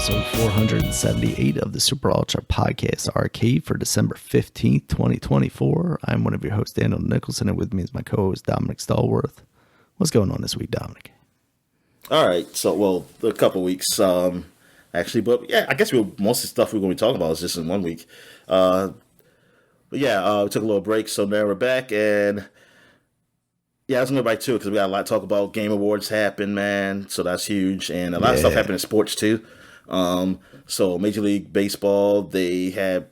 episode 478 of the Super Ultra Podcast Arcade for December 15th, 2024. I'm one of your hosts, Daniel Nicholson, and with me is my co-host, Dominic Stallworth. What's going on this week, Dominic? All right, so, well, a couple weeks, actually, but yeah, I guess most of the stuff we're going to be talking about is just in 1 week. But yeah, we took a little break, so now we're back, and yeah, I was going to write too, because we got a lot to talk about. Game Awards happened, man, so that's huge, and a lot of stuff happened in sports too. So Major League Baseball, we had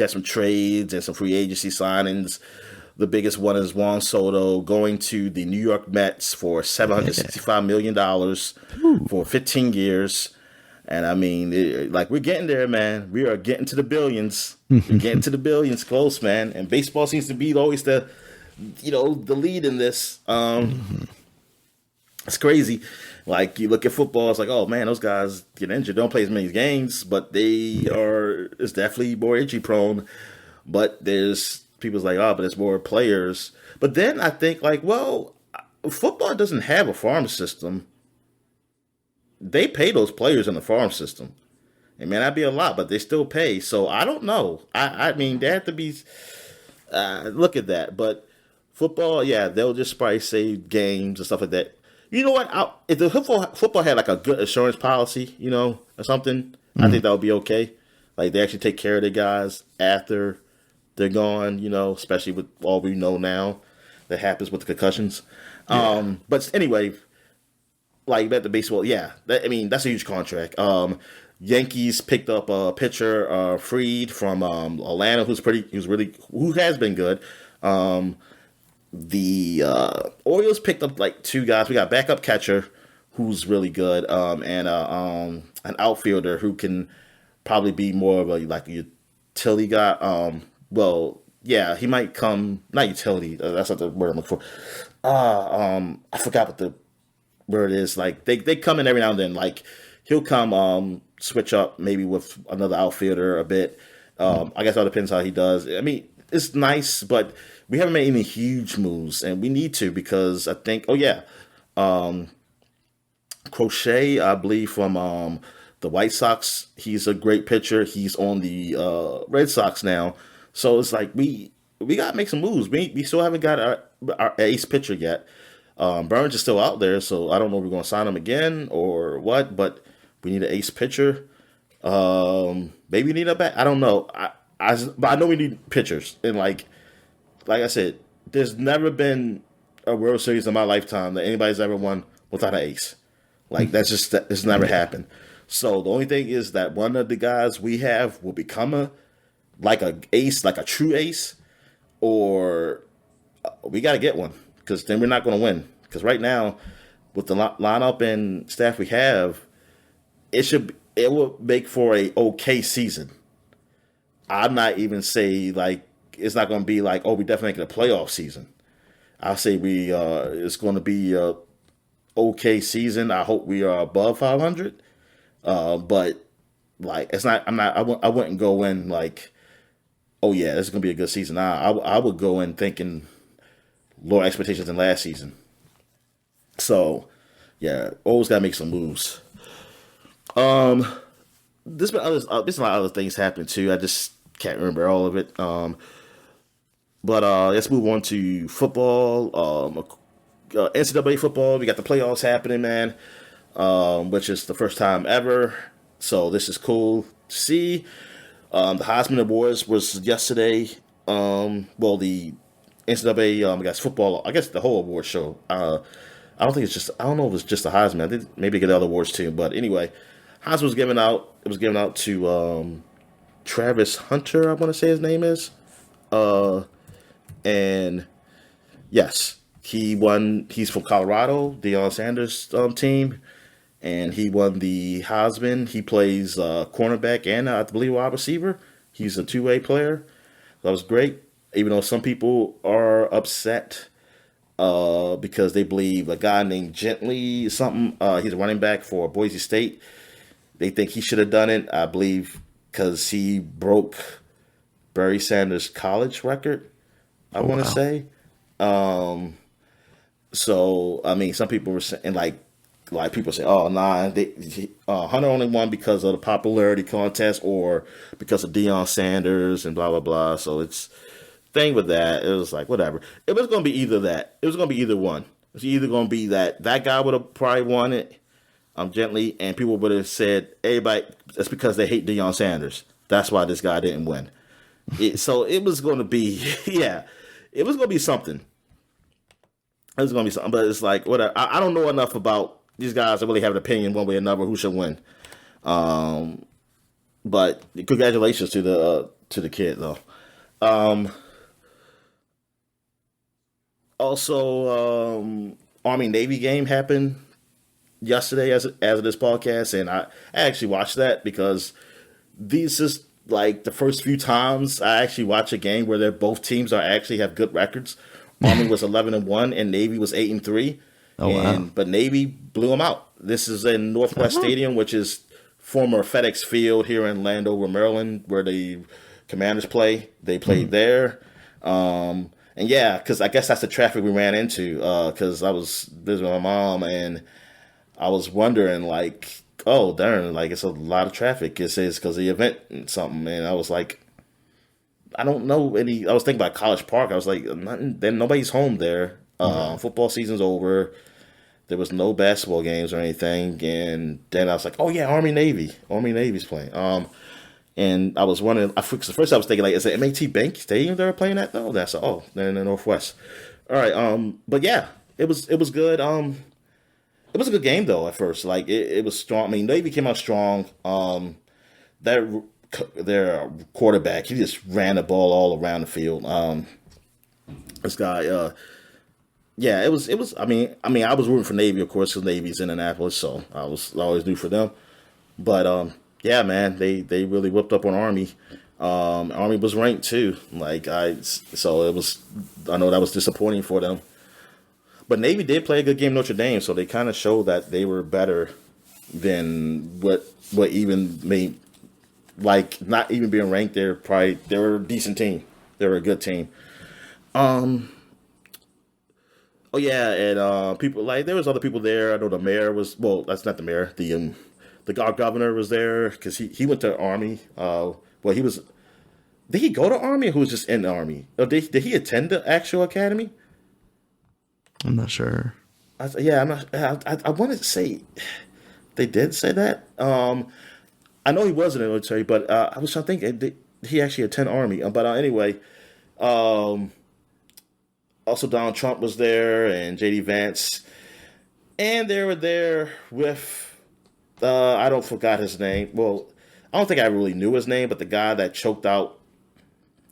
some trades and some free agency signings. The biggest one is Juan Soto going to the New York Mets for $765 million for 15 years. And I mean, we're getting there, man. We are getting to the billions. We're getting to the billions close, man. And baseball seems to be always the lead in this. It's crazy. Like, you look at football, it's like, oh man, those guys get injured, don't play as many games, but it's definitely more injury prone. But there's people's like, oh, but there's more players. But then I think, like, well, football doesn't have a farm system. They pay those players in the farm system. It may not be a lot, but they still pay. So I don't know. I mean, they have to be look at that. But football, yeah, they'll just probably save games and stuff like that. You know what? If the football had like a good insurance policy, or something, I think that would be okay. Like, they actually take care of their guys after they're gone, especially with all we know now that happens with the concussions. Yeah. But anyway, like, back to baseball, yeah, that's a huge contract. Yankees picked up a pitcher, Fried from Atlanta, who has been good. The Orioles picked up like two guys. We got backup catcher who's really good, and an outfielder who can probably be more of a utility guy. Well, yeah, he might come, not utility. That's not the word I'm looking for. I forgot what the word is. Like, they come in every now and then. Like, he'll come switch up maybe with another outfielder a bit. I guess it all depends how he does. I mean, it's nice, but we haven't made any huge moves, and we need to, because I think, Crochet, I believe, from the White Sox, he's a great pitcher. He's on the Red Sox now. So it's like we got to make some moves. We still haven't got our ace pitcher yet. Burns is still out there, so I don't know if we're going to sign him again or what, but we need an ace pitcher. Maybe we need a bat. I don't know. But I know we need pitchers. And like I said, there's never been a World Series in my lifetime that anybody's ever won without an ace. Like, it's never happened. So the only thing is that one of the guys we have will become a ace, like a true ace, or we got to get one, because then we're not going to win. Because right now, with the lineup and staff we have, it will make for a okay season. I'm not even say like it's not going to be like, oh, we definitely making a playoff season. I'll say it's going to be a okay season. I hope we are above 500. But like, it's not. I wouldn't go in like, oh yeah, this is going to be a good season. I would go in thinking lower expectations than last season. So yeah, always got to make some moves. There's been a lot of other things happening too. I just can't remember all of it. But let's move on to football. NCAA football. We got the playoffs happening, man, which is the first time ever. So this is cool to see. The Heisman Awards was yesterday. The NCAA, I guess football. I guess the whole award show. I don't think it's just. I don't know if it's just the Heisman. I think maybe get other awards too. But anyway, Heisman was given out. It was given out to Travis Hunter, I want to say his name is. And yes, he won. He's from Colorado, Deion Sanders' team, and he won the Heisman. He plays cornerback and I believe wide receiver. He's a two-way player. That was great. Even though some people are upset because they believe a guy named Gently something. He's a running back for Boise State. They think he should have done it. I believe because he broke Barry Sanders' college record, I want to say. So, I mean, some people were saying, like, like people say, oh nah, Hunter only won because of the popularity contest or because of Deion Sanders and blah blah blah. So it's thing with that. It was like whatever. It was going to be either that. It was going to be either one. It was either going to be that guy would have probably won it, gently, and people would have said everybody that's because they hate Deion Sanders. That's why this guy didn't win. So it was going to be yeah, it was going to be something. It was going to be something, but it's like whatever. I don't know enough about these guys to really have an opinion one way or another who should win. But congratulations to the kid though. Also, Army Navy game happened yesterday as of this podcast, and I actually watched that because these is like the first few times I actually watch a game where they're both teams are actually have good records. Army was 11-1 and Navy was 8-3. Oh wow! But Navy blew them out. This is in Northwest Stadium, which is former FedEx Field here in Landover, Maryland, where the Commanders play. They played there. And yeah, because I guess that's the traffic we ran into. Because I was visiting my mom and I was wondering, like, oh darn, like it's a lot of traffic. It says because of the event and something, and I was like, I don't know any. I was thinking about College Park. I was like, then nobody's home there. Football season's over. There was no basketball games or anything, and then I was like, oh yeah, Army Navy's playing. And I was wondering, at first I was thinking, like, is it MAT Bank Stadium they're playing at though? That's they're in the Northwest. All right, but yeah, it was good. It was a good game though. At first, like it was strong. I mean, Navy came out strong. Their quarterback, he just ran the ball all around the field. This guy, yeah, it was. I mean, I was rooting for Navy, of course, because Navy's in Annapolis, so I was always new for them. But yeah, man, they really whipped up on Army. Army was ranked too. So it was. I know that was disappointing for them. But Navy did play a good game, Notre Dame, so they kind of showed that they were better than what even made. Like not even being ranked, they were a decent team. They were a good team. Oh yeah, and people like there was other people there. I know the mayor was that's not the mayor. Our governor was there because he went to Army. He was. Did he go to Army or who was just in the Army? Or did he attend the actual academy? I'm not sure. I'm not. I wanted to say they did say that. I know he was in the military, but I was trying to think did he actually attend Army. But anyway, also Donald Trump was there and J.D. Vance, and they were there with I don't forgot his name. Well, I don't think I really knew his name, but the guy that choked out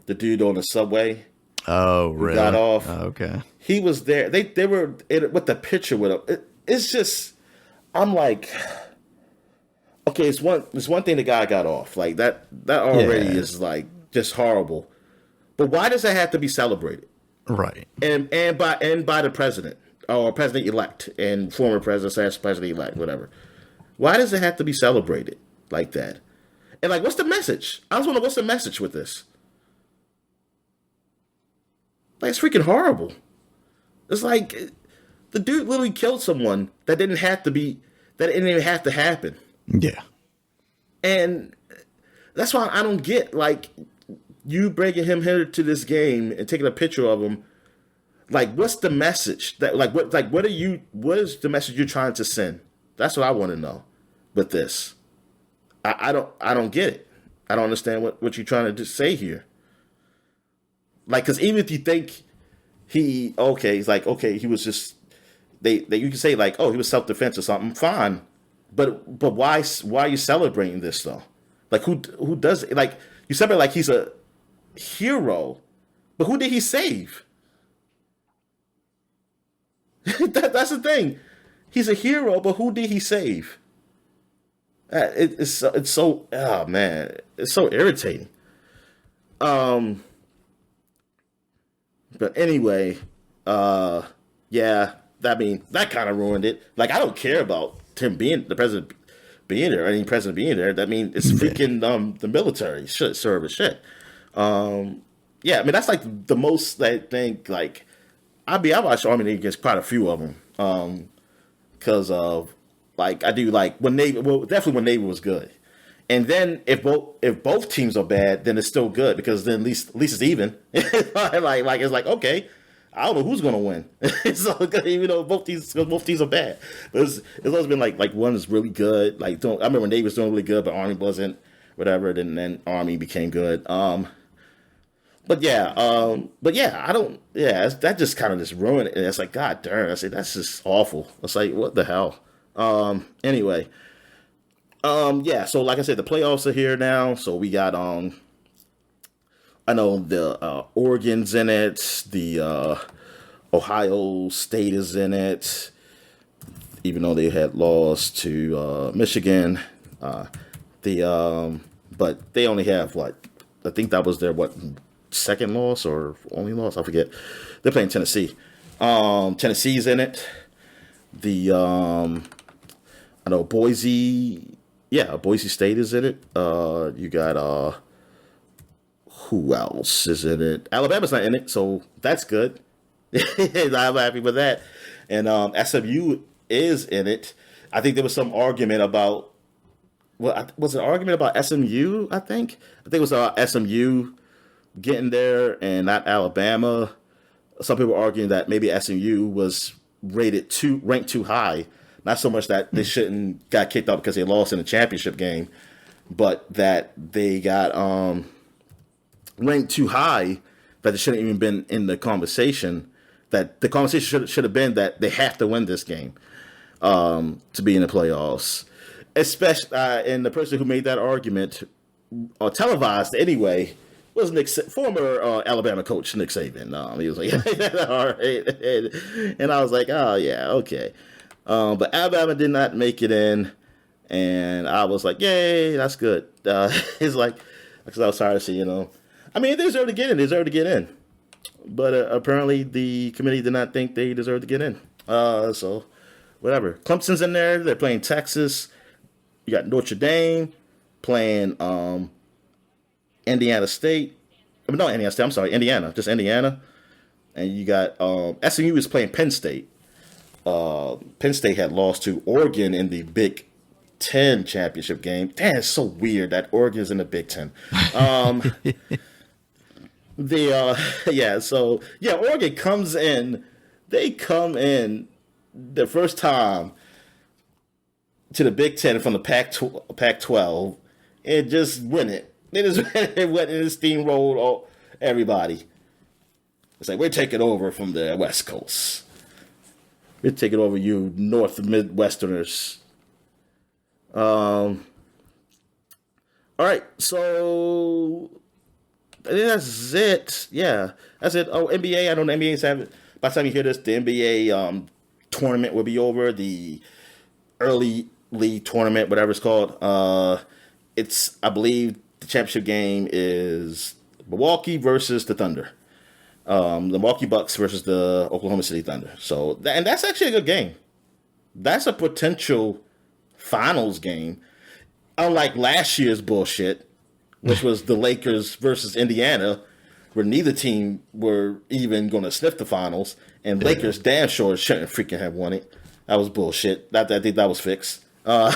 the dude on the subway. Oh, really? Got off. Oh, okay. He was there. They were with the picture with him. It's just, I'm like, okay, it's one thing the guy got off. Like that already is like just horrible. But why does that have to be celebrated? Right. And by the president or president elect and former president / president elect, whatever. Why does it have to be celebrated like that? And like, what's the message? I was wondering, what's the message with this? Like, it's freaking horrible. It's like the dude literally killed someone that didn't even have to happen. Yeah. And that's why I don't get, like, you bringing him here to this game and taking a picture of him. Like, what's the message? What is the message you're trying to send? That's what I want to know with this. I don't get it. I don't understand what you're trying to say here. Like, because even if you think he was just you can say like, oh, he was self-defense or something, fine, but why are you celebrating this though? Like, who does it? Like, you celebrate like he's a hero, but who did he save? That's the thing. He's a hero, but who did he save? It's so oh man, it's so irritating. But anyway, yeah, that kind of ruined it. Like, I don't care about him being the president being there, or any president being there. That mean it's freaking the military service shit. Yeah, I mean that's like the most I think. Like, I watched Army against quite a few of them, because of Like I do like when Navy. Well, definitely when Navy was good. And then if both teams are bad, then it's still good because then at least it's even. like it's like okay, I don't know who's gonna win. So even though both teams are bad, but it's always been like one is really good. Like I remember Navy was doing really good, but Army wasn't. Whatever. Then Army became good. But yeah, I don't. Yeah, that just kind of just ruined it. And it's like God darn. I say that's just awful. It's like what the hell. Anyway. Yeah, so like I said, the playoffs are here now. So we got I know the Oregon's in it, the Ohio State is in it, even though they had lost to Michigan. But they only have what I think that was their second loss or only loss, I forget. They're playing Tennessee. Tennessee's in it. The I know Boise. Yeah, Boise State is in it. You got who else is in it? Alabama's not in it, so that's good. I'm happy with that. And SMU is in it. I think there was some argument about was it an argument about SMU? I think it was SMU getting there and not Alabama. Some people are arguing that maybe SMU was ranked too high. Not so much that they shouldn't got kicked out because they lost in the championship game, but that they got ranked too high that they shouldn't even been in the conversation. That the conversation should have been that they have to win this game to be in the playoffs. Especially, and the person who made that argument, televised anyway, was former Alabama coach Nick Saban. He was like, all right. And I was like, oh yeah, okay. But Alabama did not make it in, and I was like, yay, that's good. It's like, because I was tired of seeing, I mean, they deserve to get in. They deserve to get in. But apparently the committee did not think they deserved to get in. So, whatever. Clemson's in there. They're playing Texas. You got Notre Dame playing Indiana State. I mean, not Indiana State. I'm sorry, Indiana. Just Indiana. And you got SMU is playing Penn State. Penn State had lost to Oregon in the Big Ten championship game. Damn, it's so weird that Oregon's in the Big Ten. Oregon comes in. They come in the first time to the Big Ten from the Pac-12 and just win it. They just went and steamrolled everybody. It's like, we're taking over from the West Coast. We're taking over you North Midwesterners. All right, so I think that's it. Yeah, that's it. Oh, NBA. I know the NBA's having. By the time you hear this, the NBA tournament will be over. The early league tournament, whatever it's called. It's, I believe, the championship game is Milwaukee versus the Thunder. The Milwaukee Bucks versus the Oklahoma City Thunder. So, and that's actually a good game. That's a potential finals game. Unlike last year's bullshit, which was the Lakers versus Indiana, where neither team were even going to sniff the finals, and Lakers damn sure shouldn't freaking have won it. That was bullshit. I think that was fixed. Yeah,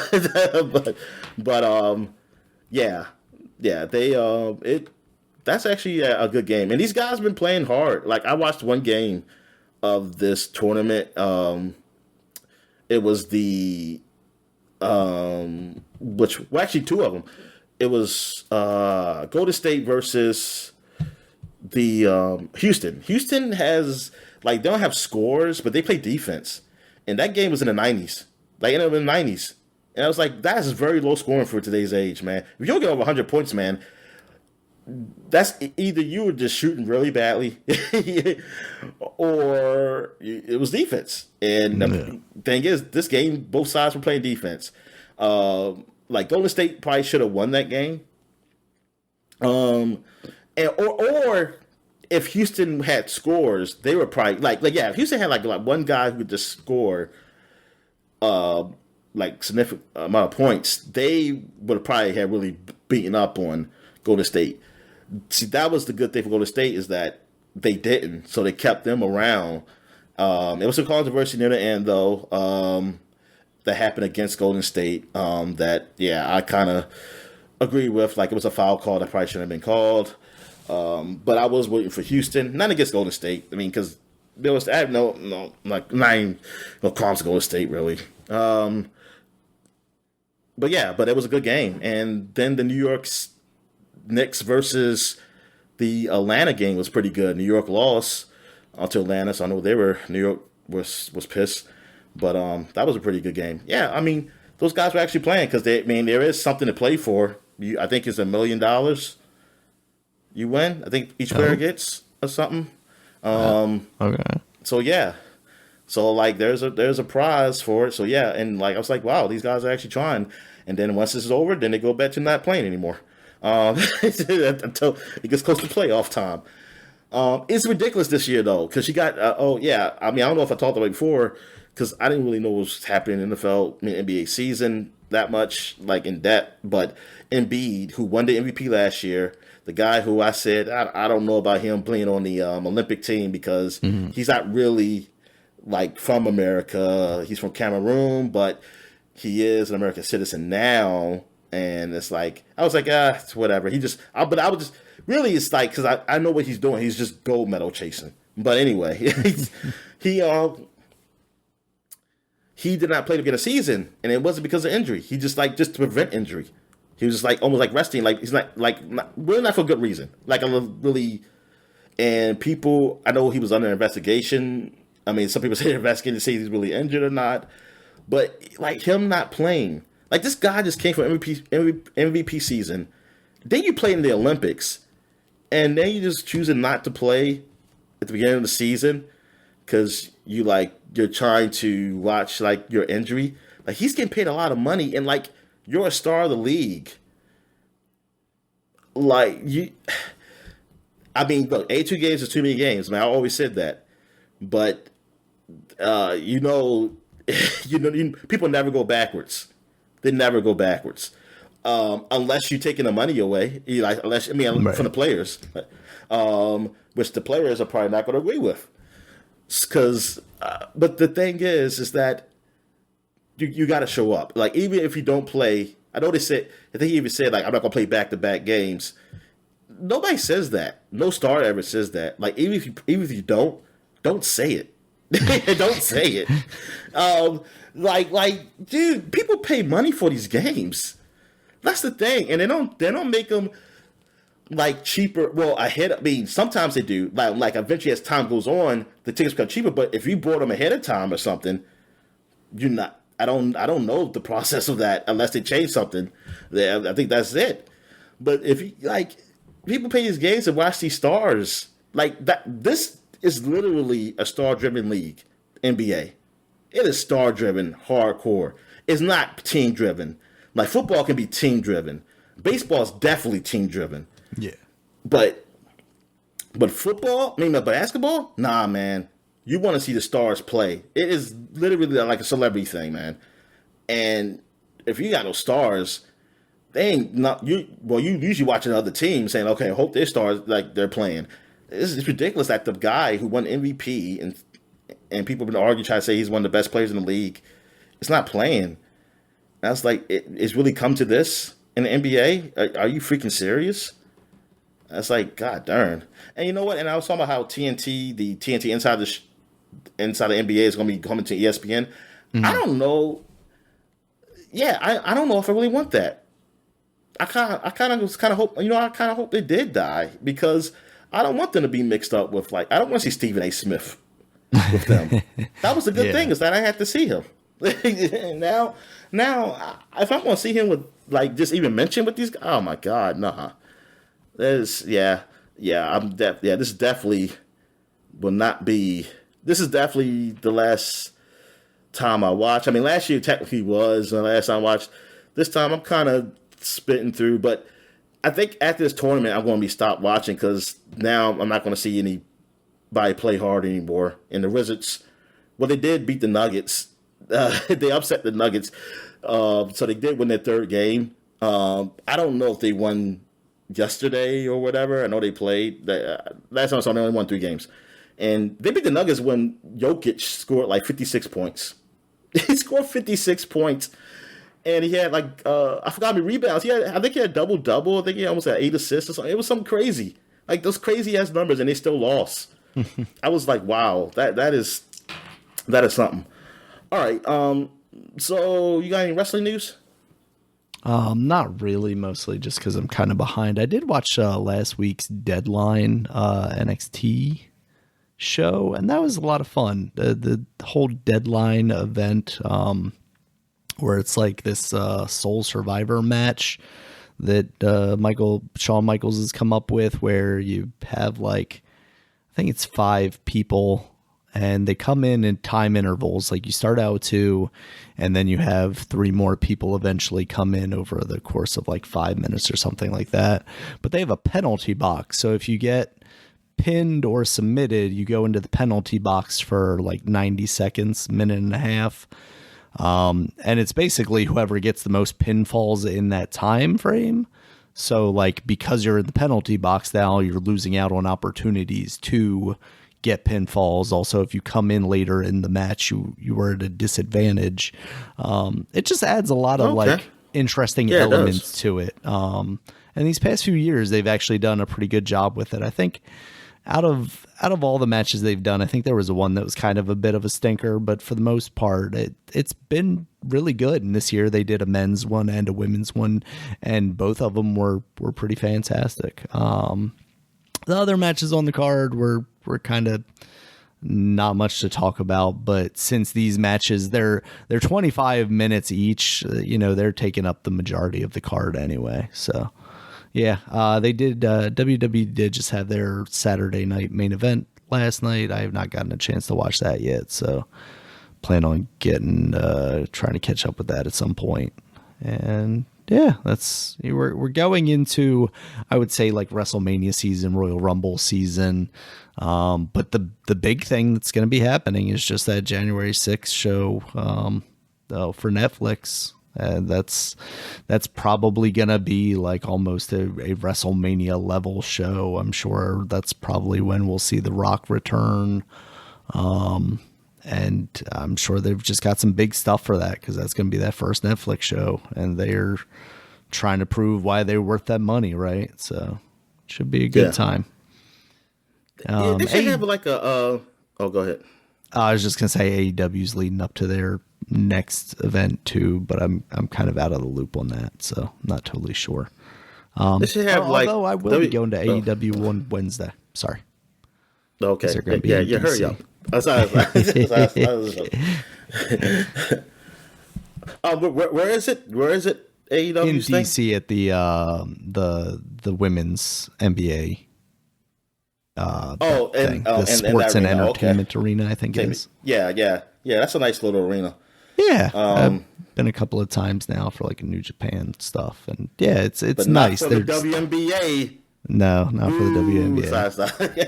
that's actually a good game, and these guys have been playing hard. Like, I watched one game of this tournament. It was the actually two of them. It was Golden State versus the Houston. Houston has, like, they don't have scores, but they play defense, and that game was in the 90s. Like, in the 90s. And I was like, that is very low scoring for today's age, man. If you don't get over 100 points, man, that's either you were just shooting really badly or it was defense. And the thing is, this game, both sides were playing defense. Like, Golden State probably should have won that game. Or if Houston had scores, they were probably if Houston had like one guy who could just score significant amount of points, they would have probably had really beaten up on Golden State. See, that was the good thing for Golden State, is that they didn't, so they kept them around. It was some controversy near the end, though. that happened against Golden State. That I kind of agree with. Like it was a foul call that probably shouldn't have been called. But I was waiting for Houston, not against Golden State. I mean, because there was I have no qualms to Golden State really. But it was a good game. And then the New York Knicks versus the Atlanta game was pretty good. New York lost to Atlanta, so I know New York was pissed. But that was a pretty good game. Yeah, I mean, those guys were actually playing because there is something to play for. I think it's $1 million. You win. I think each player gets or something. Okay. So yeah. So like there's a prize for it. So yeah, and like I was like, wow, these guys are actually trying. And then once this is over, then they go back to not playing anymore. Until it gets close to playoff time. It's ridiculous this year though, because you got I mean I don't know if I talked about it before, because I didn't really know what was happening in the NBA season that much, like in depth. But Embiid, who won the MVP last year, the guy who I said I don't know about him playing on the Olympic team because he's not really like from America. He's from Cameroon, but he is an American citizen now. And it's like I was like, it's whatever. But I would just really it's like because I know what he's doing. He's just gold medal chasing. But anyway, he did not play to get a season, and it wasn't because of injury. He just to prevent injury. He was just like almost like resting, like he's not really not for good reason. Like a really, and people I know he was under investigation. I mean, some people say they're investigating to see if he's really injured or not, but like him not playing, like this guy just came from MVP season. Then you play in the Olympics, and then you just choosing not to play at the beginning of the season because you're trying to watch like your injury. Like he's getting paid a lot of money, and like you're a star of the league. Like I mean, look, 82 games is too many games. I mean, I always said that, but people never go backwards. They never go backwards unless you're taking the money away. From the players, which the players are probably not going to agree with. Because, but the thing is that you got to show up. Like even if you don't play, I think he even said like I'm not going to play back-to-back games. Nobody says that. No star ever says that. Like even if you don't say it. Don't say it. Dude, people pay money for these games. That's the thing, and they don't make them like cheaper. Well, ahead. I mean, sometimes they do. Like eventually, as time goes on, the tickets become cheaper. But if you bought them ahead of time or something, you're not. I don't know the process of that unless they change something. I think that's it. But if you people pay these games and watch these stars like that. This is literally a star-driven league, NBA. It is star-driven, hardcore. It's not team-driven. Like football can be team-driven. Baseball is definitely team-driven. Yeah. But football, but basketball, nah, man. You want to see the stars play. It is literally like a celebrity thing, man. And if you got no stars, they ain't not you. Well, you usually watching other teams saying, okay, I hope their stars like they're playing. It's ridiculous that the guy who won MVP and people have been arguing, trying to say he's one of the best players in the league, it's not playing. That's like it's really come to this in the NBA. Are you freaking serious? That's like God darn. And you know what? And I was talking about how the TNT inside the NBA is going to be coming to ESPN. Mm-hmm. I don't know. Yeah, I don't know if I really want that. I kind of hope I kind of hope they did die because I don't want them to be mixed up with I don't want to see Stephen A. Smith with them. That was the good thing is that I had to see him. now if I want to see him with just even mention with these guys, oh my God, nah. This this definitely will not be. This is definitely the last time I watch. I mean, last year technically was the last time I watched. This time I'm kind of spitting through, but I think after this tournament I'm going to be stopped watching because now I'm not going to see anybody play hard anymore. And the Wizards, well, they did beat the Nuggets. They upset the Nuggets, so they did win their third game. I don't know if they won yesterday or whatever. I know they played. Last time I saw them, they only won 3 games. And they beat the Nuggets when Jokic scored 56 points. He scored 56 points, and he had like I forgot how many rebounds. I think he had double. I think he almost had 8 assists or something. It was something crazy, like those crazy ass numbers, and they still lost. I was like, wow, that is something. All right, so you got any wrestling news? Not really, mostly just because I'm kind of behind. I did watch last week's Deadline NXT show, and that was a lot of fun. The whole Deadline event, where it's like this Soul Survivor match that Shawn Michaels has come up with, where you have like, I think it's 5 people, and they come in time intervals. Like you start out with 2, and then you have 3 more people eventually come in over the course of like 5 minutes or something like that. But they have a penalty box. So if you get pinned or submitted, you go into the penalty box for like 90 seconds, minute and a half. And it's basically whoever gets the most pinfalls in that time frame. So like, because you're in the penalty box now, you're losing out on opportunities to get pinfalls. Also, if you come in later in the match, you were at a disadvantage. It just adds a lot of like interesting elements to it. And these past few years, they've actually done a pretty good job with it. I think out of all the matches they've done, I think there was one that was kind of a bit of a stinker, but for the most part, it's been really good. And this year they did a men's one and a women's one, and both of them were pretty fantastic. The other matches on the card were kind of not much to talk about, but since these matches, they're 25 minutes each, they're taking up the majority of the card anyway. So yeah, they did, WWE did just have their Saturday night main event last night. I have not gotten a chance to watch that yet, so plan on trying to catch up with that at some point. And yeah, we're going into, I would say, like WrestleMania season, Royal Rumble season. But the big thing that's going to be happening is just that January 6th show for Netflix. That's probably going to be like almost a WrestleMania level show. I'm sure that's probably when we'll see The Rock return. And I'm sure they've just got some big stuff for that, because that's going to be that first Netflix show, and they're trying to prove why they're worth that money, right? So it should be a good time. They should have like a. Oh, go ahead. I was just going to say AEW's leading up to their next event too, but I'm kind of out of the loop on that, so I'm not totally sure. They should have although I will be going to AEW on Wednesday. Sorry. Okay. Yeah, hurry up. Where is it? Where is it? AEW in DC at the women's NBA. The sports and entertainment arena, I think it is. Yeah. That's a nice little arena. Yeah, I've been a couple of times now for like New Japan stuff, and yeah, it's but nice. Not for the WNBA. No, not for the WNBA. Sorry.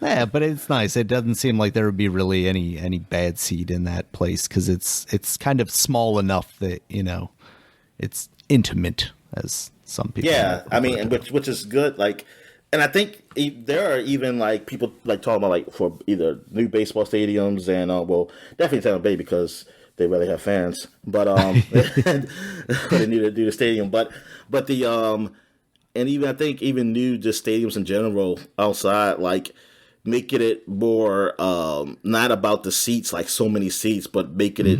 Yeah, but it's nice. It doesn't seem like there would be really any bad seed in that place, because it's kind of small enough that it's intimate, as some people. Yeah, I mean, which is good. Like, and I think there are even like people like talking about like for either new baseball stadiums and definitely Tampa Bay, because they really have fans, but they need to do the stadium, but the and even I think even new just stadiums in general outside, like making it more not about the seats, like so many seats, but making it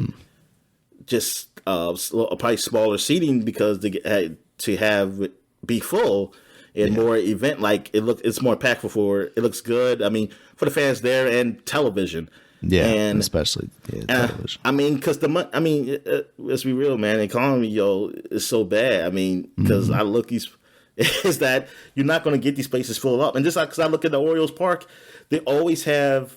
just probably smaller seating, because they get to have be full and more event, like it's more impactful, it looks good. I mean, for the fans there, and television. Yeah, and especially television. I mean, because let's be real, man. The economy, is so bad. I mean, because I look is that you're not going to get these places full up, and just like because I look at the Orioles Park, they always have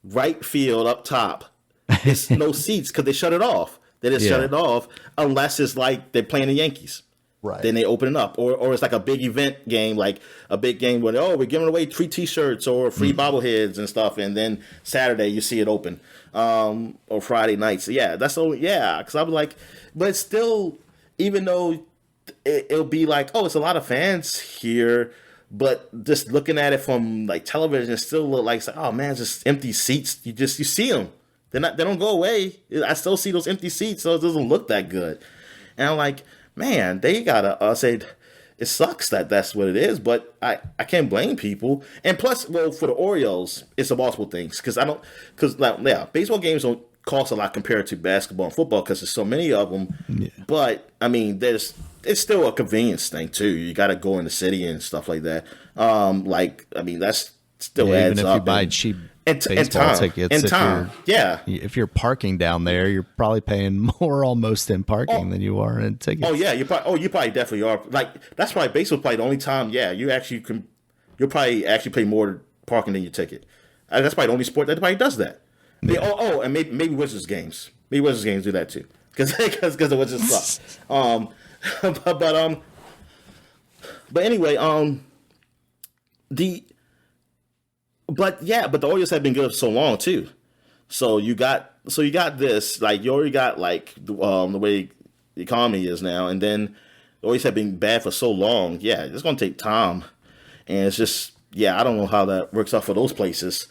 right field up top. It's no seats because they shut it off. They just shut it off unless it's like they're playing the Yankees. Right. Then they open it up, or it's like a big event game, like a big game where we're giving away free T-shirts or free bobbleheads and stuff, and then Saturday you see it open, or Friday nights. So yeah, that's all. Yeah, because I was like, but it's still, even though it'll be like, it's a lot of fans here, but just looking at it from like television, it still look like, oh man, it's just empty seats. You see them. They don't go away. I still see those empty seats, so it doesn't look that good. And I'm like, man, they gotta say it sucks that that's what it is, but I can't blame people. And plus, well, for the Orioles, it's a multiple things because baseball games don't cost a lot compared to basketball and football because there's so many of them. Yeah. But I mean, it's still a convenience thing too. You got to go in the city and stuff like that. That's still adds even if up. You buy cheap baseball tickets, if you're parking down there, you're probably paying more almost in parking than you are in tickets. Oh yeah, you probably definitely are. Like that's probably baseball probably the only time. Yeah, you'll probably actually pay more parking than your ticket. That's probably the only sport that probably does that. Yeah. And maybe Wizards games. Maybe Wizards games do that too, because the Wizards suck. But anyway, but the Orioles have been good for so long too. So you got this, like you already got like the way the economy is now, and then the Orioles have been bad for so long. Yeah, it's gonna take time, and it's just I don't know how that works out for those places.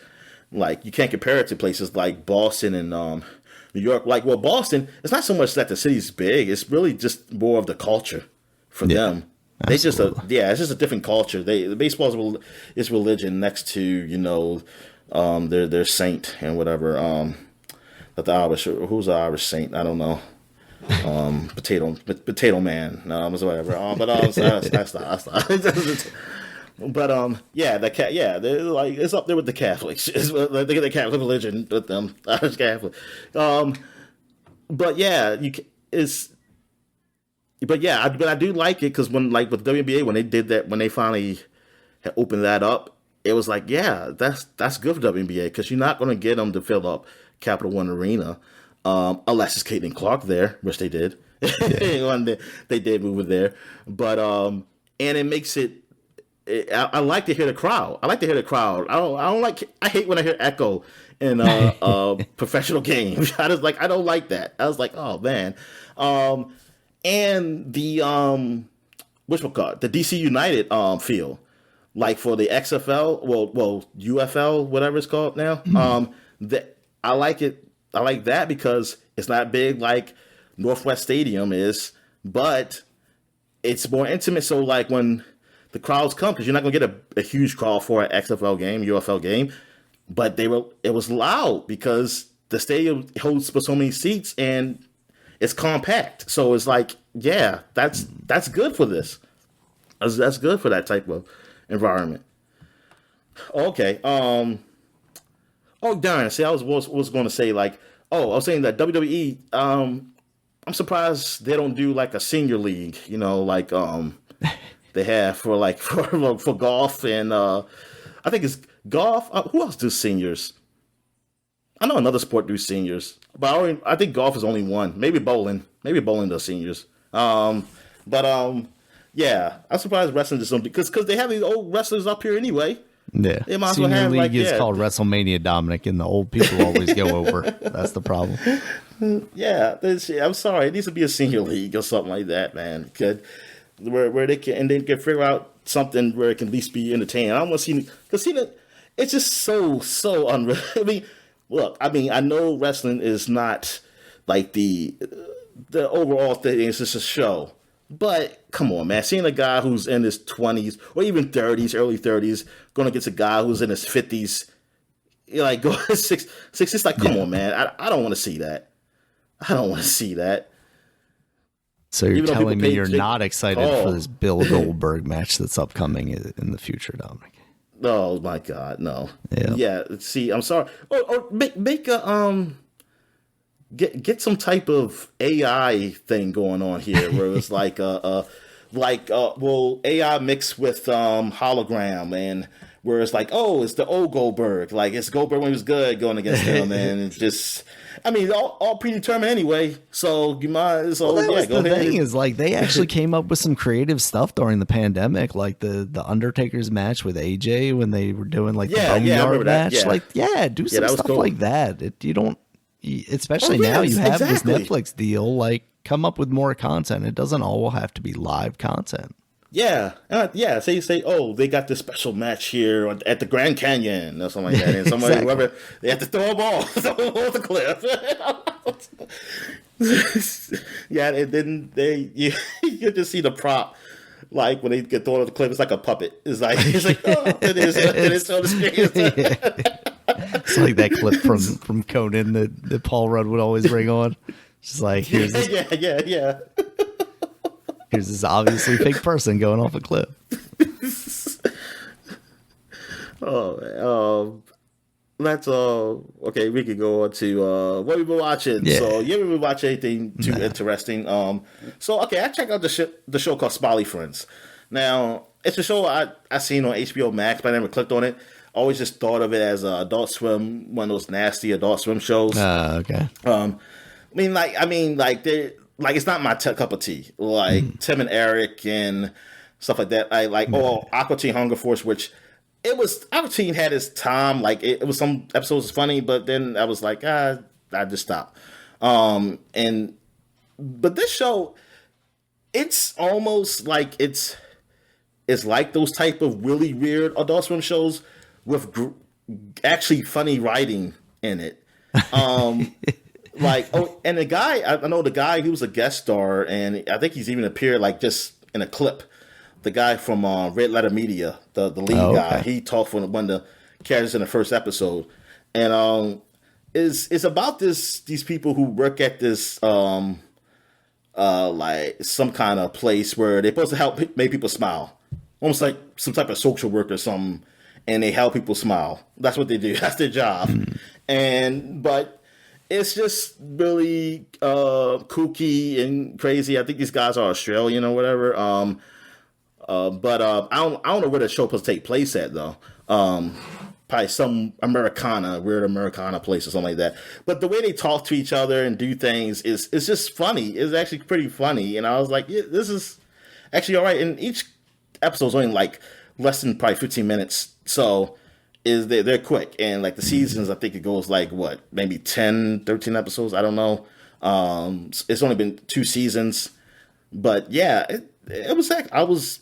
Like you can't compare it to places like Boston and New York. Like Boston, it's not so much that the city's big; it's really just more of the culture for them. They absolutely. It's just a different culture. The baseball is religion next to their saint and whatever. The Irish, who's the Irish saint? I don't know. Potato Man. No, it's whatever. That's not. But they're like it's up there with the Catholics. They get the Catholic religion with them, Irish Catholic. But I do like it because when like with WNBA when they did that, when they finally had opened that up, it was like that's good for WNBA because you're not going to get them to fill up Capital One Arena unless it's Caitlin Clark there, which they did. Yeah. They did move it there, but and it makes it. I like to hear the crowd. I hate when I hear echo in a professional game. I don't like that. I was like, oh man. And the the DC United field, like for the XFL, well UFL, whatever it's called now. I like it. I like that because it's not big like Northwest Stadium is, but it's more intimate. So like when the crowds come, because you're not going to get a huge crowd for an XFL game, UFL game, but it was loud because the stadium holds so many seats and it's compact. So it's like, that's good for this. That's good for that type of environment. Okay. Oh darn! See, I was going to say like, I was saying that WWE. I'm surprised they don't do like a senior league. Like they have for golf and I think it's golf. Who else do seniors? I know another sport do seniors, but I think golf is only one. Maybe bowling. Maybe bowling does seniors. I'm surprised wrestling just don't because they have these old wrestlers up here anyway. Yeah, they might as well have league is called WrestleMania, Dominic, and the old people always go over. That's the problem. Yeah, I'm sorry. It needs to be a senior league or something like that, man. Where they can figure out something where it can at least be entertaining. I don't want to see because it's just so unreal. I mean, I know wrestling is not like the overall thing. It's just a show. But come on, man. Seeing a guy who's in his 20s or even 30s, early 30s, going against a guy who's in his 50s, like go 60s, it's like, come on, man. I don't want to see that. I don't want to see that. So you're telling me you're not excited for this Bill Goldberg match that's upcoming in the future, Dominic? Oh my God, no. Yeah. See, I'm sorry. Or make a get some type of AI thing going on here, where it's like AI mixed with hologram, and where it's like, it's the old Goldberg, like it's Goldberg when he was good going against him, and it's just. I mean, all predetermined anyway. So you might. So well, go the ahead. Thing is, like, they actually came up with some creative stuff during the pandemic, like the Undertaker's match with AJ when they were doing like the boneyard match. Yeah. Like, do some stuff cool. like that. You don't, especially now you have this Netflix deal. Like, come up with more content. It doesn't all have to be live content. yeah. Say, oh, they got this special match here at the Grand Canyon or something like that, and somebody, Exactly. whoever, they have to throw a ball, throw a ball off the cliff. Yeah, and then you just see the prop, like when they get thrown off the cliff, it's like a puppet. It's like oh, it is on the screen. It's like that clip from Conan that Paul Rudd would always bring on. Just like Yeah. here's this obviously fake person going off a cliff. Oh, let's okay. We could go on to what we've been watching. Yeah. So you haven't been watching anything too interesting. So okay, I checked out the show called Smiley Friends. Now it's a show I seen on HBO Max, but I never clicked on it. I always just thought of it as Adult Swim, one of those nasty Adult Swim shows. Okay. I mean, they like it's not my cup of tea. Like Tim and Eric and stuff like that. I like Aqua Teen Hunger Force, which it was Aqua Teen had its time. Like it was some episodes funny, but then I was like, I just stopped. And but this show, it's almost like it's like those type of really weird Adult Swim shows with actually funny writing in it. Like, oh, and the guy, I know the guy, he was a guest star, and I think he's even appeared like just in a clip. The guy from Red Letter Media, the lead guy, he talked for one of the characters in the first episode, and it's about these people who work at this like some kind of place where they're supposed to help make people smile, almost like some type of social work or something, and they help people smile. That's what they do. That's their job, but it's just really kooky and crazy. I think these guys are Australian or whatever. But I don't know where the show supposed to take place at though. Probably some weird Americana place or something like that. But the way they talk to each other and do things is just funny. It's actually pretty funny. And I was like, yeah, this is actually all right. And each episode's only like less than probably 15 minutes. So they're quick, and like the seasons, I think it goes like what, maybe 10, 13 episodes. I don't know. It's only been 2 seasons, but yeah, it was I was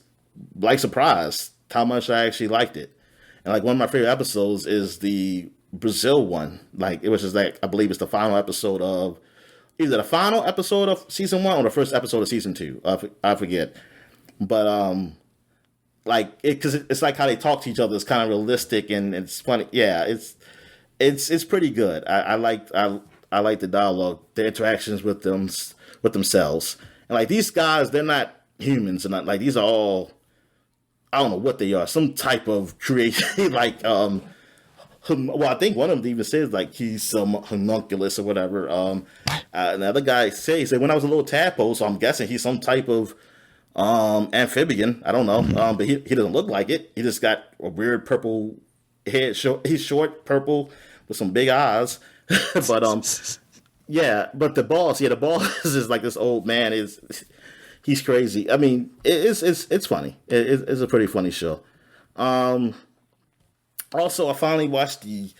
like surprised how much I actually liked it. And like one of my favorite episodes is the Brazil one. Like it was just like I believe it's the final episode of either the final episode of season 1 or the first episode of season 2. I forget, but like because it's like how they talk to each other is kind of realistic and it's funny. Yeah, it's pretty good. I like the dialogue, the interactions with themselves, and like these guys, they're not humans, and not like these are all, I don't know what they are, some type of creation. Like well, I think one of them even says like he's some homunculus or whatever. Another guy said when I was a little tadpole, so I'm guessing he's some type of amphibian. I don't know. But he doesn't look like it. He just got a weird purple head. He's short, purple, with some big eyes. But yeah. But the boss is like this old man. He's crazy. I mean, it's funny. It's a pretty funny show. Also, I finally watched the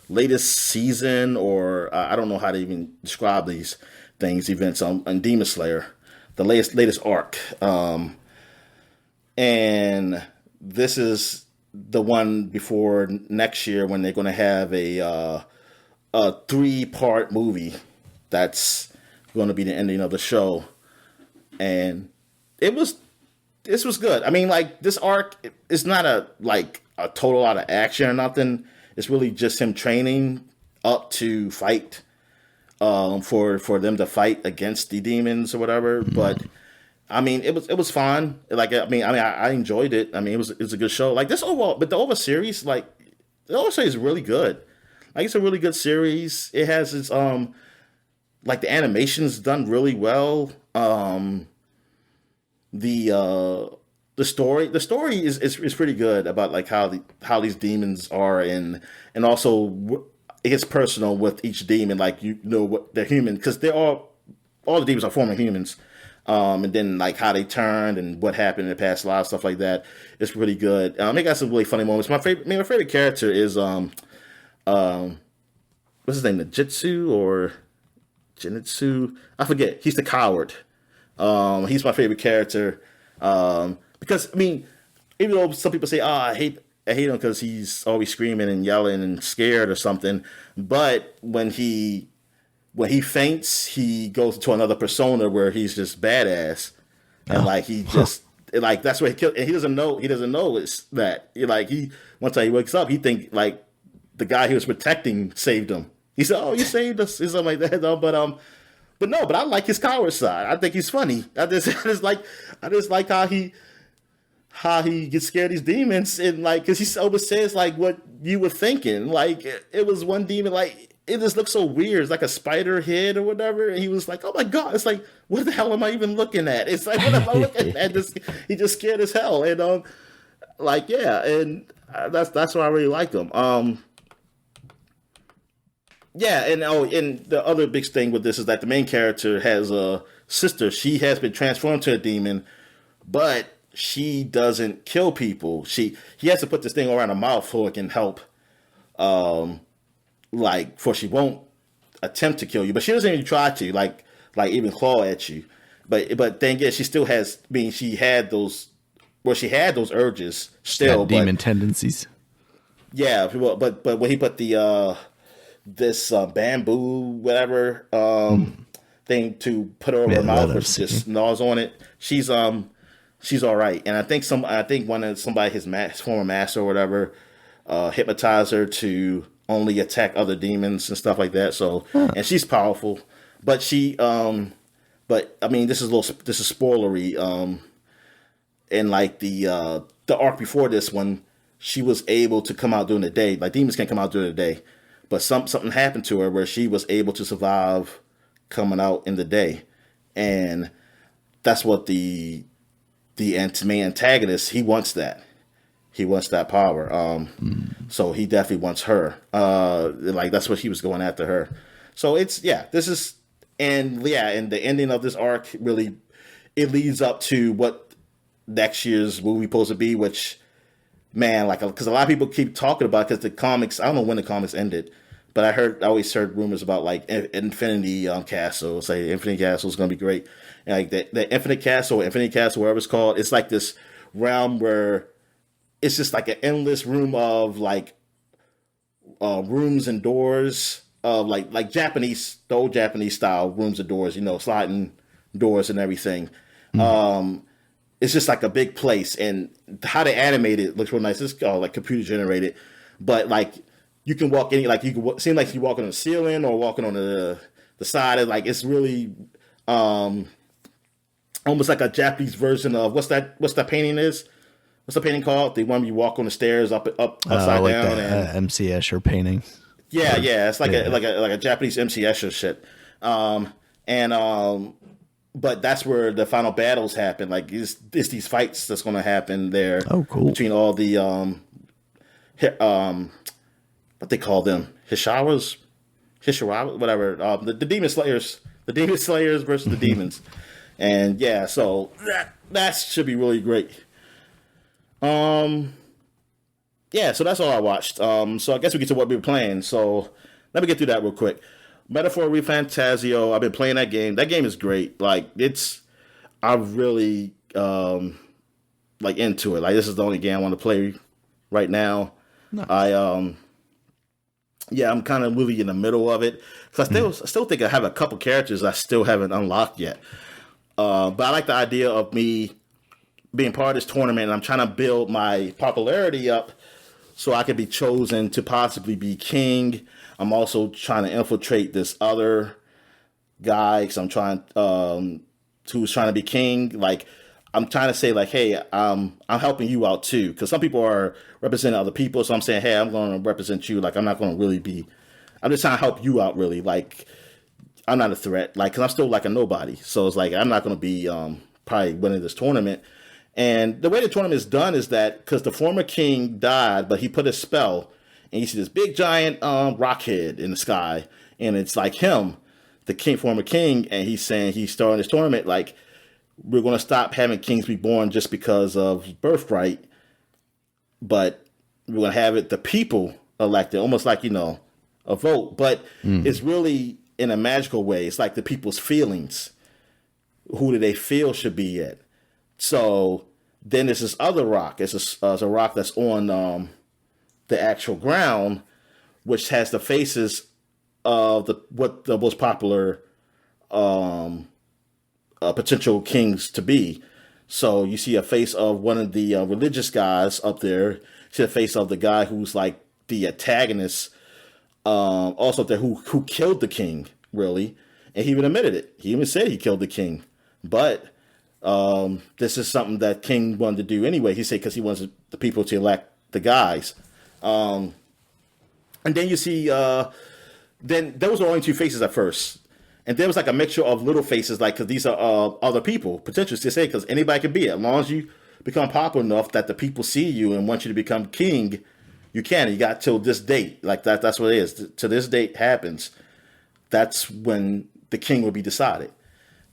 latest season, or I don't know how to even describe these events on Demon Slayer. The latest arc, and this is the one before next year when they're going to have a 3-part movie. That's going to be the ending of the show, and this was good. I mean, like this arc is not a total lot of action or nothing. It's really just him training up to fight. For them to fight against the demons or whatever, but I mean it was fun. Like I enjoyed it. I mean it was a good show. Like this overall, but the overall series, like the overall series is really good. Like it's a really good series. It has its like the animation's done really well. The story is pretty good about like how these demons are and also it gets personal with each demon, like you know what they're human because they're all the demons are former humans, and then like how they turned and what happened in the past lives, stuff like that. It's pretty good. It got some really funny moments. My favorite character is what's his name, the Jitsu or Genitsu? I forget. He's the coward. He's my favorite character because because I mean, even though some people say, "Oh, I hate him because he's always screaming and yelling and scared or something," but when he faints, he goes to another persona where he's just badass, and like he just like that's what he killed. And he doesn't know it's that like he once he wakes up, he think like the guy he was protecting saved him. He said, "Oh, you saved us," or something like that. No, but no, but I like his coward side. I think he's funny. I just like how he gets scared of these demons and like because he always says like what you were thinking. Like it was one demon like. It just looks so weird. It's like a spider head or whatever. And he was like, "Oh my god!" It's like, what the hell am I even looking at? It's like, what am I looking at? He just scared as hell. And like yeah, and that's why I really like him. Yeah, and the other big thing with this is that the main character has a sister. She has been transformed to a demon, but she doesn't kill people. He has to put this thing around her mouth so it can help. Like, for she won't attempt to kill you, but she doesn't even try to, like even claw at you. But then again, she still has. I mean, she had those urges still, demon tendencies. Yeah, but when he put the this bamboo whatever thing to put over her mouth, where she just gnaws on it, she's all right. And I think somebody his former master or whatever hypnotized her to only attack other demons and stuff like that. So, and she's powerful, but but I mean, this is spoilery. And like the arc before this one, she was able to come out during the day. Like demons can't come out during the day, but something happened to her where she was able to survive coming out in the day, and that's what the main antagonist, he wants that. He wants that power. So he definitely wants her. Like that's what he was going after her. So and the ending of this arc really, it leads up to what next year's movie supposed to be, which, man, like, because a lot of people keep talking about, because the comics, I don't know when the comics ended, but I always heard rumors about like Infinity Castle. Say Infinity Castle is going to be great. And like the Infinity Castle, whatever it's called, it's like this realm where it's just like an endless room of like rooms and doors of like the old Japanese style rooms and doors, sliding doors and everything. It's just like a big place, and how they animate it looks real nice. It's like computer generated, but like you can walk in, like you can seem like you're walking on the ceiling or walking on the side. Of, like it's really almost like a Japanese version of what's that painting is. What's the painting called? The one where you walk on the stairs upside like down. The MC Escher painting. Yeah, it's like a Japanese MC Escher shit. But that's where the final battles happen. Like it's these fights that's going to happen there. Oh, cool. Between all the what they call them, Hisharas, whatever. The Demon Slayers, versus the demons, and yeah, so that should be really great. Yeah, so that's all I watched. So I guess we get to what we were playing. So let me get through that real quick. Metaphor ReFantazio, I've been playing that game. That game is great. Like I'm really like into it. Like this is the only game I want to play right now. Nice. I'm kind of really in the middle of it because I still think I have a couple characters I still haven't unlocked yet. But I like the idea of me being part of this tournament, and I'm trying to build my popularity up so I could be chosen to possibly be king. I'm also trying to infiltrate this other guy because I'm trying who's trying to be king. Like I'm trying to say like, hey, I'm helping you out too, because some people are representing other people. So I'm saying, hey, I'm going to represent you. Like I'm not going to really be. I'm just trying to help you out. Really, like I'm not a threat. Like because I'm still like a nobody. So it's like I'm not going to be probably winning this tournament. And the way the tournament is done is that because the former king died, but he put a spell, and you see this big giant rock head in the sky, and it's like him, the former king, and he's saying he's starting this tournament like we're going to stop having kings be born just because of birthright, but we're going to have it the people elected, almost like a vote, but it's really in a magical way. It's like the people's feelings. Who do they feel should be it? So Then there's this other rock. It's a rock that's on the actual ground, which has the faces of the most popular um, potential kings to be. So you see a face of one of the religious guys up there. You see the face of the guy who's like the antagonist, also up there who killed the king, really. And he even admitted it. He even said he killed the king. But this is something that King wanted to do anyway. He said because he wants the people to elect the guys. Um, and then you see, then those were only two faces at first. And there was like a mixture of little faces, like, because these are other people, potentially to say, because anybody can be it. As long as you become popular enough that the people see you and want you to become king, you can. You got till this date. Like that's what it is. To this date happens. That's when the king will be decided.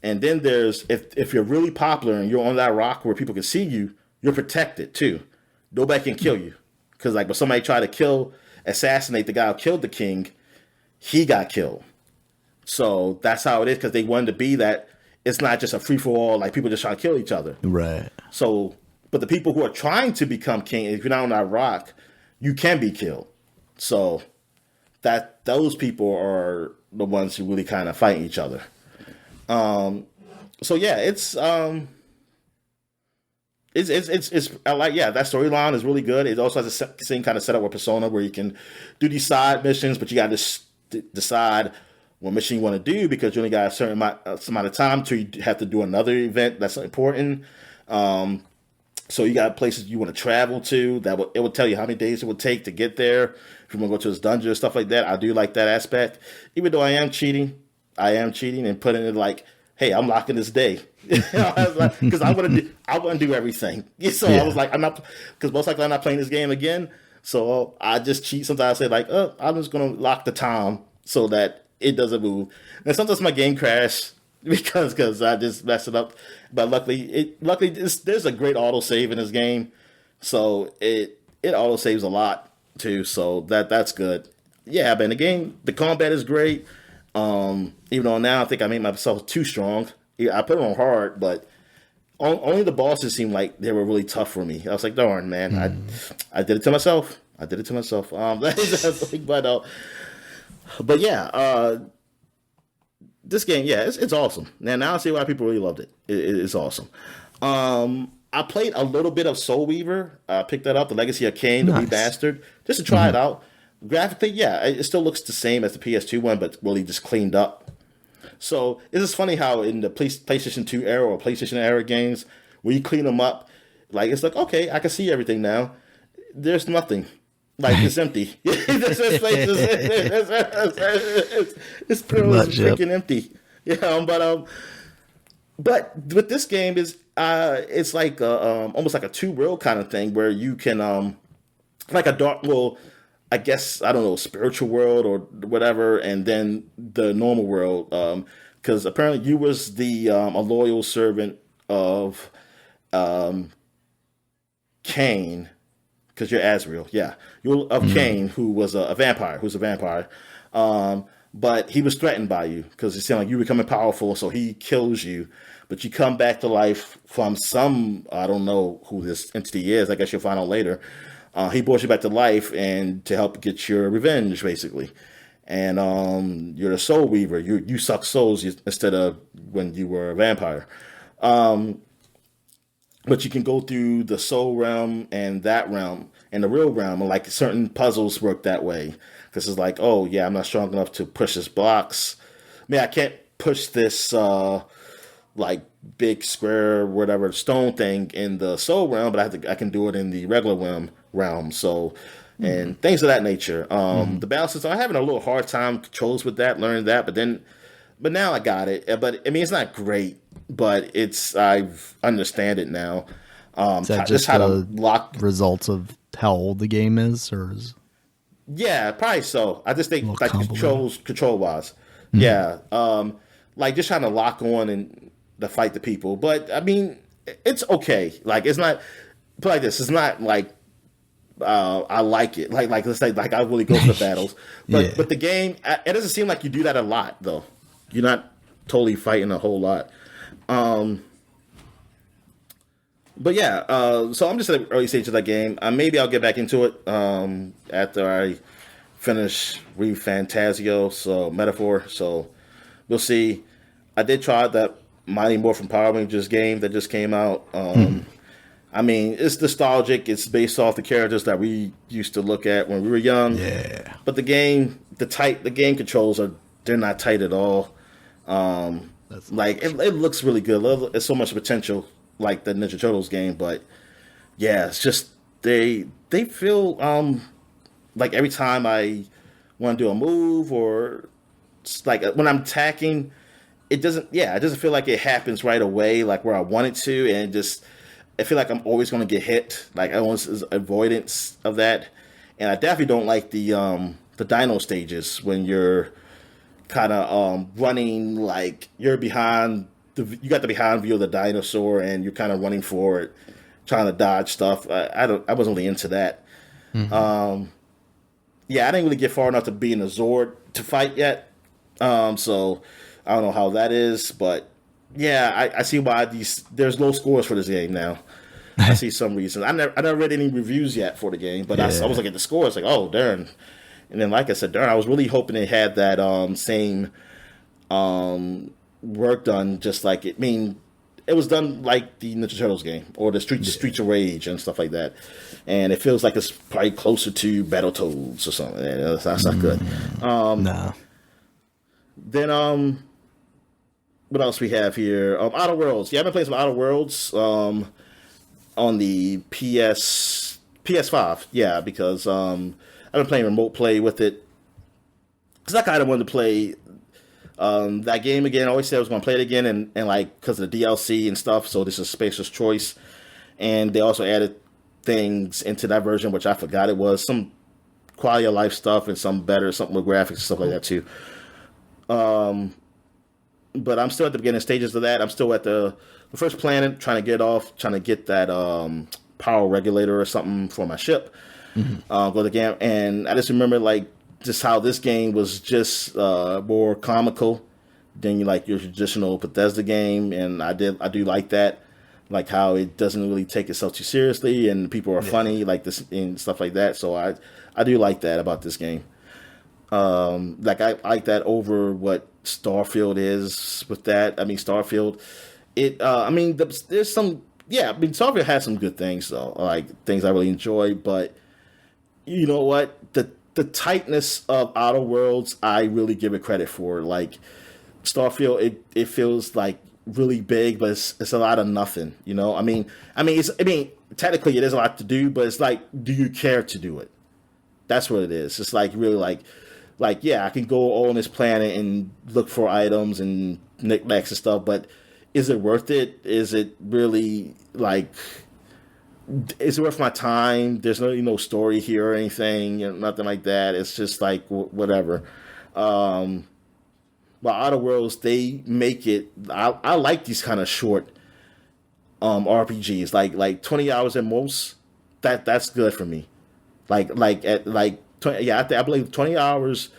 And then there's, if you're really popular and you're on that rock where people can see you, you're protected too. Nobody can kill you. Because like when somebody tried to assassinate the guy who killed the king, he got killed. So that's how it is, because they wanted to be that it's not just a free for all, like people just trying to kill each other. Right. So, but the people who are trying to become king, if you're not on that rock, you can be killed. So that those people are the ones who really kind of fight each other. So yeah, it's I like, yeah, that storyline is really good. It also has the same kind of setup with Persona where you can do these side missions, but you got to decide what mission you want to do, because you only got a certain amount of time to have to do another event that's important. So you got places you want to travel to it will tell you how many days it would take to get there. If you want to go to this dungeon or stuff like that, I do like that aspect. Even though I am cheating and putting it like, hey, I'm locking this day. Because I want to do everything. So yeah. I was like, I'm not, because most likely I'm not playing this game again. So I just cheat. Sometimes I say like, I'm just going to lock the time so that it doesn't move. And sometimes my game crash because I just messed it up. But luckily there's a great auto save in this game. So it auto saves a lot too. So that's good. Yeah, man, the combat is great. Even though now I think I made myself too strong. Yeah, I put it on hard, but only the bosses seemed like they were really tough for me. I was like, darn, man, I did it to myself. But yeah, this game, yeah, it's awesome. Now I see why people really loved it. It's awesome. I played a little bit of Soul Weaver. I picked that up, The Legacy of Kain, the remastered, just to try it out. Graphically, yeah, it still looks the same as the PS2 one, but really just cleaned up. So it's just funny how in the PlayStation 2 era or PlayStation era games, when you clean them up, like it's like, okay, I can see everything now. There's nothing. Like it's empty. It's freaking empty. Yeah, but with this game it's like almost like a two world kind of thing where you can like a dark, well, I guess, I don't know, spiritual world or whatever, and then the normal world. Because apparently you was a loyal servant of Cain, because you're Azrael. Yeah, you're of Cain, who was a vampire. But he was threatened by you because it seemed like you were becoming powerful, so he kills you. But you come back to life from I don't know who this entity is. I guess you'll find out later. He brought you back to life and to help get your revenge, basically. And you're a soul weaver. You suck souls instead of when you were a vampire. But you can go through the soul realm and that realm and the real realm. And like certain puzzles work that way. Because it's like, oh, yeah, I'm not strong enough to push this blocks. I can't push this like big square, whatever, stone thing in the soul realm, but I can do it in the regular realm. So, and things of that nature. The balance system, I'm having a little hard time controls with that, learning that, but now I got it. But I mean, it's not great, but I've understand it now. Is that just how to lock results of how old the game is, or is... Yeah, probably so. I just think like control wise. Yeah. Like just trying to lock on and to fight the people. But I mean, it's okay. Like it's not, put like this, it's not like I like it. Like let's say like I really go for the battles. But but the game, it doesn't seem like you do that a lot though. You're not totally fighting a whole lot. But yeah, so I'm just at the early stage of that game. Maybe I'll get back into it after I finish Re Fantasio, so Metaphor. So we'll see. I did try that Mighty Morphin Power Rangers game that just came out. Mhm. I mean, it's nostalgic. It's based off the characters that we used to look at when we were young. Yeah. But the game controls they're not tight at all. That's Like it looks really good. It's so much potential, like the Ninja Turtles game. But yeah, it's just they feel like every time I want to do a move or like when I'm attacking, it doesn't feel like it happens right away, like where I want it to, and just I feel like I'm always going to get hit. Like I almost is avoidance of that, and I definitely don't like the dino stages when you're kind of running like you got the behind view of the dinosaur and you're kind of running forward, trying to dodge stuff. I wasn't really into that. Mhm. Yeah, I didn't really get far enough to be in the Zord to fight yet. So I don't know how that is, but yeah, I see why there's low scores for this game now. I see some reason. I never read any reviews yet for the game, but I was Yeah. looking at the scores like, oh darn. And then like I said, darn, I was really hoping it had that same work done, just like it. I mean, it was done like the Ninja Turtles game or the Streets of Rage and stuff like that, and it feels like it's probably closer to Battletoads or something. Yeah, that's not good. No. Then what else we have here? Outer Worlds. Yeah, I've been playing some Outer Worlds on the PS5. Yeah, because I've been playing remote play with it because I kind of wanted to play that game again. I always said I was going to play it again, and like because of the DLC and stuff. So this is Spacer's Choice, and they also added things into that version, which I forgot it was some quality of life stuff and some better something with graphics and stuff like that too. But I'm still at the beginning stages of that. I'm still at the first planet, trying to trying to get that power regulator or something for my ship. Go to the game, and I just remember like just how this game was just more comical than like your traditional Bethesda game, and I do like that, like how it doesn't really take itself too seriously, and people are funny like this and stuff like that. So I do like that about this game. Like I like that over what Starfield is with that. I mean, Starfield, there's some, yeah, I mean, Starfield has some good things though, like things I really enjoy, but you know what? The tightness of Outer Worlds, I really give it credit for. Like Starfield, it feels like really big, but it's a lot of nothing. You know, I mean, technically it is a lot to do, but it's like, do you care to do it? That's what it is. It's like really like yeah, I can go on this planet and look for items and knickknacks and stuff, but is it worth it? Is it really like? Is it worth my time? There's no story here or anything, nothing like that. It's just like whatever. But Outer Worlds, they make it. I like these kind of short RPGs, like 20 hours at most. That's good for me. Like at like 20, yeah, I believe 20 hours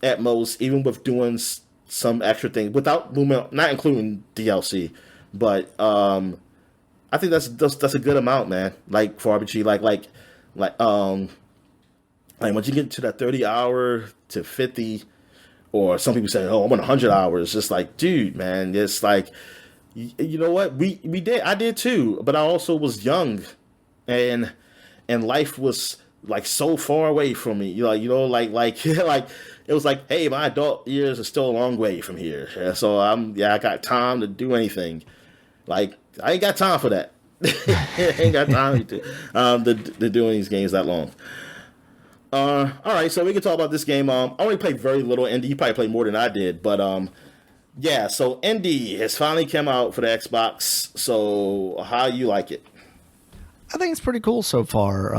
at most, even with doing some extra things without movement, not including DLC. But I think that's a good amount, man. Like for RPG, like like once you get to that 30 hour to 50, or some people say, oh, I want 100 hours. It's like, dude, man, it's like, you know what? I did too, but I also was young, and life was like so far away from me. Like like it was like, hey, my adult years are still a long way from here. Yeah, so I got time to do anything. Like I ain't got time for that. I ain't got time to doing these games that long. All right, so we can talk about this game. I only played very little indie. You probably played more than I did, but yeah. So indie has finally come out for the Xbox. So how you like it? I think it's pretty cool so far.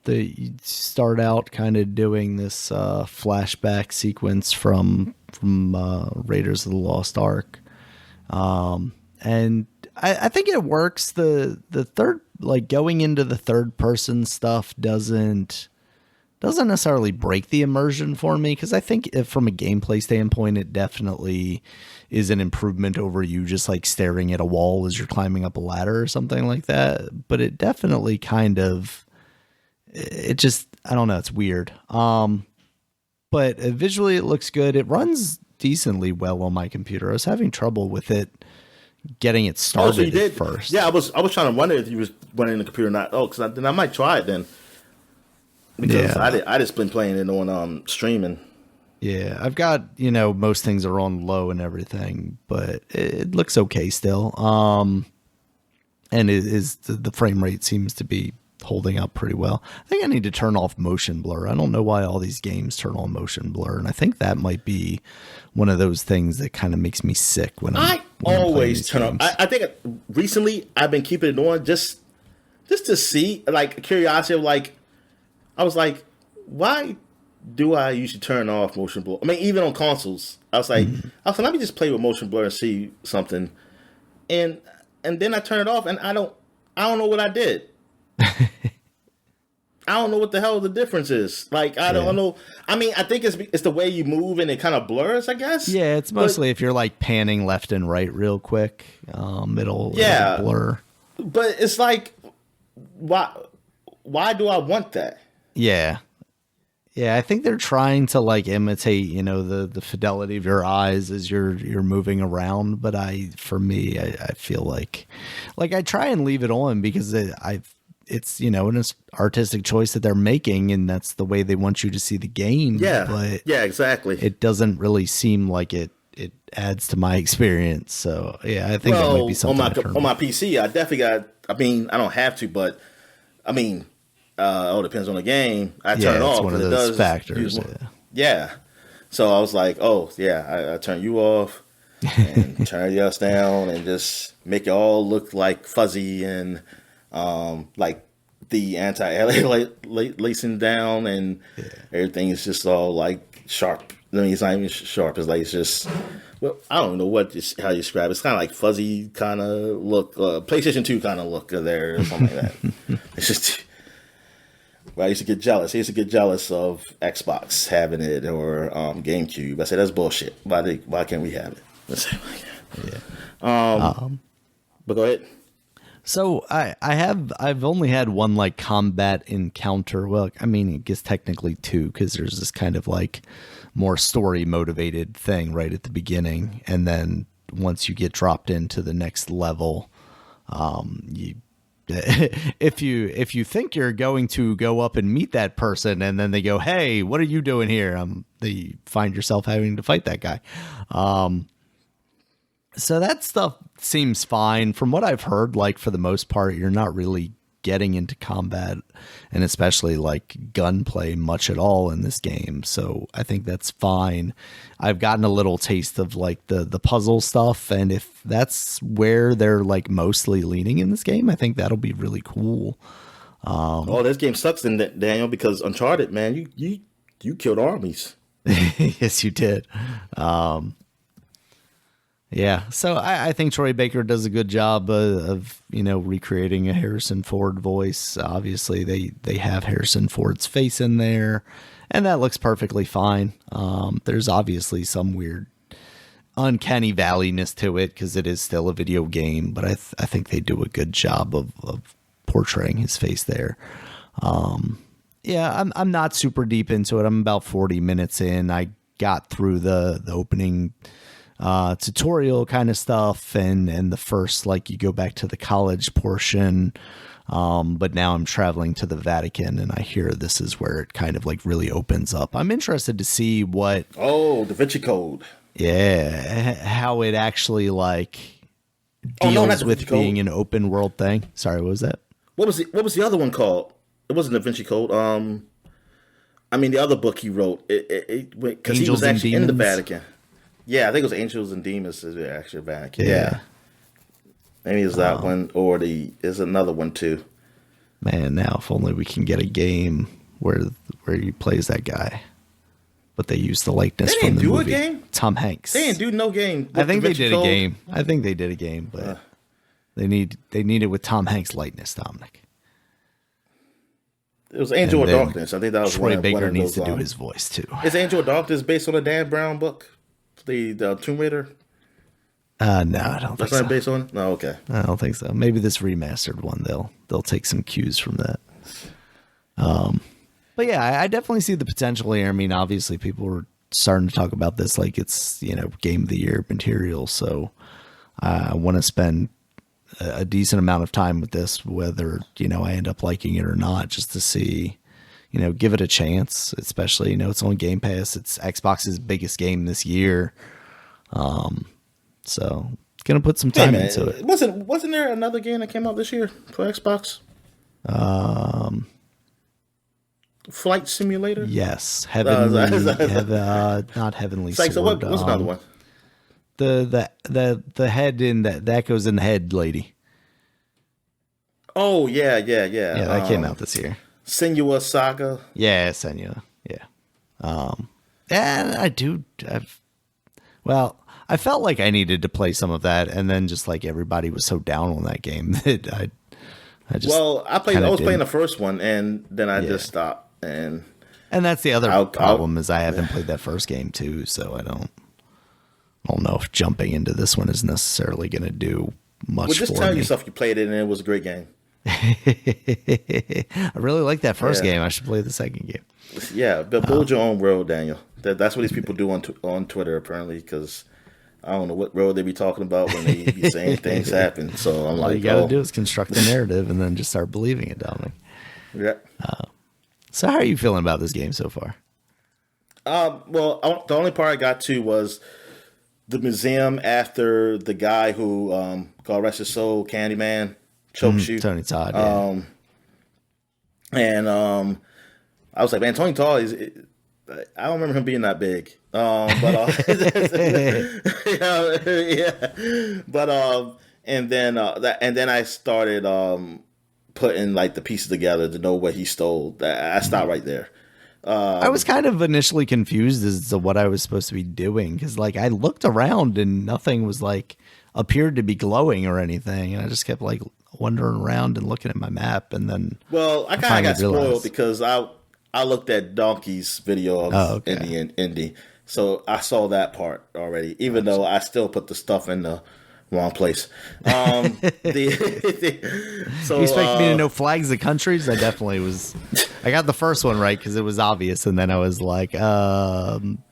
You start out kind of doing this flashback sequence from Raiders of the Lost Ark, and I think it works. The third, like going into the third person stuff, doesn't doesn't necessarily break the immersion for me, because I think if from a gameplay standpoint, it definitely is an improvement over you just like staring at a wall as you're climbing up a ladder or something like that. But it definitely kind of, it just, I don't know, it's weird. But visually it looks good. It runs decently well on my computer. I was having trouble with it getting it started so you did? at first. Yeah, I was trying to wonder if you was running the computer or not. Oh, because then I might try it then. Because I just been playing it on streaming. Yeah, I've got, most things are on low and everything, but it looks okay still. And it is the frame rate seems to be holding up pretty well. I think I need to turn off motion blur. I don't know why all these games turn on motion blur, and I think that might be one of those things that kind of makes me sick when I'm always turn on. I think recently I've been keeping it on just to see, like, curiosity of, like, I was like, why do I usually turn off motion blur? I mean, even on consoles, I was like, let me just play with motion blur and see something, and then I turn it off, and I don't know what I did. I don't know what the hell the difference is. Like, I don't know. I mean, I think it's the way you move and it kind of blurs, I guess. Yeah, it's mostly if you're like panning left and right real quick, it'll blur. But it's like, why do I want that? Yeah. Yeah, I think they're trying to like imitate, the fidelity of your eyes as you're moving around. But I feel like I try and leave it on because it's an artistic choice that they're making, and that's the way they want you to see the game. Yeah, but yeah, exactly. It doesn't really seem like it adds to my experience. So yeah, I think that might be something on my PC. I definitely got. I mean, I don't have to, but I mean. It depends on the game. I turn it off. It's one of those factors. Yeah. So I was like, I turn you off and turn yours down and just make it all look like fuzzy and like the anti-aliasing down and everything is just all like sharp. I mean, it's not even sharp. It's like it's just. Well, I don't know how you describe it. It's kind of like fuzzy kind of look, PlayStation 2 kind of look there or something like that. It's just. Well, I used to get jealous. I used to get jealous of Xbox having it or GameCube. I said, that's bullshit. Why can't we have it? But go ahead. So I've only had one like combat encounter. Well, I mean, I guess technically two, because there's this kind of like more story motivated thing right at the beginning, and then once you get dropped into the next level, if you think you're going to go up and meet that person and then they go, hey, what are you doing here? They find yourself having to fight that guy. So that stuff seems fine. From what I've heard, like for the most part, you're not really getting into combat and especially like gunplay much at all in this game. So I think that's fine. I've gotten a little taste of like the puzzle stuff, and if that's where they're like mostly leaning in this game, I think that'll be really cool. This game sucks, in that, Daniel, because Uncharted, man, you killed armies. Yes, you did. Yeah, so I think Troy Baker does a good job of recreating a Harrison Ford voice. Obviously, they have Harrison Ford's face in there, and that looks perfectly fine. There's obviously some weird uncanny valleyness to it because it is still a video game, but I think they do a good job of portraying his face there. I'm not super deep into it. I'm about 40 minutes in. I got through the opening tutorial kind of stuff and the first, like, you go back to the college portion, but now I'm traveling to the Vatican, and I hear this is where it kind of like really opens up. I'm interested to see what Da Vinci Code, how it actually like deals with being an open world thing. Sorry, what was that? What was the other one called? It wasn't Da Vinci Code. I mean, the other book he wrote, because he was actually in the Vatican. Yeah, I think it was Angels and Demons is the actual Vatican. Yeah. Maybe it's that one, or there's another one too. Man, now if only we can get a game where he plays that guy, but they use the likeness from the movie. They didn't do a game? Tom Hanks. They didn't do no game. I think they did a game. But they need it with Tom Hanks' likeness, Dominic. It was Angel And of then Darkness. I think that was Troy one Baker of needs those. to do his voice too. Is Angel of Darkness based on a Dan Brown book? The Tomb Raider? No, I don't think That's not so. based on? No, okay. I don't think so. Maybe this remastered one, they'll take some cues from that. But yeah, I definitely see the potential here. I mean, obviously, people were starting to talk about this like it's game of the year material. So I want to spend a decent amount of time with this, whether I end up liking it or not, just to see, give it a chance. Especially it's on Game Pass. It's Xbox's biggest game this year. So gonna put some time into it. Wasn't there another game that came out this year for Xbox? Flight Simulator. Yes, Heavenly, not Heavenly It's like, Sword. so what's another one? The head in that goes in the head lady. Oh yeah. Yeah, that came out this year. Senua Saga. Yeah, Senua. Yeah. And I felt like I needed to play some of that, and then just like everybody was so down on that game that I just. Well, I was playing the first one, and then I just stopped. And that's the other problem is I haven't played that first game too, so I don't know if jumping into this one is necessarily going to do much. Well, just tell yourself you played it and it was a great game. I really like that first game. I should play the second game. Yeah, build your own world, Daniel. That's what these people do on Twitter apparently, because I don't know what road they be talking about when they be saying things happen. So I'm like, all you got to do is construct the narrative and then just start believing it, Dominic. Yeah. So how are you feeling about this game so far? Well, the only part I got to was the museum after the guy who, God rest his soul, Candyman, chokes you. Tony Todd. Yeah. And I was like, man, Tony Todd I don't remember him being that big. Yeah. But and then I started putting like the pieces together to know what he stole. I stopped right there. I was kind of initially confused as to what I was supposed to be doing, because like I looked around and nothing was like appeared to be glowing or anything, and I just kept like wandering around and looking at my map, and then I kind of got spoiled because I looked at Donkey's video of Indie, so I saw that part already, even though I still put the stuff in the wrong place. So you expect me to know flags of countries? I definitely was. I got the first one right because it was obvious, and then I was like,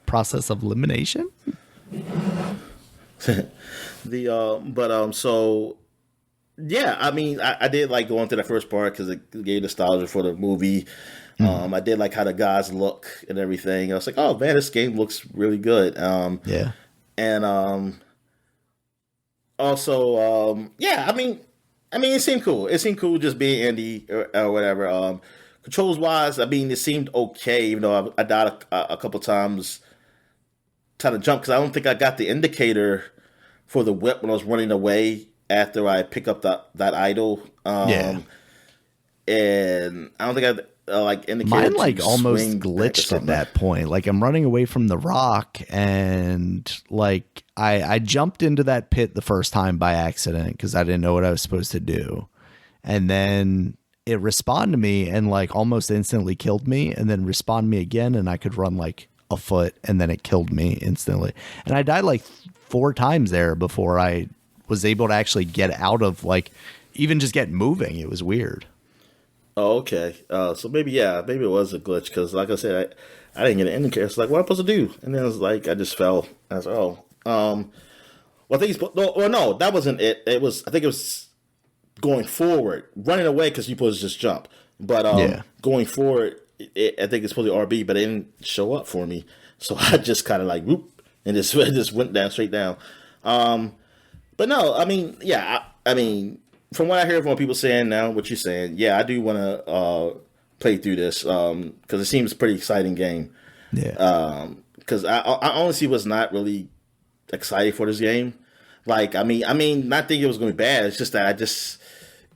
process of elimination. So yeah, I mean, I did like going to the first part because it gave nostalgia for the movie. I did like how the guys look and everything. I was like, oh man, this game looks really good. Yeah, and also, yeah, I mean, it seemed cool. It seemed cool just being Andy or whatever. Controls wise, I mean, it seemed okay, even though I died a couple times trying to jump because I don't think I got the indicator for the whip when I was running away after I pick up that idol. And I don't think I indicated. Mine like almost glitched at that point. Like I'm running away from the rock, and like I jumped into that pit the first time by accident because I didn't know what I was supposed to do, and then it respawned to me and like almost instantly killed me, and then respawned me again, and I could run like a foot, and then it killed me instantly, and I died like 4 times there before I was able to actually get out of like even just get moving. It was weird. Oh, okay. So maybe it was a glitch because, like I said, I didn't get an indicator. It's like, what am I supposed to do? And then it was like, I just fell. I was like, oh. Well, I think no, that wasn't it. I think it was going forward, running away because you're supposed to just jump. But going forward, I think it's supposed to be RB, but it didn't show up for me. So I just kind of like, whoop, and just went down straight down. But no, I mean, yeah, I mean, from what I hear from people saying now, what you're saying, yeah, I do want to play through this because it seems a pretty exciting game. Yeah. Because I honestly was not really excited for this game. Like, I mean, not thinking it was going to be bad. It's just that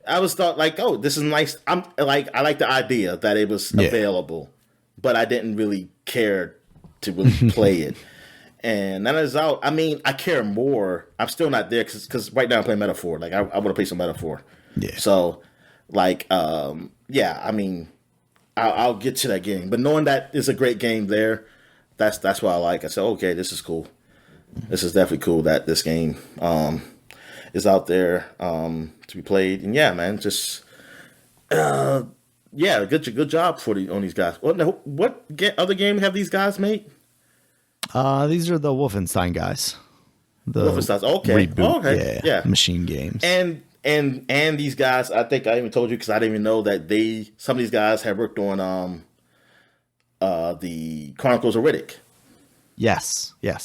I was thought like, oh, this is nice. I like the idea that it was available, but I didn't really care to really play it. And that is out. I mean, I care more. I'm still not there because right now I'm playing Metaphor. Like, I want to play some Metaphor. Yeah. So, like, yeah, I mean, I'll get to that game. But knowing that it's a great game there, that's what I like. I said, okay, this is cool. This is definitely cool that this game is out there to be played. And yeah, man, just yeah, good job on these guys. What other game have these guys made? These are the Wolfenstein guys. The Wolfenstein. Okay. Reboot, Okay. Yeah. Machine Games. And these guys, I think I even told you because I didn't even know that some of these guys have worked on the Chronicles of Riddick. Yes. Yep.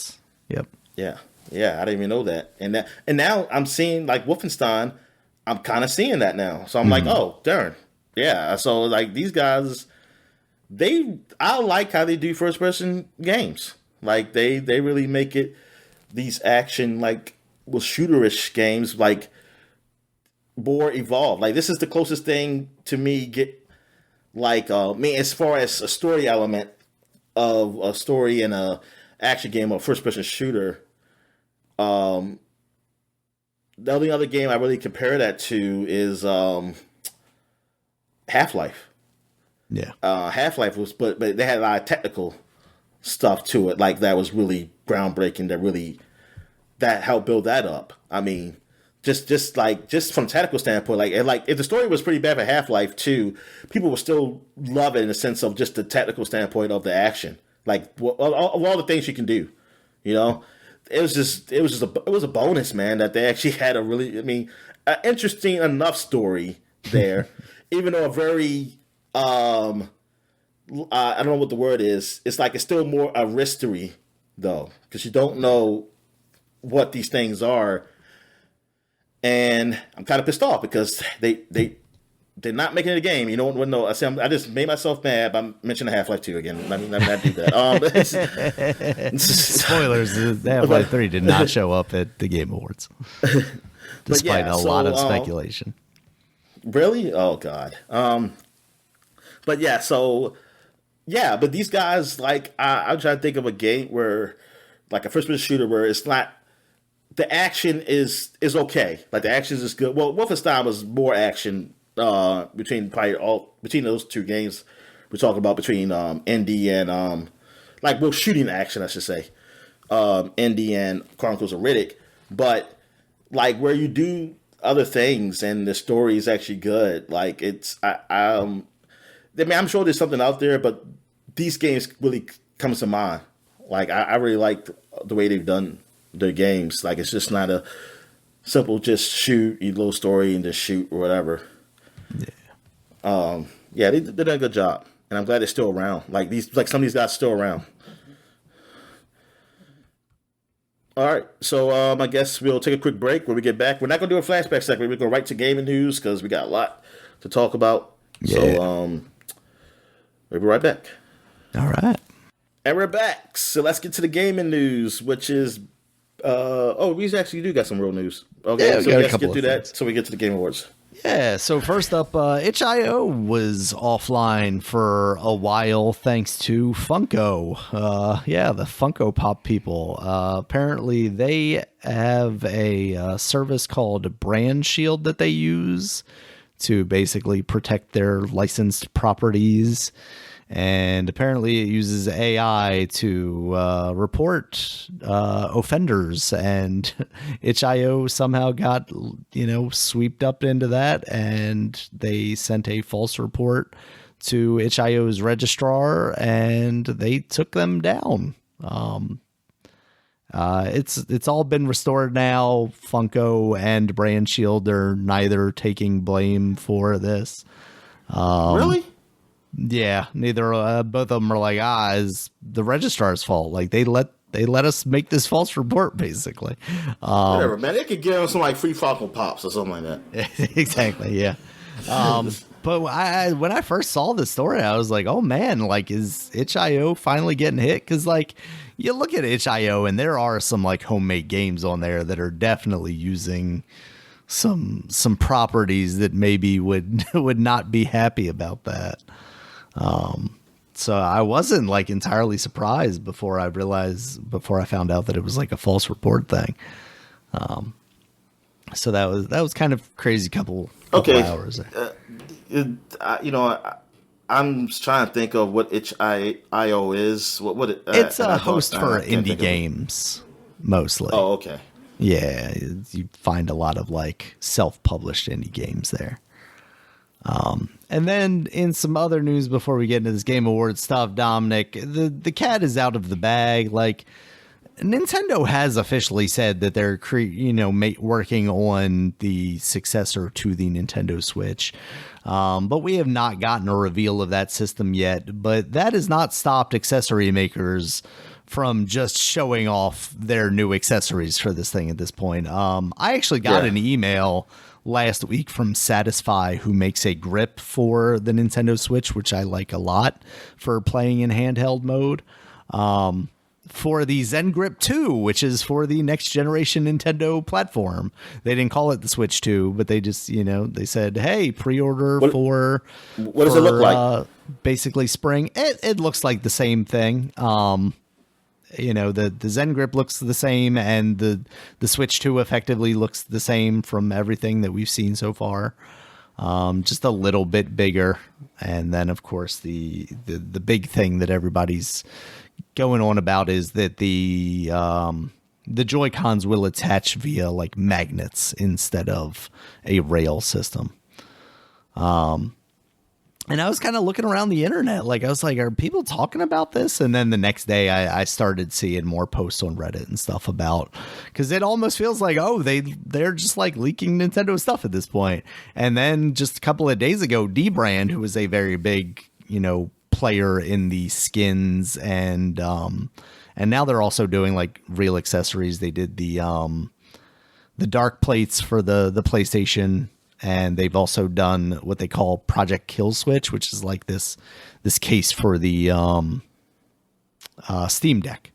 Yeah. I didn't even know that. And now I'm seeing like Wolfenstein. I'm kind of seeing that now. So I'm like, oh, darn. Yeah. So like these guys, I like how they do first person games. Like they really make it these action like shooterish games like more evolved. Like this is the closest thing to me get like as far as a story element of a story in a action game or first person shooter. The only other game I really compare that to is Half-Life. Yeah. Half-Life was, but they had a lot of technical stuff to it, like that was really groundbreaking. That helped build that up. I mean, just from a technical standpoint, like if the story was pretty bad for Half-Life 2, people would still love it in the sense of just the technical standpoint of the action, like all the things you can do. You know, it was a bonus, man, that they actually had a really, an interesting enough story there, even though a very I don't know what the word is. It's like it's still more a mystery though, because you don't know what these things are, and I'm kind of pissed off because they're not making it a game. You don't know. I just made myself mad by mentioning Half-Life 2 again. Let me not do that. Spoilers: Half-Life 3 did not show up at the Game Awards, despite a lot of speculation. Really? Oh God. But yeah, so yeah, but these guys, like, I'm trying to think of a game where, like, a first-person shooter where it's not, the action is okay. Like, the action is good. Well, Wolfenstein was more action between those two games we're talking about, between ND and shooting action, I should say, ND and Chronicles of Riddick. But like where you do other things and the story is actually good, like I'm sure there's something out there, but these games really comes to mind. Like I really like the way they've done their games. Like it's just not a simple just shoot a little story and just shoot or whatever. Yeah. They did a good job, and I'm glad they're still around. Like some of these guys are still around. All right, so I guess we'll take a quick break. When we get back, we're not going to do a flashback segment. We're going to right to gaming news because we got a lot to talk about. Yeah. So we'll be right back. All right. And we're back. So let's get to the gaming news, which is we actually do got some real news. Okay, yeah, so let's get through that so we get to the Game Awards. Yeah, so first up, itch.io was offline for a while thanks to Funko. The Funko Pop people. Apparently, they have a service called Brand Shield that they use to basically protect their licensed properties. And apparently it uses AI to report offenders, and itch.io somehow got, swept up into that, and they sent a false report to itch.io's registrar, and they took them down. It's all been restored now. Funko and Brand Shield are neither taking blame for this. Really? Yeah, neither. Both of them are like, it's the registrar's fault. Like they let us make this false report, basically. Whatever, man. They could give them some like free Funko Pops or something like that. Exactly. Yeah. But when I first saw this story, I was like, oh man, like is itch.io finally getting hit? Because like you look at itch.io and there are some like homemade games on there that are definitely using some properties that maybe would not be happy about that. So I wasn't like entirely surprised before I found out that it was like a false report thing. So that was kind of crazy couple hours there. I'm trying to think of what itch.io is. It's And a I don't. host for I can't indie think of it. games, mostly. Oh, okay. Yeah, you find a lot of like self-published indie games there. And then in some other news before we get into this Game Awards stuff, Dominic, the cat is out of the bag. Like Nintendo has officially said that they're working on the successor to the Nintendo Switch. But we have not gotten a reveal of that system yet. But that has not stopped accessory makers from just showing off their new accessories for this thing at this point. I actually got Yeah. an email last week from Satisfy, who makes a grip for the Nintendo Switch, which I like a lot for playing in handheld mode. For the Zen Grip 2, which is for the next generation Nintendo platform. They didn't call it the Switch 2, but they just, they said, hey, pre-order What for What does it look like? basically spring. It looks like the same thing. The Zen Grip looks the same, and the Switch 2 effectively looks the same from everything that we've seen so far. Just a little bit bigger. And then, of course, the big thing that everybody's going on about is that the Joy-Cons will attach via like magnets instead of a rail system. And I was kind of looking around the internet, like I was like, are people talking about this? And then the next day I started seeing more posts on Reddit and stuff about, because it almost feels like, oh, they're just like leaking Nintendo stuff at this point. And then just a couple of days ago, D-Brand, who is a very big, player in the skins and now they're also doing like real accessories. They did the dark plates for the PlayStation, and they've also done what they call Project Kill Switch, which is like this case for the Steam Deck.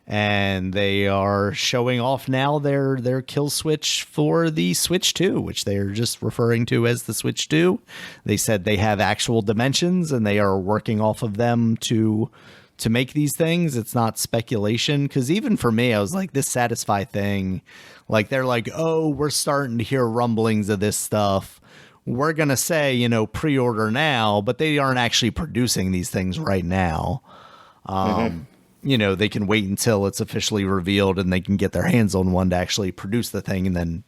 And they are showing off now their kill switch for the Switch 2, which they are just referring to as the Switch 2. They said they have actual dimensions and they are working off of them to make these things. It's not speculation, because even for me, I was like, this Satisfy thing, like they're like, oh, we're starting to hear rumblings of this stuff. We're going to say, pre-order now, but they aren't actually producing these things right now. They can wait until it's officially revealed and they can get their hands on one to actually produce the thing. And then,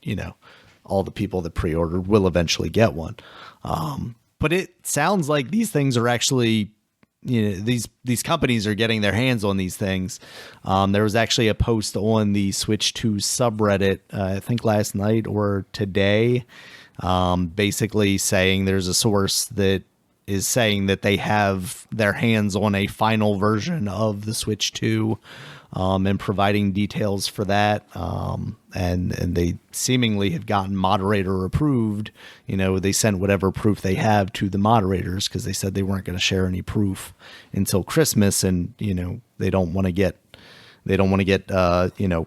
all the people that pre-ordered will eventually get one. But it sounds like these things are actually, these companies are getting their hands on these things. There was actually a post on the Switch 2 subreddit, I think last night or today, basically saying there's a source that is saying that they have their hands on a final version of the Switch 2, and providing details for that. And they seemingly have gotten moderator approved. They sent whatever proof they have to the moderators, because they said they weren't going to share any proof until Christmas. And, they don't want to get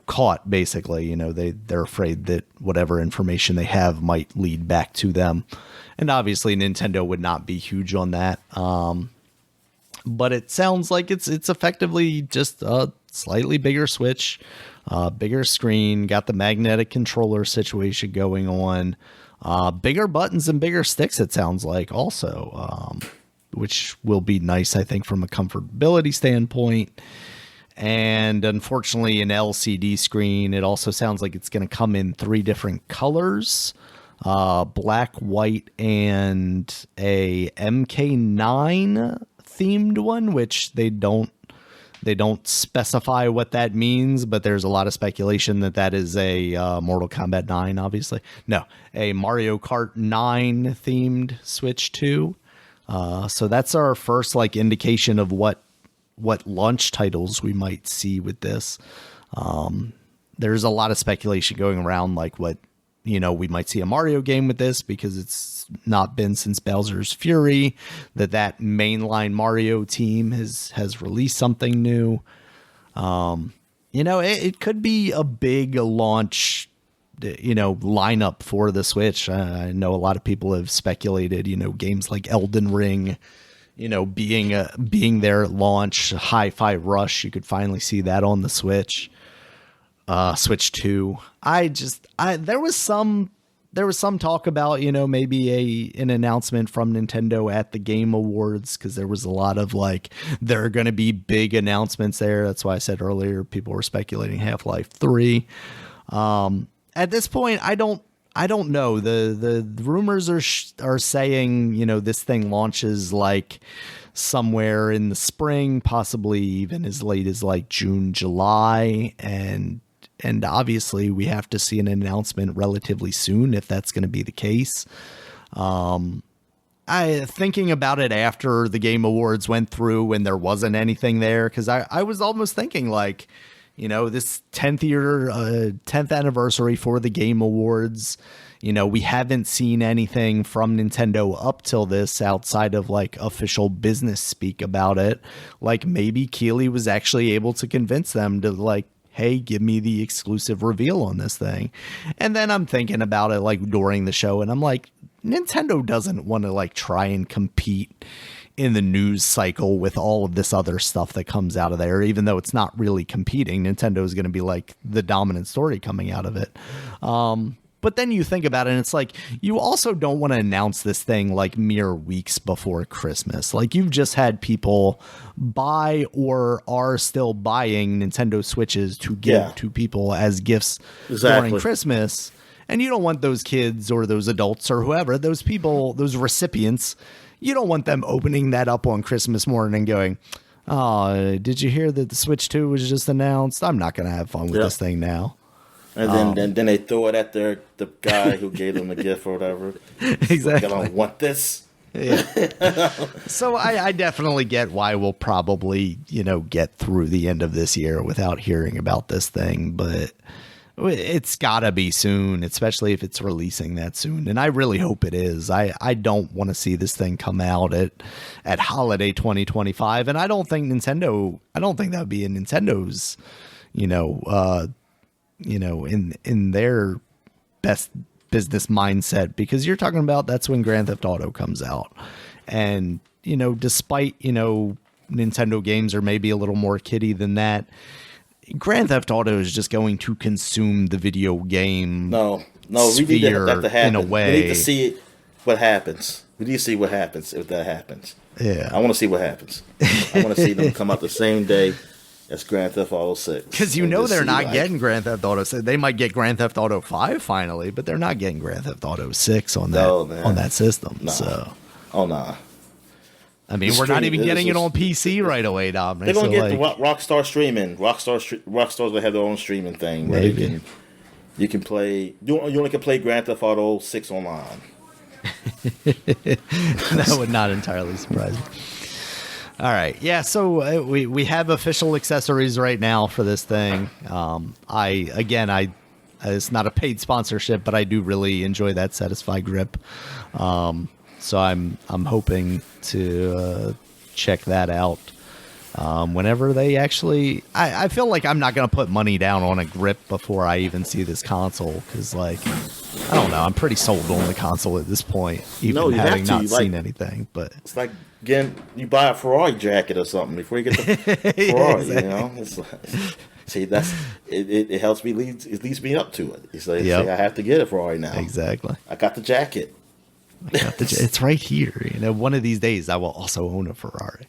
caught, basically. They're afraid that whatever information they have might lead back to them. And obviously Nintendo would not be huge on that. But it sounds like it's effectively just a slightly bigger Switch, bigger screen, got the magnetic controller situation going on, bigger buttons and bigger sticks, it sounds like also, which will be nice, I think, from a comfortability standpoint. And unfortunately, an LCD screen. It also sounds like it's going to come in 3 different colors, black, white, and a MK9 themed one, which they don't specify what that means, but there's a lot of speculation that is a Mortal Kombat 9, obviously. No, a Mario Kart 9 themed Switch 2. So that's our first indication of what launch titles we might see with this. There's a lot of speculation going around, we might see a Mario game with this, because it's not been since Bowser's Fury that mainline Mario team has released something new. It could be a big launch, lineup for the Switch. I know a lot of people have speculated, games like Elden Ring, being there at launch. Hi-Fi Rush, you could finally see that on the Switch. Switch 2. There was some there was some talk about, maybe an announcement from Nintendo at the Game Awards, because there was a lot of like, there are going to be big announcements there. That's why I said earlier people were speculating Half-Life 3. At this point, I don't know. The rumors are saying, this thing launches like somewhere in the spring, possibly even as late as like June, July, and obviously we have to see an announcement relatively soon if that's going to be the case. I thinking about it after the Game Awards went through and there wasn't anything there, because I was almost thinking like, this 10th anniversary for the Game Awards, we haven't seen anything from Nintendo up till this outside of like official business speak about it. Like maybe Keighley was actually able to convince them to like, hey, give me the exclusive reveal on this thing. And then I'm thinking about it like during the show, and I'm like, Nintendo doesn't want to like try and compete in the news cycle with all of this other stuff that comes out of there, even though it's not really competing. Nintendo is going to be like the dominant story coming out of it. But then you think about it and it's like, you also don't want to announce this thing like mere weeks before Christmas. Like you've just had people buy or are still buying Nintendo Switches to give to people as gifts during Christmas. And you don't want those kids or those adults or whoever, those people, those recipients, you don't want them opening that up on Christmas morning and going, oh, did you hear that the Switch 2 was just announced? I'm not going to have fun with this thing now. And then they throw it at the guy who gave them the gift or whatever. Exactly. Like, I don't want this. Yeah. So I definitely get why we'll probably, get through the end of this year without hearing about this thing. But it's got to be soon, especially if it's releasing that soon. And I really hope it is. I don't want to see this thing come out at holiday 2025. And I don't think that would be in Nintendo's, in their best business mindset, because you're talking about that's when Grand Theft Auto comes out. And, despite, Nintendo games are maybe a little more kiddie than that, Grand Theft Auto is just going to consume the video game we need that to happen. In a way. We need to see what happens. We need to see what happens if that happens. Yeah. I want to see what happens. I want to see them come out the same day as Grand Theft Auto 6. Because they're not getting Grand Theft Auto 6. They might get Grand Theft Auto 5 finally, but they're not getting Grand Theft Auto 6 on that system. Nah. So. Oh, nah. I mean, we're not even getting it on PC right away, Dominic. They're going to get the Rockstar streaming. Rockstar's going to have their own streaming thing. Where you can play. You only can play Grand Theft Auto 6 online. That would not entirely surprise me. All right. Yeah, so we have official accessories right now for this thing. It's not a paid sponsorship, but I do really enjoy that Satisfy grip. So I'm hoping to check that out whenever they actually. I feel like I'm not going to put money down on a grip before I even see this console, because I don't know, I'm pretty sold on the console at this point, even having not seen anything. But it's like, again, you buy a Ferrari jacket or something before you get the Ferrari. Exactly. It's like, see, it helps me it leads me up to it. It's like, I have to get a Ferrari now. Exactly. I got the jacket. It's right here. One of these days I will also own a Ferrari.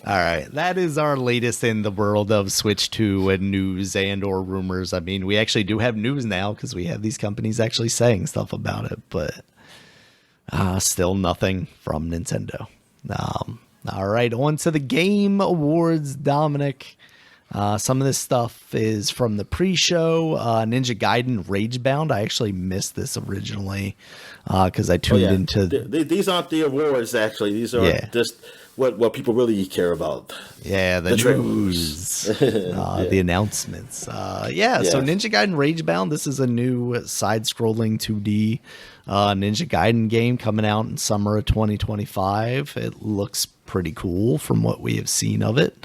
All right, that is our latest in the world of Switch 2 and news and or rumors. I mean, we actually do have news now because we have these companies actually saying stuff about it, but still nothing from Nintendo. All right, on to the Game Awards, Dominic. Some of this stuff is from the pre-show. Ninja Gaiden Ragebound. I actually missed this originally because I tuned into... These aren't the awards, actually. These are just what people really care about. Yeah, the news. The announcements. So Ninja Gaiden Ragebound. This is a new side-scrolling 2D Ninja Gaiden game coming out in summer of 2025. It looks pretty cool from what we have seen of it.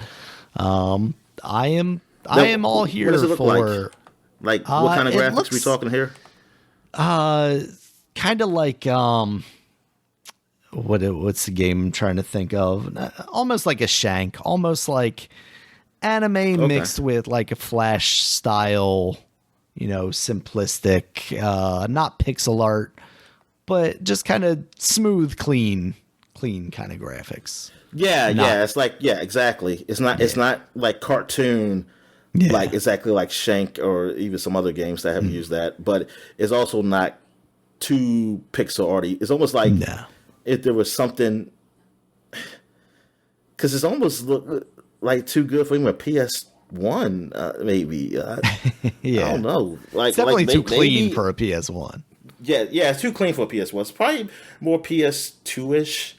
I am all here what does it look for like what kind of graphics we talking here? Kind of like what's the game I'm trying to think of? Almost like a Shank, almost like anime mixed with like a Flash style, simplistic, not pixel art, but just kind of smooth, clean kind of graphics. Yeah. It's like, yeah, exactly. It's not like cartoon, like exactly like Shank or even some other games that have used that, but it's also not too pixel arty. It's almost like if there was something, because it's almost like too good for even a PS1, maybe. I don't know. Like, it's definitely too clean maybe, for a PS1. Yeah, it's too clean for a PS1. It's probably more PS2 ish.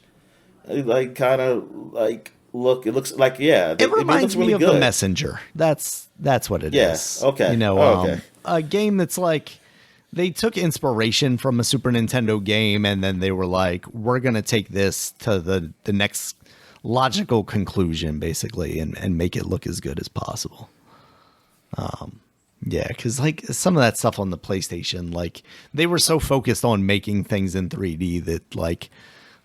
Like kind of like look. It looks like It reminds really me of good. The Messenger. That's what it is. Okay. Okay. A game that's like they took inspiration from a Super Nintendo game, and then they were like, we're gonna take this to the next logical conclusion, basically, and make it look as good as possible. Yeah, because like some of that stuff on the PlayStation, like they were so focused on making things in 3D that like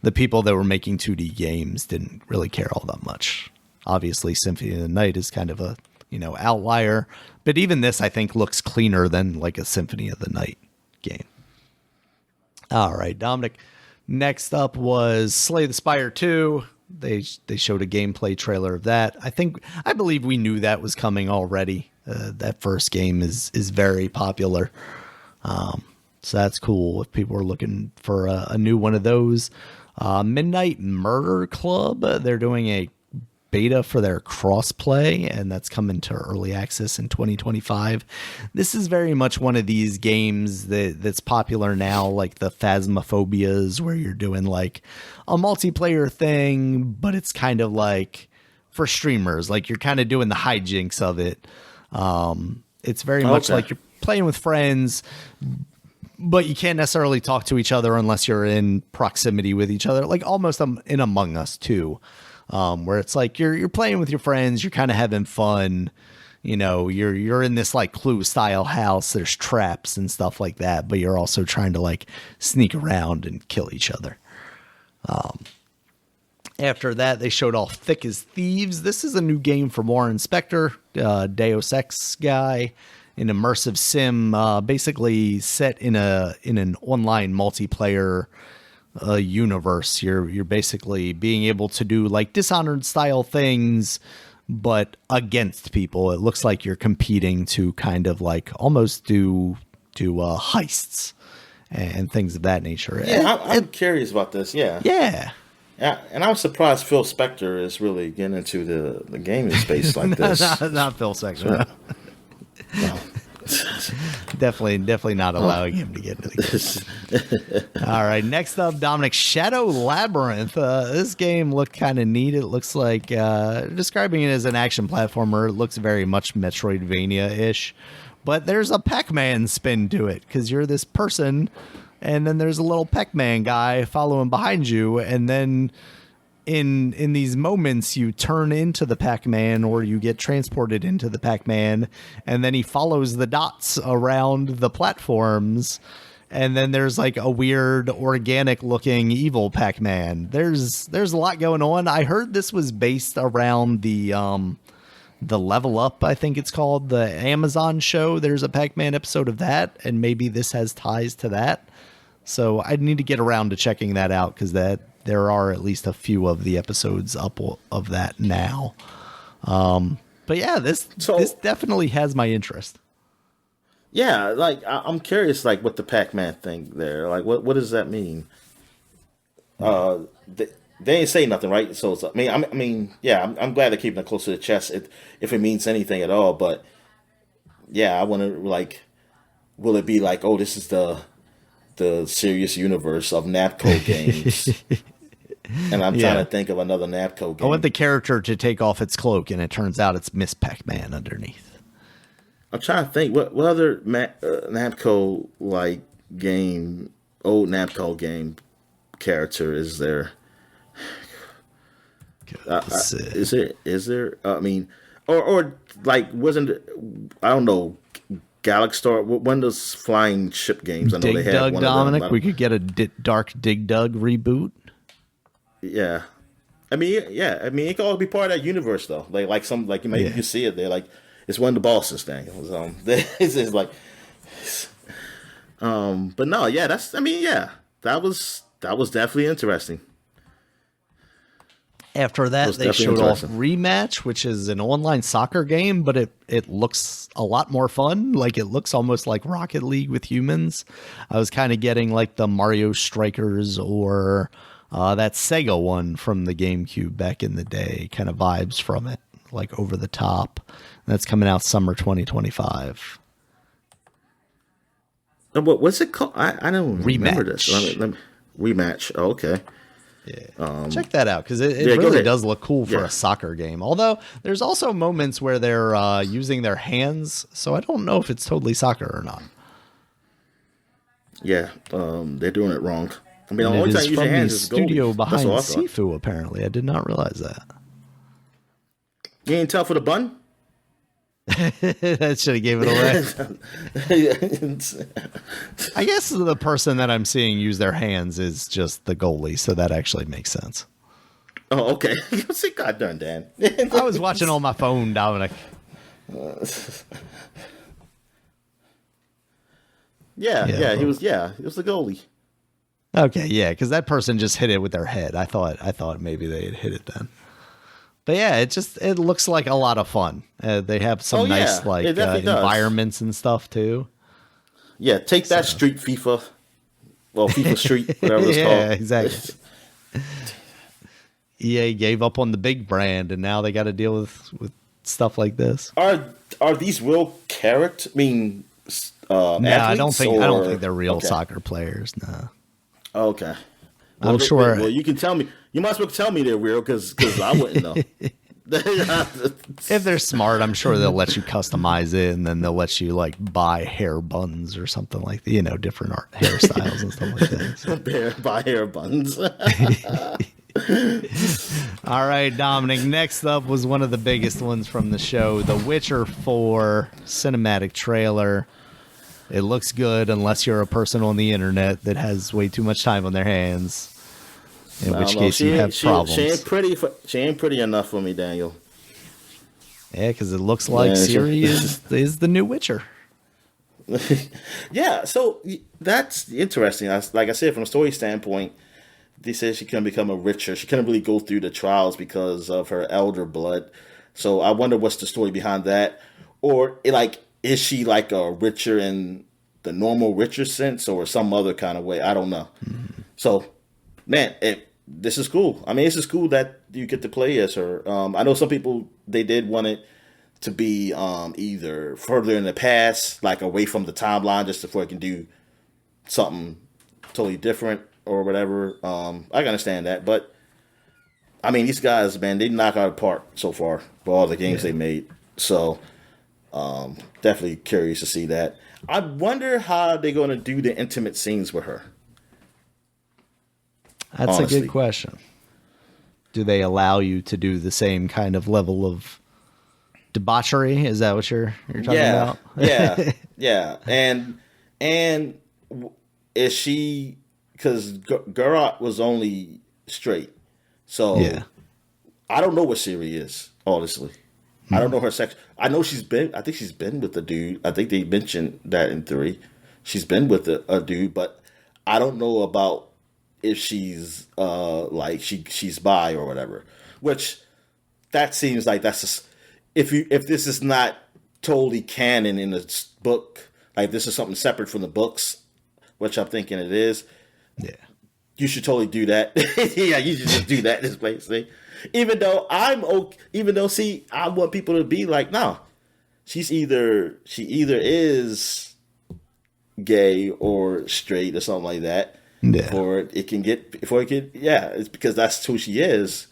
the people that were making 2D games didn't really care all that much. Obviously, Symphony of the Night is kind of a outlier, but even this I think looks cleaner than like a Symphony of the Night game. All right, Dominic. Next up was Slay the Spire 2. They showed a gameplay trailer of that. I believe we knew that was coming already. That first game is very popular. So that's cool if people are looking for a new one of those. Midnight Murder Club, they're doing a beta for their crossplay, and that's coming to early access in 2025. This is very much one of these games that's popular now, like the Phasmophobias, where you're doing like a multiplayer thing, but it's kind of like for streamers, like you're kind of doing the hijinks of it. It's very much like you're playing with friends, but you can't necessarily talk to each other unless you're in proximity with each other, like almost in Among Us too, where it's like you're playing with your friends, you're kind of having fun, you're in this like Clue style house, there's traps and stuff like that, but you're also trying to like sneak around and kill each other. After that, they showed off Thick as Thieves. This is a new game from Warren Spector, Deus Ex guy, an immersive sim, basically set in an online multiplayer universe. You're basically being able to do like Dishonored style things, but against people. It looks like you're competing to kind of like almost do heists and things of that nature. Yeah, I'm curious about this. Yeah. Yeah, and I'm surprised Phil Spector is really getting into the gaming space like this. not Phil Spector. No. Definitely not allowing him to get into the game. All right, next up, Dominic, Shadow Labyrinth. This game looked kind of neat. It looks like, describing it as an action platformer, it looks very much Metroidvania-ish. But there's a Pac-Man spin to it, because you're this person, and then there's a little Pac-Man guy following behind you, and then in these moments you turn into the Pac-Man or you get transported into the Pac-Man, and then he follows the dots around the platforms, and then there's like a weird organic looking evil Pac-Man. There's a lot going on. I heard this was based around the Level Up, I think it's called, the Amazon show. There's a Pac-Man episode of that, and maybe this has ties to that. So I need to get around to checking that out, because there are at least a few of the episodes up of that now. But yeah, this definitely has my interest. Yeah, like I'm curious, like with the Pac-Man thing there, like what does that mean? They ain't say nothing, right? So it's, I'm glad they're keeping it close to the chest if it means anything at all. But yeah, I want to like, will it be like, oh, this is the serious universe of Namco games? And I'm trying to think of another Namco game. I want the character to take off its cloak, and it turns out it's Miss Pac-Man underneath. I'm trying to think what other Namco like game, old Namco game character is there? Is there? I mean, or like wasn't I don't know. Galaxstar, one of those flying ship games. I know Dig they Dug, had one Dominic. of them. We could get a Dark Dig Dug reboot. Yeah, I mean, it could all be part of that universe though. Like you can see it there. Like it's one of the bosses thing. It's just like, But no, yeah, that's. I mean, yeah, that was definitely interesting. After It that, was they definitely showed off interesting. Rematch, which is an online soccer game, but it looks a lot more fun. Like it looks almost like Rocket League with humans. I was kind of getting like the Mario Strikers or that Sega one from the GameCube back in the day, kind of vibes from it, like over the top. That's coming out summer 2025. What's it called? I don't remember this. Rematch. Rematch. Oh, okay. Yeah. Check that out because it Yeah, go really ahead. does look cool for Yeah. a soccer game. Although there's also moments where they're using their hands, so I don't know if it's totally soccer or not. Yeah, they're doing it wrong. I mean, the And it only time is you use your from the hands is goalie. studio That's behind all I thought. Sifu, apparently. I did not realize that. You ain't tell for the bun? That should have gave it away. I guess the person that I'm seeing use their hands is just the goalie, so that actually makes sense. Oh, okay. See, God darn, Dan. I was watching on my phone, Dominic. Yeah, he was the goalie. Okay, yeah, because that person just hit it with their head. I thought maybe they had hit it then. But yeah, it looks like a lot of fun. They have some Oh, nice yeah, like it definitely does. environments and stuff too. Yeah, take that Street FIFA. Well, FIFA Street, whatever it's Yeah, called. exactly. EA gave up on the big brand, and now they got to deal with stuff like this. Are these real character? I mean, No, I don't think they're real okay. soccer players. No, Okay. I'm sure. Well, you can tell me. You might as well tell me they're real because I wouldn't know. If they're smart, I'm sure they'll let you customize it, and then they'll let you like buy hair buns or something like different hairstyles and stuff like that. So. Buy hair buns. All right, Dominic. Next up was one of the biggest ones from the show, The Witcher 4 cinematic trailer. It looks good unless you're a person on the internet that has way too much time on their hands. In which case you have problems. She ain't pretty enough for me, Daniel. Yeah, because it looks like Ciri is the new Witcher. Yeah, so that's interesting. Like I said, from a story standpoint, they said she couldn't become a Witcher. She couldn't really go through the trials because of her elder blood. So I wonder what's the story behind that. Or is she like a Witcher in the normal Witcher sense or some other kind of way? I don't know. Mm-hmm. So, man, this is cool. I mean, this is cool that you get to play as her. I know some people, they did want it to be either further in the past, like away from the timeline, just before it can do something totally different or whatever. I can understand that. But, I mean, these guys, man, they knock out of the park so far for all the games they made. So, definitely curious to see that. I wonder how they're going to do the intimate scenes with her. That's honestly a good question. Do they allow you to do the same kind of level of debauchery? Is that what you're talking about? Yeah. And is she, because Geralt was only straight, so I don't know what Ciri is, honestly. I don't know her sex. I think she's been with a dude. I think they mentioned that in 3. She's been with a dude, but I don't know about if she's she's bi or whatever. Which that seems like that's just, if this is not totally canon in the book, like this is something separate from the books, which I'm thinking it is. Yeah, you should totally do that. Yeah, you should just do that in this place. See? Even though I want people to be like, no, she either is gay or straight or something like that. Yeah. It's because that's who she is,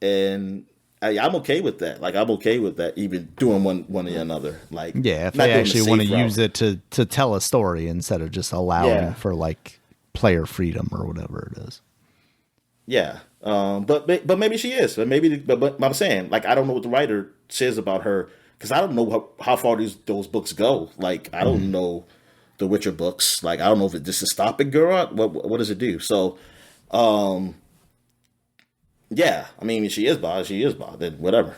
and I'm okay with that. Like, I'm okay with that, even doing one or the other. Like, yeah, if they actually want to use it to tell a story instead of just allowing for like player freedom or whatever it is. Yeah, but maybe she is. But I'm saying, like, I don't know what the writer says about her because I don't know how far those books go. Like, I don't know the Witcher books. Like, I don't know if this is stopping Geralt. What does it do? So, yeah. I mean, she is bi. Then whatever.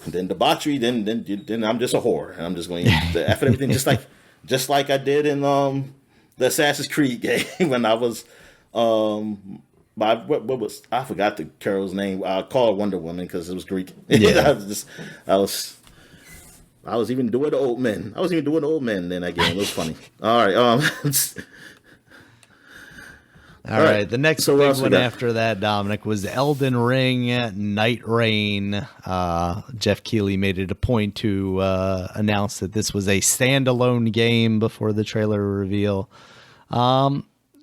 And then debauchery. Then I'm just a whore, and I'm just going to F everything. Just like just like I did in the Assassin's Creed game when I was what was I forgot the Carol's name. I call her Wonder Woman because it was Greek. Yeah. I was I was even doing the old men. I was even doing the old men in that game. It was funny. All right. All right. The next So what big else we one got? after that, Dominic, was Elden Ring Night Rain. Jeff Keighley made it a point to announce that this was a standalone game before the trailer reveal.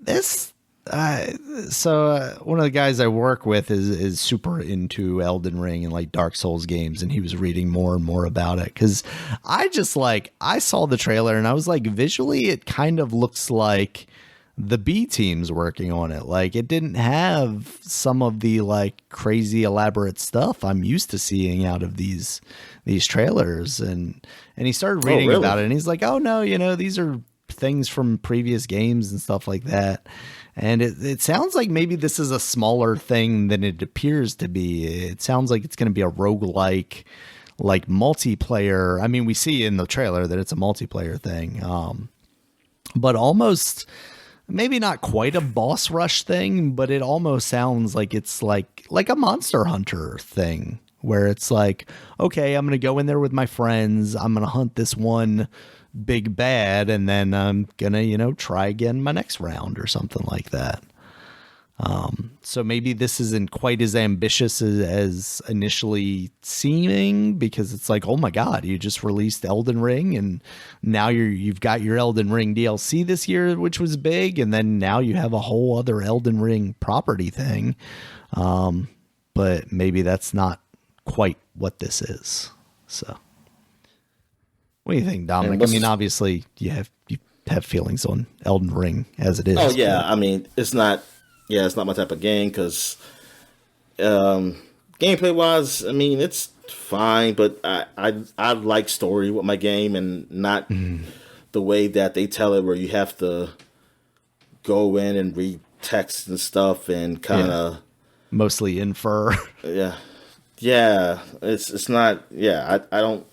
This one of the guys I work with is super into Elden Ring and like Dark Souls games, and he was reading more and more about it because I saw the trailer and I was like, visually it kind of looks like the B team's working on it. Like, it didn't have some of the like crazy elaborate stuff I'm used to seeing out of these trailers, and he started reading really? about it and he's like, oh no, these are things from previous games and stuff like that. And it sounds like maybe this is a smaller thing than it appears to be. It sounds like it's going to be a roguelike, like multiplayer. I mean, we see in the trailer that it's a multiplayer thing, but almost maybe not quite a boss rush thing, but it almost sounds like it's like a Monster Hunter thing where it's like, okay, I'm going to go in there with my friends. I'm going to hunt this one big bad, and then I'm gonna, try again my next round or something like that. So maybe this isn't quite as ambitious as initially seeming, because it's like, oh my God, you just released Elden Ring and now you've got your Elden Ring DLC this year, which was big. And then now you have a whole other Elden Ring property thing. But maybe that's not quite what this is. So what do you think, Dominic? I mean, obviously you have feelings on Elden Ring as it is. Oh yeah, I mean, it's not my type of game because gameplay wise, I mean, it's fine, but I like story with my game and not the way that they tell it, where you have to go in and read text and stuff and kind of mostly infer. Yeah, it's not. Yeah, I don't.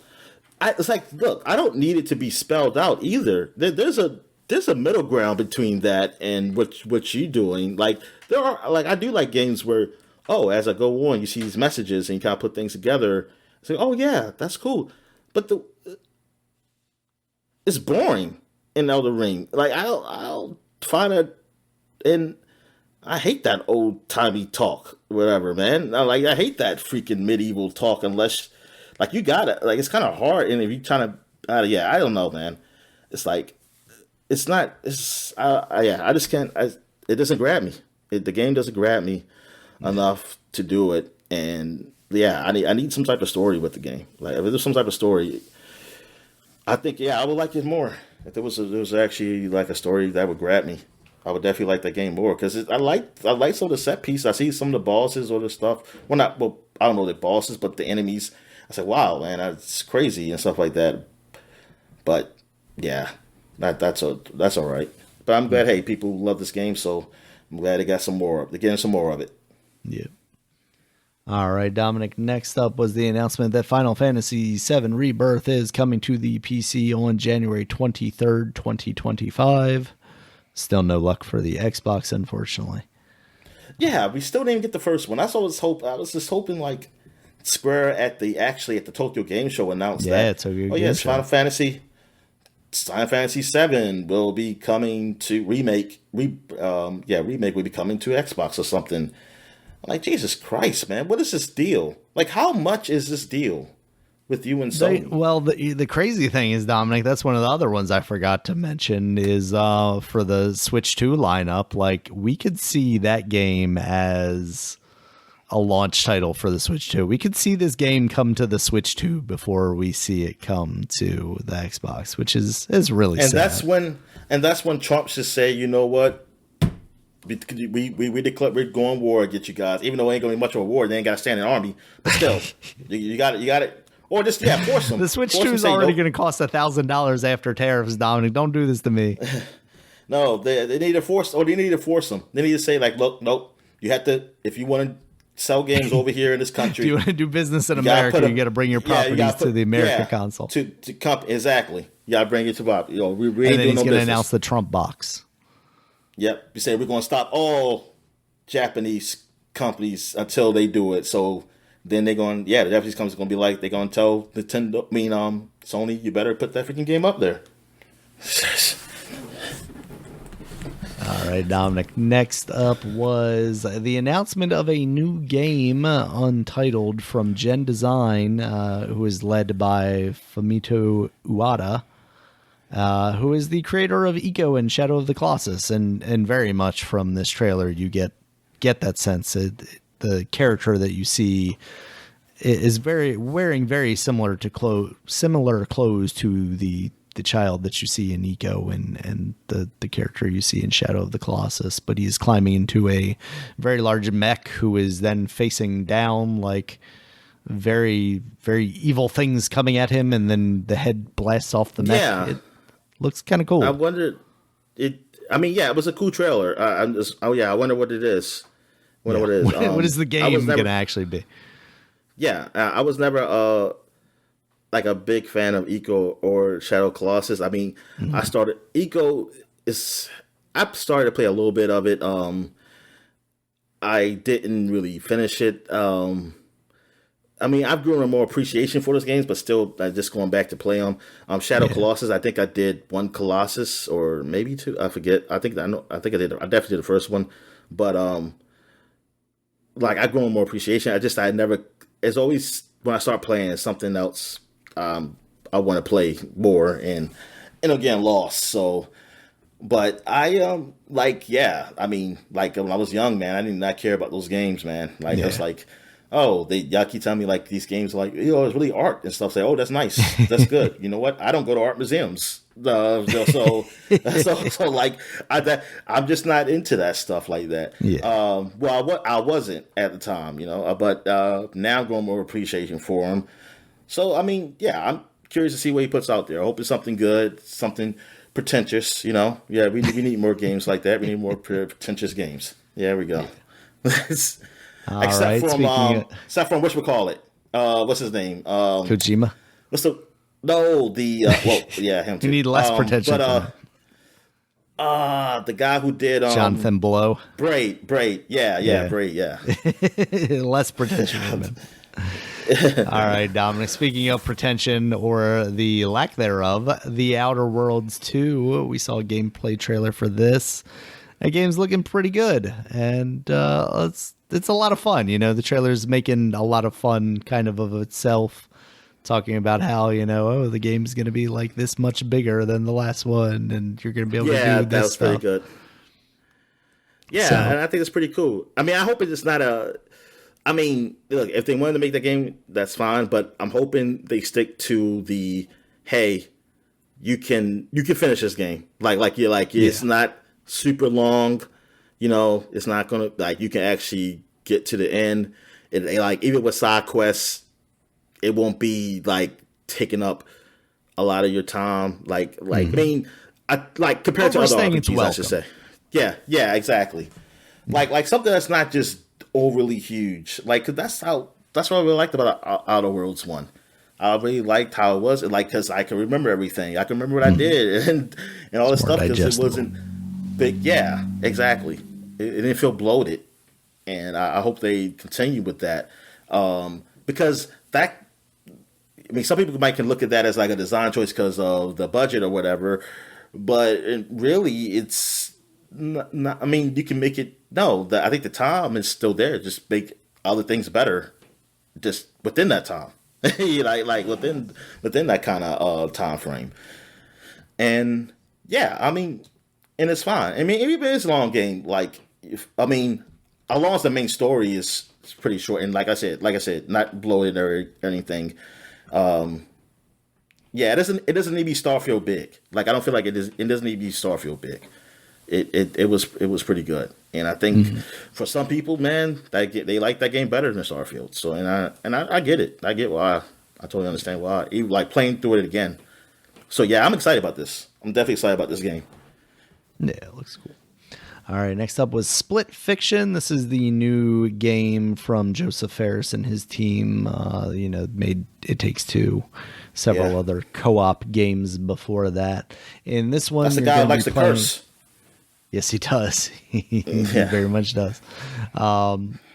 It's like, look, I don't need it to be spelled out either. There's a middle ground between that and what you're doing. Like, there are, like, I do like games where, as I go on, you see these messages and you kind of put things together. It's like, oh yeah, that's cool, but it's boring in Elden Ring. Like, I'll find it, and I hate that old timey talk, whatever, man. I hate that freaking medieval talk unless. Like, you gotta, like, it's kind of hard, and if you trying to, I don't know, man. It's like, it's not, I just can't, it doesn't grab me. The game doesn't grab me enough to do it, and I need some type of story with the game. Like, if there's some type of story, I think, I would like it more. If there was actually, like, a story that would grab me, I would definitely like that game more, because I like some of the set pieces. I see some of the bosses or the stuff. I don't know the bosses, but the enemies. I said, wow, man, that's crazy and stuff like that. But yeah, that's all right. But I'm glad, hey, people love this game, so I'm glad they got some more. They're getting some more of it. Yeah. All right, Dominic. Next up was the announcement that Final Fantasy VII Rebirth is coming to the PC on January 23rd, 2025. Still no luck for the Xbox, unfortunately. Yeah, we still didn't get the first one. That's what I was just hoping, like, Square at the Tokyo Game Show announced that. Tokyo Game Game Show. Final Fantasy VII will be coming to remake will be coming to Xbox or something. Like, Jesus Christ, man, what is this deal? Like, how much is this deal with you and Sony? The crazy thing is, Dominic, that's one of the other ones I forgot to mention is for the Switch 2 lineup. Like, we could see that game as a launch title for the Switch 2. We could see this game come to the Switch 2 before we see it come to the Xbox, which is really sad. That's when Trump should say, you know what? We declare we're going war against you guys. Even though it ain't gonna be much of a war, they ain't got a standing army. But still, you got it. Or just force them. The Switch 2 is already going to cost $1,000 after tariffs, Dominic. Don't do this to me. No, they need to force. Or they need to force them. They need to say, like, look, nope. You have to, if you want to sell games over here in this country. If you want to do business in You gotta America, put you got to bring your properties to the America console. To exactly. You gotta bring it to Bob. You know, we And ain't then doing he's no going to business. announce the Trump box. Yep. You say we're gonna stop all Japanese companies until they do it. So then they're going, the Japanese companies are gonna be like, they're gonna tell Nintendo, Sony, you better put that freaking game up there. All right, Dominic. Next up was the announcement of a new game, Untitled, from Gen Design, who is led by Fumito Ueda, who is the creator of Ico and Shadow of the Colossus, and very much from this trailer you get that sense. The character that you see is wearing very similar clothes to the child that you see in Ico and the character you see in Shadow of the Colossus, but he's climbing into a very large mech who is then facing down like very, very evil things coming at him, and then the head blasts off the mech. Yeah. It looks kind of cool. I wondered it was a cool trailer. I wonder what it is. What it is. What is the game going to actually be? Yeah, I was never like a big fan of Ico or Shadow Colossus. I mean, I started I started to play a little bit of it. I didn't really finish it. I mean, I've grown a more appreciation for those games, but still, just going back to play them. Shadow Colossus, I think I did one Colossus or maybe two. I forget. I think I did. I definitely did the first one, but like I've grown more appreciation. I never. It's always when I start playing, it's something else. I want to play more and again lost. So, but I I mean, like when I was young, man, I did not care about those games, man. Like it's like, oh, y'all keep telling me like these games, like it's really art and stuff. Say, oh, that's nice, that's good. You know what? I don't go to art museums, so like I'm just not into that stuff like that. Yeah. Well, I wasn't at the time, but now I'm growing more appreciation for them. So, I mean, I'm curious to see what he puts out there. I hope it's something good, something pretentious, Yeah, we need more games like that. We need more pretentious games. Yeah, there we go. Except from whatchamacallit. What's his name? Kojima? Him too. You need less pretension. The guy who did Jonathan Blow. Braid. Braid, yeah. Less pretension from him. All right, Dominic. Speaking of pretension or the lack thereof, The Outer Worlds 2. We saw a gameplay trailer for this. That game's looking pretty good, and it's a lot of fun. The trailer's making a lot of fun, kind of itself, talking about how the game's going to be like this much bigger than the last one, and you're going to be able to do this stuff. Yeah, that was pretty good. Yeah, and I think it's pretty cool. I mean, I hope it's not look, if they wanted to make that game, that's fine. But I'm hoping they stick to the, hey, you can finish this game. It's not super long. It's not gonna you can actually get to the end. Even with side quests, it won't be taking up a lot of your time. I mean, compared to other RPGs, I should say. Yeah, exactly. Like something that's not just overly huge, cause that's what I really liked about Outer Worlds 1. I really liked how it was, cause I can remember everything. I can remember what I did and all this stuff, cause it wasn't big. Yeah, exactly. It didn't feel bloated, and I hope they continue with that, because that. I mean, some people can look at that as like a design choice because of the budget or whatever, but really, it's not. I mean, you can make it. No, I think the time is still there. Just make other things better, just within that time, like within that kind of time frame. And I mean, and it's fine. I mean, even if it's a long game, as long as the main story is pretty short, and like I said, not bloated or anything. It doesn't need to be Starfield big. I don't feel like it is. It doesn't need to be Starfield big. It was pretty good, and I think for some people, man, they like that game better than Starfield. So and I get it. I get why. I totally understand why. Even playing through it again. So I'm excited about this. I'm definitely excited about this game. Yeah, it looks cool. All right, next up was Split Fiction. This is the new game from Joseph Ferris and his team. Made It Takes Two, several other co-op games before that. In this one, that's the guy who likes to curse. Yes, he does. He very much does.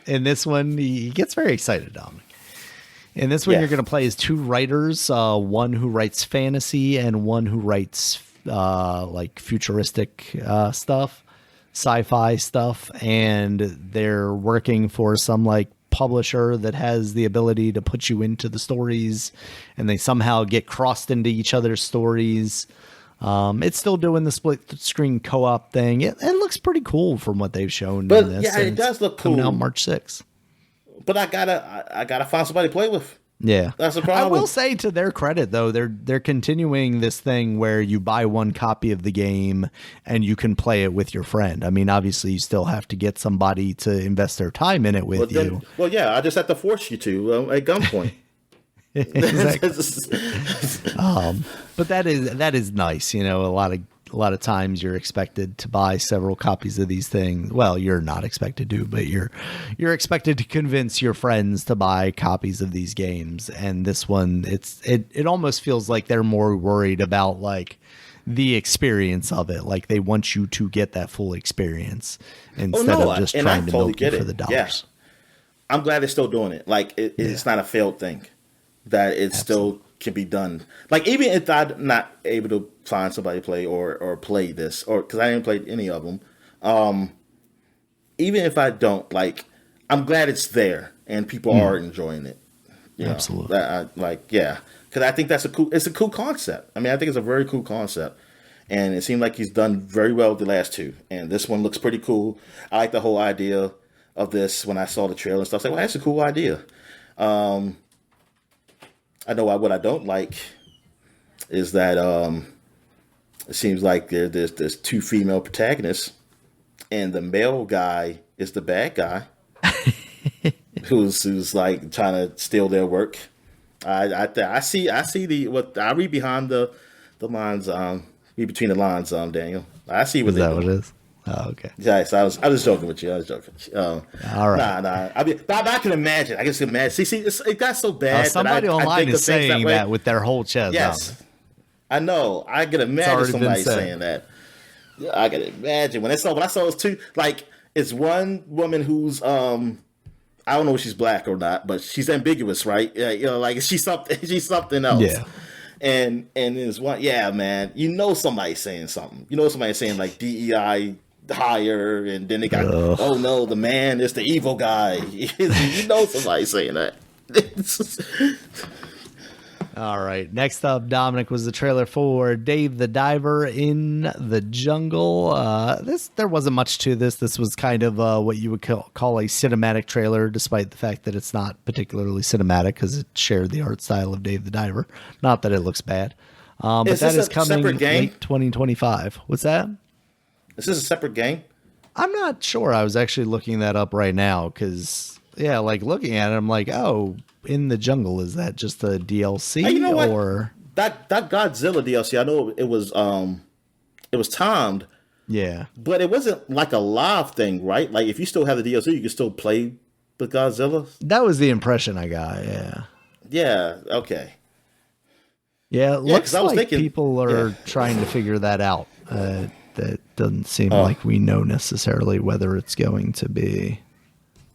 In this one, he gets very excited, Dominic. In this one, you're going to play as two writers, one who writes fantasy and one who writes like futuristic stuff, sci-fi stuff, and they're working for some like publisher that has the ability to put you into the stories, and they somehow get crossed into each other's stories. It's still doing the split screen co-op thing. It looks pretty cool from what they've shown. But in this, yeah, it does look cool. Coming out March 6th. But I gotta find somebody to play with. Yeah, that's the problem. I will say, to their credit, though, they're continuing this thing where you buy one copy of the game and you can play it with your friend. I mean, obviously, you still have to get somebody to invest their time in it with you. Well, yeah, I just have to force you to at gunpoint. But that is nice. You know, a lot of times you're expected to buy several copies of these things. Well, you're not expected to, but you're expected to convince your friends to buy copies of these games. And this one, it almost feels like they're more worried about like the experience of it. Like they want you to get that full experience instead of just trying to milk you for the dollars. Yeah. I'm glad they're still doing it. Like it's not a failed thing. That it still can be done. Like even if I'm not able to find somebody to play or play this, or because I didn't play any of them, even if I don't, like, I'm glad it's there and people are enjoying it. Absolutely. Because I think it's a cool concept. I mean, I think it's a very cool concept, and it seemed like he's done very well with the last two, and this one looks pretty cool. I like the whole idea of this. When I saw the trailer and stuff, I was like, well, that's a cool idea. I know what I don't like is that it seems like there's two female protagonists, and the male guy is the bad guy, who's like trying to steal their work. I see what I read behind the lines. Read between the lines, Daniel. I see what is that. What it is? Oh, okay. Yeah, so I was joking with you. I was joking. All right. Nah. I mean, I can imagine. I can imagine. See, it got so bad. Somebody that online I is saying that with their whole chest. Yes, I know. I can imagine somebody saying that. Yeah, I can imagine when I saw it too. Like, it's one woman who's I don't know if she's black or not, but she's ambiguous, right? Yeah, like she's something else. Yeah. And there's one, yeah, man. You know somebody's saying something. You know somebody's saying like DEI higher, and then they got, oh no, the man is the evil guy. You know somebody's saying that. All right. Next up, Dominic, was the trailer for Dave the Diver in the Jungle. There wasn't much to this. This was kind of what you would call a cinematic trailer, despite the fact that it's not particularly cinematic because it shared the art style of Dave the Diver. Not that it looks bad. But that is coming late 2025. What's that? Is this a separate game? I'm not sure. I was actually looking that up right now because, yeah, like looking at it, I'm like, oh, In the Jungle, is that just a DLC? Hey, you know or what? That Godzilla DLC, I know it was timed. Yeah. But it wasn't like a live thing, right? Like if you still have the DLC, you can still play the Godzilla. That was the impression I got, yeah. Yeah, okay. Yeah, it looks like people are trying to figure that out. That doesn't seem like we know necessarily whether it's going to be.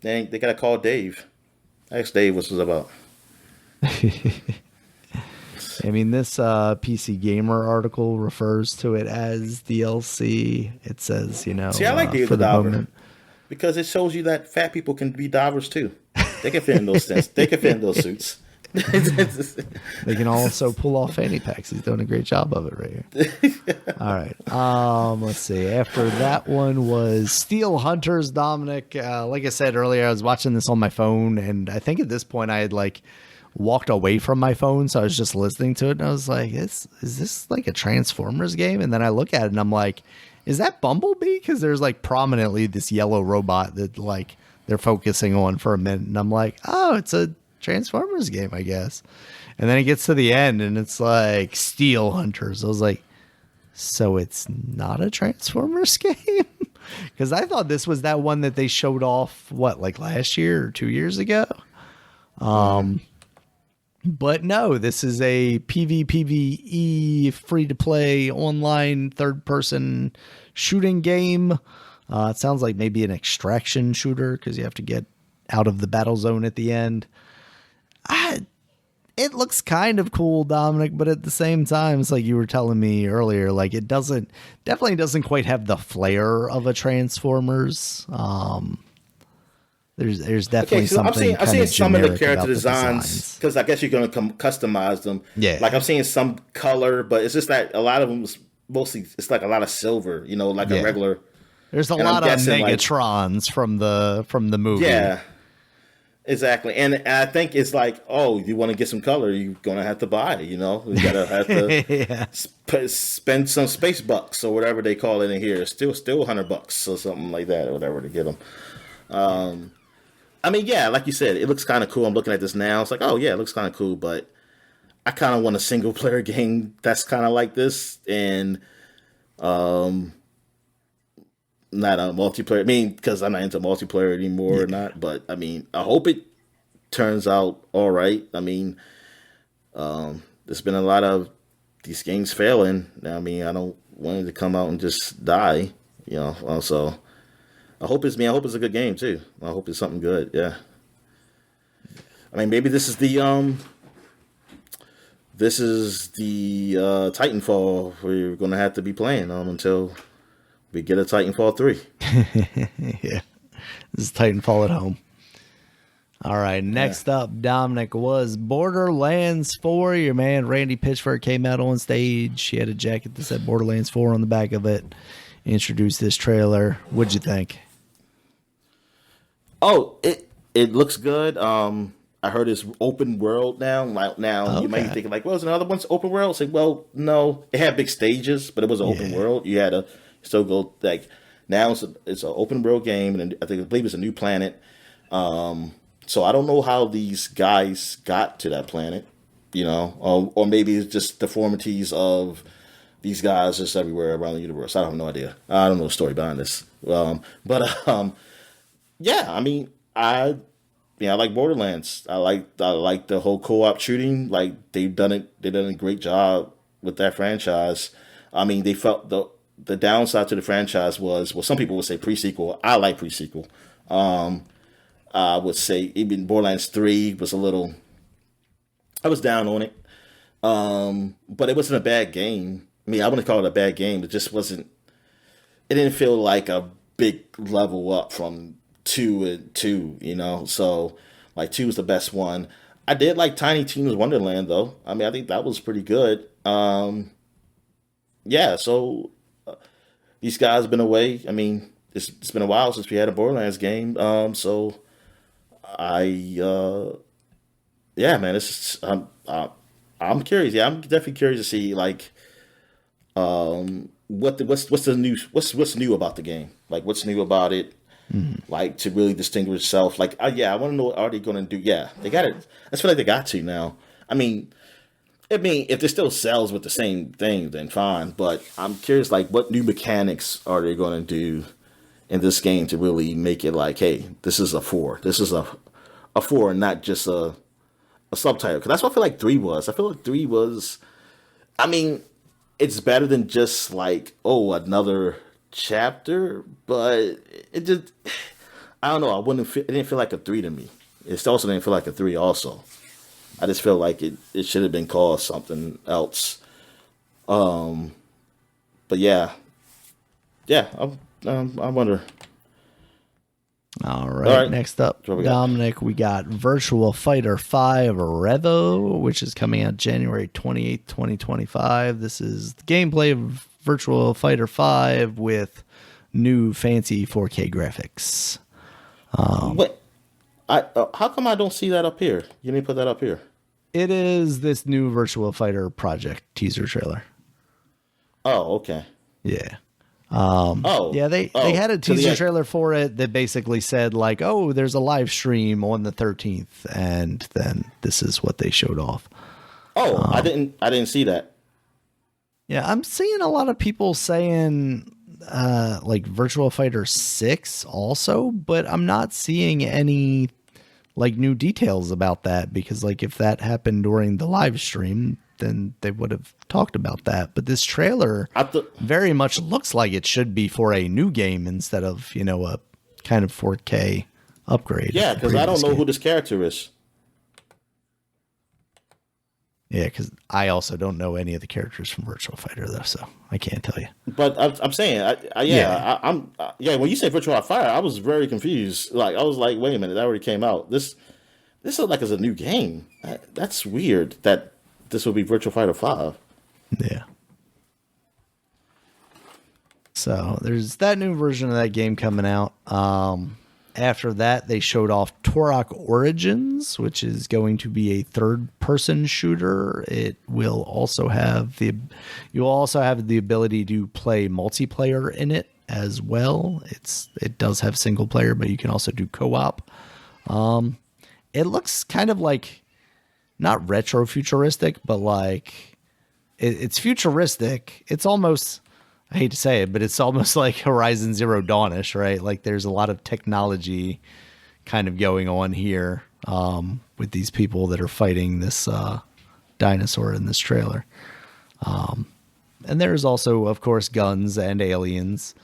They got to call Dave. Ask Dave what this was about. I mean, this PC Gamer article refers to it as DLC. It says, you know, see, I like Dave for the the Diver moment. Because it shows you that fat people can be divers too. They can fit in those things. They can fit in those suits. They can also pull off fanny packs. He's doing a great job of it right here. All right. Let's see. After that one was Steel Hunters, Dominic. Like I said earlier, I was watching this on my phone, and I think at this point I had like walked away from my phone, so I was just listening to it, and I was like, is this like a Transformers game? And then I look at it, and I'm like, is that Bumblebee? Because there's like prominently this yellow robot that like they're focusing on for a minute, and I'm like, oh, it's a Transformers game, I guess. And then it gets to the end and it's like Steel Hunters. I was like, so it's not a Transformers game? Because I thought this was that one that they showed off, what, like last year or 2 years ago? But no, this is a PvPvE free-to-play online third-person shooting game. It sounds like maybe an extraction shooter because you have to get out of the battle zone at the end. It looks kind of cool, Dominic, but at the same time, it's like you were telling me earlier, like it definitely doesn't quite have the flair of a Transformers. There's definitely something. I'm seeing some of the character the designs because I guess you're going to customize them. Yeah, like I'm seeing some color, but it's just that a lot of them is mostly it's like a lot of silver, like a regular. There's a lot of Megatrons from the movie. Yeah, exactly. And I think it's like, oh, you want to get some color, you're going to have to buy it, you gotta have to spend some space bucks or whatever they call it in here. Still $100 or something like that or whatever to get them. I mean, yeah, like you said, it looks kind of cool. I'm looking at this now. It's like, oh, yeah, it looks kind of cool. But I kind of want a single-player game that's kind of like this and not a multiplayer. I mean, because I'm not into multiplayer anymore or not. But, I mean, I hope it turns out all right. I mean, there's been a lot of these games failing. I mean, I don't want it to come out and just die, also. I hope it's a good game too. I hope it's something good. Yeah. I mean, maybe this is the Titanfall we're gonna have to be playing until we get a Titanfall 3. Yeah. This is Titanfall at home. All right, next up, Dominic, was Borderlands 4. Your man Randy Pitchford came out on stage. He had a jacket that said Borderlands 4 on the back of it. Introduced this trailer. What'd you think? Oh, it looks good. I heard it's open world now. You might be thinking like, well, is another one's open world? It's like, well, no, it had big stages, but it was an open world. You had to still go like now it's an open world game, and I believe it's a new planet. So I don't know how these guys got to that planet, or maybe it's just deformities of these guys just everywhere around the universe. I have no idea. I don't know the story behind this. Yeah, I mean, I like Borderlands. I like the whole co-op shooting. Like they've done a great job with that franchise. I mean, they felt the downside to the franchise was, well, some people would say pre-sequel. I like pre-sequel. I would say even Borderlands 3 was I was down on it. But it wasn't a bad game. I mean, I wouldn't call it a bad game. It just wasn't. It didn't feel like a big level up from 2 and 2, So, like 2 is the best one. I did like Tiny Tina's Wonderland though. I mean, I think that was pretty good. Yeah. So these guys have been away. I mean, it's been a while since we had a Borderlands game. So yeah, man. I'm curious. Yeah, I'm definitely curious to see like. What's new about the game? Like, what's new about it? Like to really distinguish itself. Like, I want to know what are they going to do? Yeah, they got it. I feel like they got to now. I mean, if it still sells with the same thing, then fine. But I'm curious, like, what new mechanics are they going to do in this game to really make it like, hey, this is a 4. This is a 4, and not just a subtitle. Because that's what I feel like 3 was. I feel like 3 was. I mean, it's better than just like, oh, another chapter, but it just, I don't know. It didn't feel like a 3 to me. It also didn't feel like a 3 also. I just feel like it should have been called something else. But yeah, I wonder. All right. Next up, Dominic, we got Virtual Fighter 5 Revo, which is coming out January 28th, 2025. This is the gameplay of Virtual Fighter 5 with new fancy 4K graphics. How come I don't see that up here? You didn't put that up here. It is this new Virtual Fighter project teaser trailer. Oh, okay. Yeah. They had a teaser trailer for it that basically said like, oh, there's a live stream on the 13th, and then this is what they showed off. I didn't see that. Yeah, I'm seeing a lot of people saying like Virtua Fighter 6 also, but I'm not seeing any like new details about that because like if that happened during the live stream, then they would have talked about that. But this trailer very much looks like it should be for a new game instead of, a kind of 4K upgrade. Yeah, because I don't know who this character is. Yeah, because I also don't know any of the characters from Virtua Fighter though, so I can't tell you. But I'm saying, when you say Virtua Fighter, I was very confused. Like I was like, wait a minute, that already came out. This looks like it's a new game. That's weird that this will be Virtua Fighter 5. Yeah. So there's that new version of that game coming out. After that, they showed off Turok Origins, which is going to be a third-person shooter. It will also have you'll also have the ability to play multiplayer in it as well. It does have single player, but you can also do co-op. It looks kind of like not retro futuristic, but like it's futuristic. It's almost, I hate to say it, but it's almost like Horizon Zero Dawn-ish, right? Like there's a lot of technology kind of going on here with these people that are fighting this dinosaur in this trailer. And there's also, of course, guns and aliens.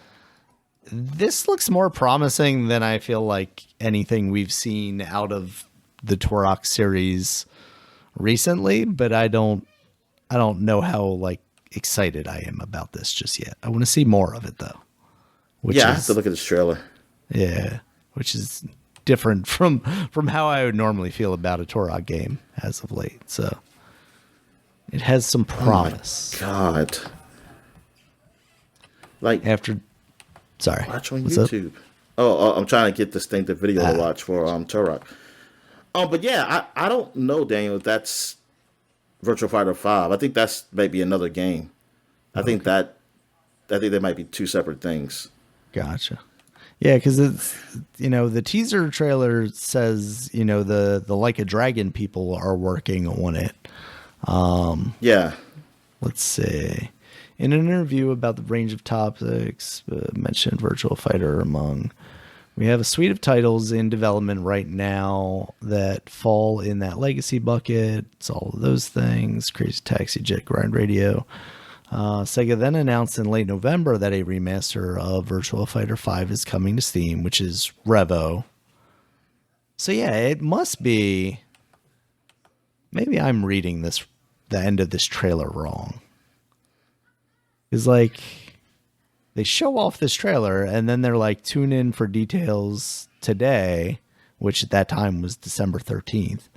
This looks more promising than I feel like anything we've seen out of the Turok series recently, but I don't know how like excited I am about this just yet. I want to see more of it though. I have to look at this trailer. Yeah, which is different from how I would normally feel about a Turok game as of late. So it has some promise. Oh my God. Like sorry. Watch on YouTube. I'm trying to get this thing, the video to watch for Turok. But yeah, I don't know, Daniel, if that's Virtua Fighter 5. I think that's maybe another game. I think there might be two separate things. Gotcha. Yeah, because it's the teaser trailer says the Like a Dragon people are working on it. Yeah. Let's see. In an interview about the range of topics mentioned Virtua Fighter among. We have a suite of titles in development right now that fall in that legacy bucket. It's all of those things. Crazy Taxi, Jet Grind Radio. Sega then announced in late November that a remaster of Virtua Fighter 5 is coming to Steam, which is Revo. So yeah, it must be... Maybe I'm reading the end of this trailer wrong. It's like... They show off this trailer and then they're like, tune in for details today, which at that time was December 13th.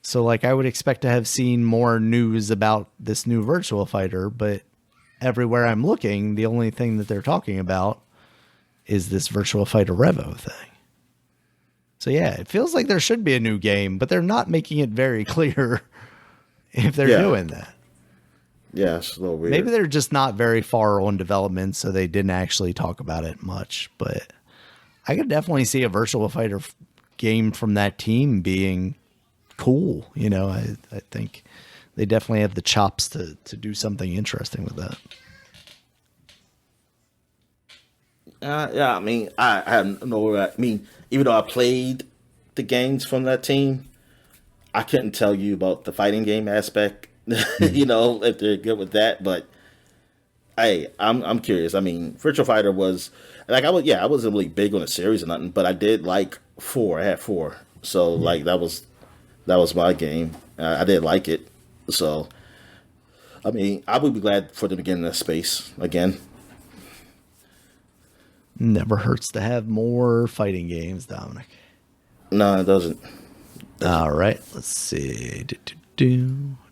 So like I would expect to have seen more news about this new Virtua Fighter, but everywhere I'm looking, the only thing that they're talking about is this Virtua Fighter Revo thing. So yeah, it feels like there should be a new game, but they're not making it very clear if they're doing that. Yeah, it's a little weird. Maybe they're just not very far on development, so they didn't actually talk about it much. But I could definitely see a Virtua Fighter game from that team being cool. I think they definitely have the chops to do something interesting with that. Yeah, I mean, I know. I mean, even though I played the games from that team, I couldn't tell you about the fighting game aspect. If they're good with that, but hey, I'm curious. I mean, Virtua Fighter was like I wasn't really big on the series or nothing, but I did like 4. I had 4, so like that was my game. I did like it, so I mean, I would be glad for them to get in that space again. Never hurts to have more fighting games, Dominic. No, it doesn't. All right, let's see.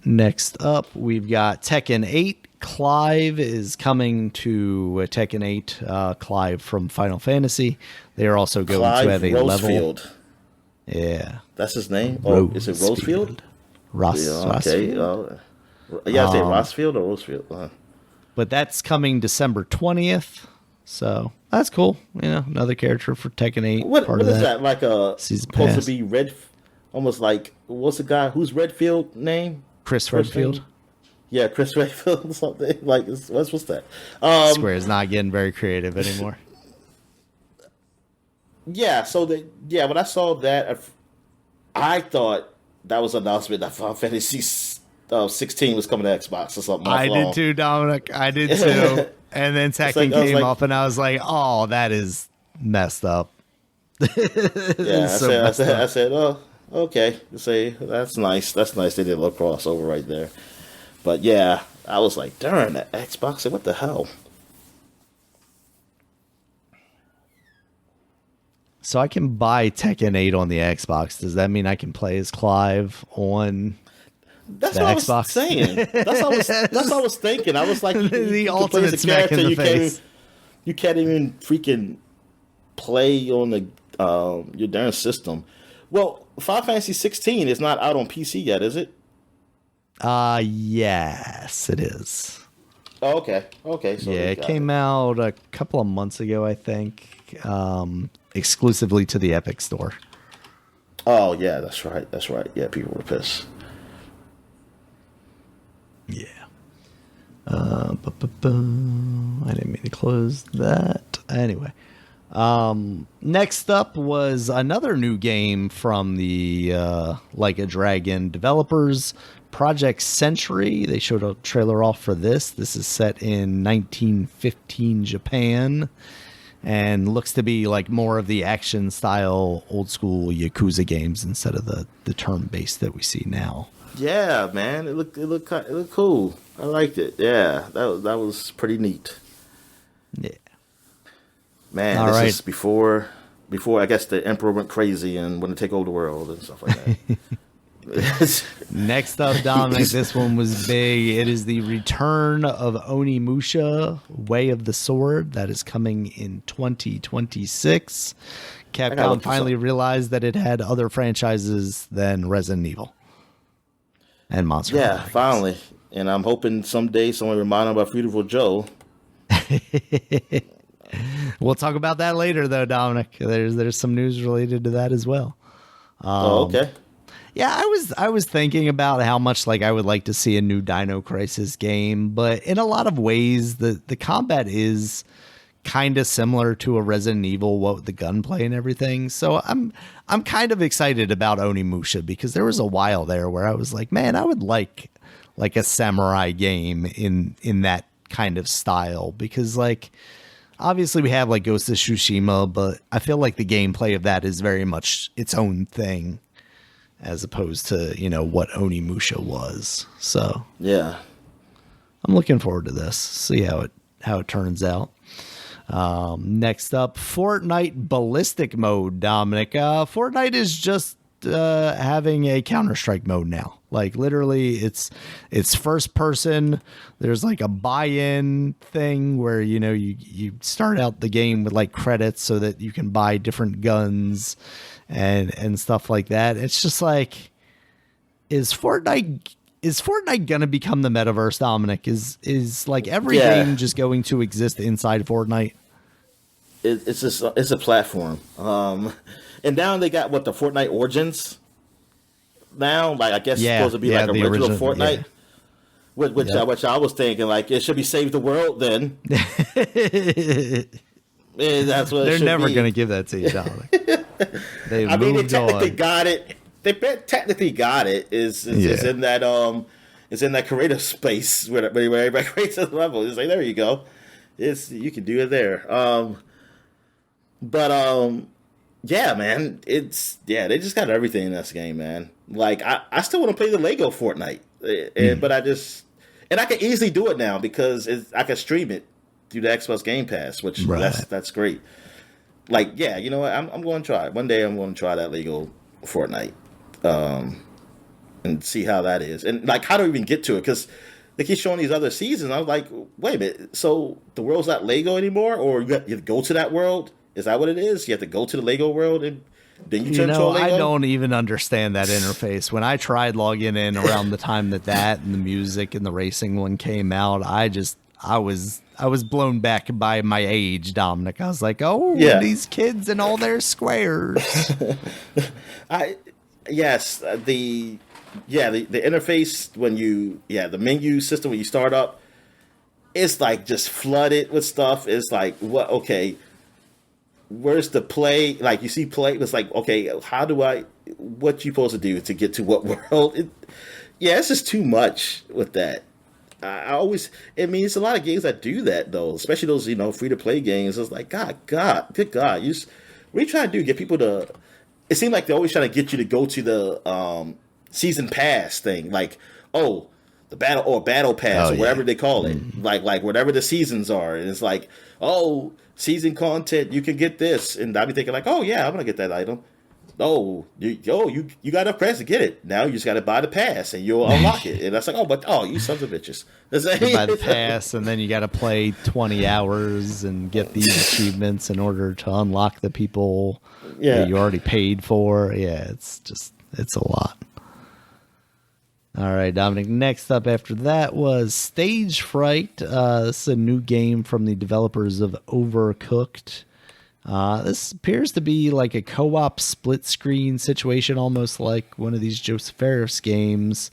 Next up, we've got Tekken 8. Clive is coming to Tekken 8. Clive from Final Fantasy. They are also going to have a Rosefield. level. Yeah. That's his name? Or is it Rosefield? Okay. Rosefield? I say Rosefield or Rosefield. But that's coming December 20th. So that's cool. Another character for Tekken 8. What is that? Like supposed to be Red, almost like, what's the guy who's Redfield name? Chris Redfield. Yeah, Chris Redfield, something like what's that? Square's not getting very creative anymore. Yeah, so when I saw that, I thought that was an announcement that Final Fantasy 16 was coming to Xbox or something. I did too, Dominic. I did too. And then Tekken came up, and I was like, "Oh, that is messed up." Yeah, I said, oh, okay. Say that's nice. That's nice. They did a little crossover right there. But yeah, I was like, darn, that Xbox. What the hell? So I can buy Tekken 8 on the Xbox. Does that mean I can play as Clive on That's the what Xbox? I was saying. That's what I was thinking. I was like, the ultimate smack in the face. You can't even freaking play on the your darn system. Well, Final Fantasy 16 is not out on PC yet, is it? Yes, it is. Oh, okay. Okay. So yeah, it came out a couple of months ago, I think, exclusively to the Epic Store. Oh, yeah, that's right. That's right. Yeah, people were pissed. Yeah. I didn't mean to close that. Anyway. Next up was another new game from the Like a Dragon developers, Project Century. They showed a trailer off for this. This is set in 1915 Japan and looks to be like more of the action style old school Yakuza games instead of the turn based that we see now. Yeah, man, it looked cool. I liked it. Yeah, that was pretty neat. Yeah. Man, All this right. is before I guess the emperor went crazy and wanted to take over the world and stuff like that. Next up, Dominic, this one was big. It is the return of Onimusha, Way of the Sword, that is coming in 2026. Capcom finally realized that it had other franchises than Resident Evil and Monster Hunter. Yeah, finally. And I'm hoping someday someone remind them about Beautiful Joe. We'll talk about that later, though, Dominic. There's some news related to that as well. Okay. Yeah, I was thinking about how much like I would like to see a new Dino Crisis game, but in a lot of ways the combat is kind of similar to a Resident Evil, what with the gunplay and everything. So I'm kind of excited about Onimusha because there was a while there where I was like, man, I would like a samurai game in that kind of style because like obviously we have like Ghost of Tsushima, but I feel like the gameplay of that is very much its own thing as opposed to, what Onimusha was. So yeah, I'm looking forward to this. See how it turns out. Next up, Fortnite Ballistic Mode, Dominic. Fortnite is just having a Counter-Strike mode now. Like literally it's first person. There's like a buy-in thing where, you start out the game with like credits so that you can buy different guns and stuff like that. It's just like, is Fortnite gonna become the metaverse, Dominic? Is like every game just going to exist inside Fortnite? It's a platform. And now they got the Fortnite Origins. Now, like I guess it's supposed to be like a original Fortnite. Yeah. Which I was thinking like it should be Save the World then. And that's what they're never going to give that to you, Dominic. They technically got it. They technically got it. Is in that it's in that creative space where everybody creates a level. It's like there you go. You can do it there. Yeah, man. They just got everything in this game, man. Like I still want to play the Lego Fortnite, but I can easily do it now because I can stream it through the Xbox Game Pass, which that's great. Like, yeah, you know what? I'm going to try it. One day I'm going to try that Lego Fortnite and see how that is. And, like, how do we even get to it? Because they keep showing these other seasons. I was like, wait a minute. So the world's not Lego anymore? Or you have to go to that world? Is that what it is? You have to go to the Lego world and then you turn to a Lego? I don't even understand that interface. When I tried logging in around the time that and the music and the racing one came out, I was blown back by my age, Dominic. I was like, these kids and all their squares. Yeah, the interface the menu system when you start up, it's like just flooded with stuff. It's like, what? Okay, where's the play? Like you see play, it's like, okay, what you supposed to do to get to what world? Yeah, it's just too much with that. I always, I mean, it's a lot of games that do that though, especially those free to play games. It's like, good God, what are you trying to do? Get people to? It seems like they're always trying to get you to go to the season pass thing, like, oh, the battle pass or whatever they call it, like whatever the seasons are, and it's like, oh, season content, you can get this, and I'll be thinking like, oh yeah, I'm gonna get that item. Oh, you got enough credits to get it. Now you just got to buy the pass and you'll unlock it. And that's like, you sons of bitches. You buy the pass and then you got to play 20 hours and get these achievements in order to unlock the people that you already paid for. Yeah, it's a lot. All right, Dominic. Next up after that was Stage Fright. This is a new game from the developers of Overcooked. This appears to be like a co-op split screen situation, almost like one of these Joseph Fares games,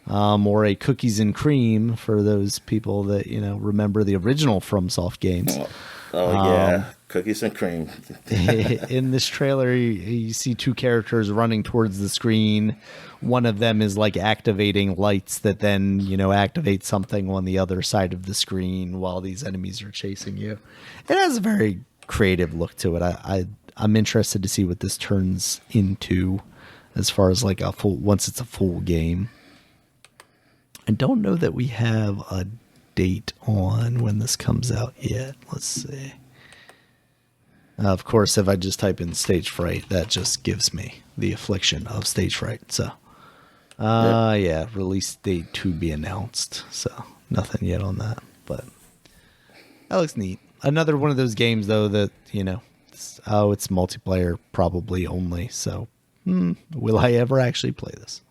or a Cookies and Cream for those people that, remember the original FromSoft games. Yeah, Cookies and Cream. In this trailer, you see two characters running towards the screen. One of them is like activating lights that then, activate something on the other side of the screen while these enemies are chasing you. It has a very creative look to it. I'm interested to see what this turns into as far as like once it's a full game. I don't know that we have a date on when this comes out yet. Let's see. Of course, if I just type in Stage Fright, that just gives me the affliction of Stage Fright. So, release date to be announced. So, nothing yet on that, but that looks neat. Another one of those games, though, that, it's multiplayer probably only. So, will I ever actually play this?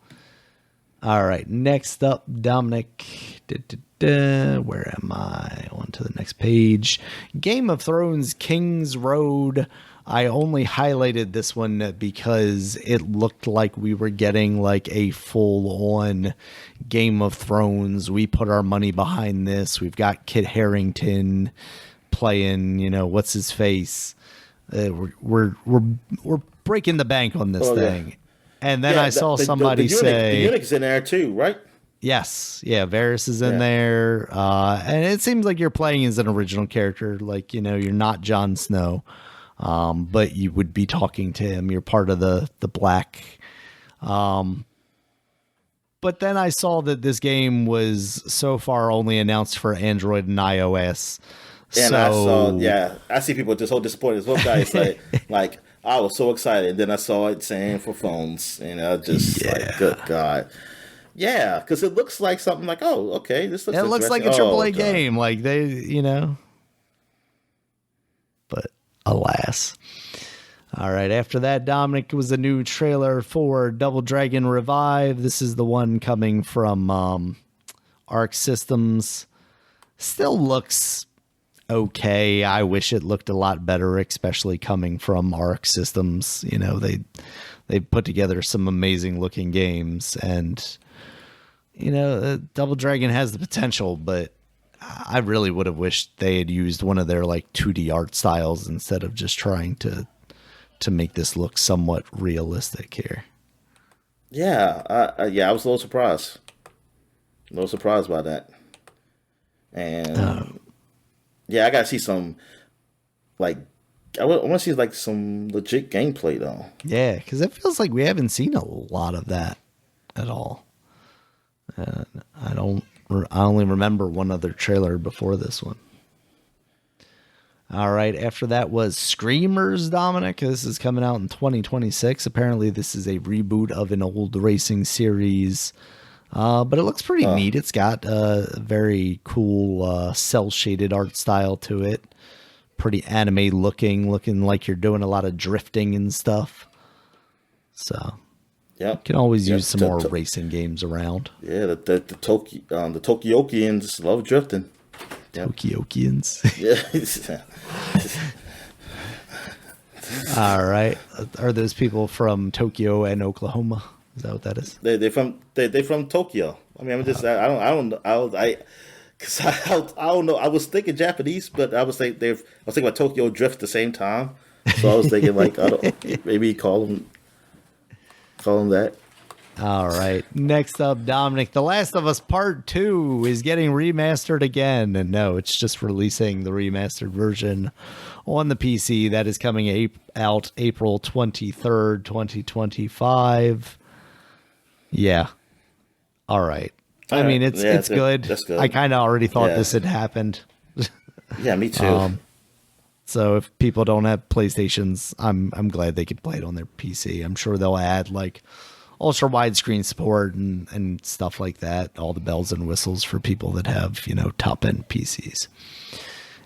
All right, next up, Dominic. Where am I? On to the next page. Game of Thrones King's Road. I only highlighted this one because it looked like we were getting like a full-on Game of Thrones. We put our money behind this. We've got Kit Harington playing, what's his face. We're breaking the bank on this thing. Yeah. And then I saw somebody say the eunuch's in there too, right? Yes, yeah, Varys is in there, and it seems like you're playing as an original character, like you're not Jon Snow, but you would be talking to him. You're part of the Black. But then I saw that this game was so far only announced for Android and iOS. And I see people just so disappointed. This one guy said, like, I was so excited, and then I saw it saying for phones, and I just like, good God. Yeah, because it looks like something like, oh, okay, this looks. It looks like a AAA game, like they, But alas. All right, after that, Dominic, was a new trailer for Double Dragon Revive. This is the one coming from Arc Systems. Still looks okay. I wish it looked a lot better, especially coming from Arc Systems. They put together some amazing looking games, and Double Dragon has the potential, but I really would have wished they had used one of their like 2D art styles instead of just trying to make this look somewhat realistic here. Yeah, I was a little surprised. A little surprised by that. And I gotta see some, like, I want to see like some legit gameplay though. Yeah, because it feels like we haven't seen a lot of that at all. I only remember one other trailer before this one. All right, after that was Screamers, Dominic. This is coming out in 2026. Apparently, this is a reboot of an old racing series. But it looks pretty neat. It's got a very cool cel-shaded art style to it. Pretty anime looking like you're doing a lot of drifting and stuff. So, you can always use some more racing games around. Yeah, the Tokyokians love drifting. Tokyokians. Yeah. All right. Are those people from Tokyo and Oklahoma? Is that what that is? They from Tokyo. I mean, I'm just I don't know because I don't know. I was thinking Japanese, but I was thinking about Tokyo Drift at the same time. So I was thinking like I don't maybe call them that. All right. Next up, Dominic, The Last of Us Part 2 is getting remastered again. And no, it's just releasing the remastered version on the PC. That is coming out April 23rd, 2025. Yeah. All right. I mean, it's good. That's good. I kind of already thought this had happened. Yeah, me too. So if people don't have PlayStations, I'm glad they can play it on their PC. I'm sure they'll add like ultra widescreen support and stuff like that. All the bells and whistles for people that have, top end PCs.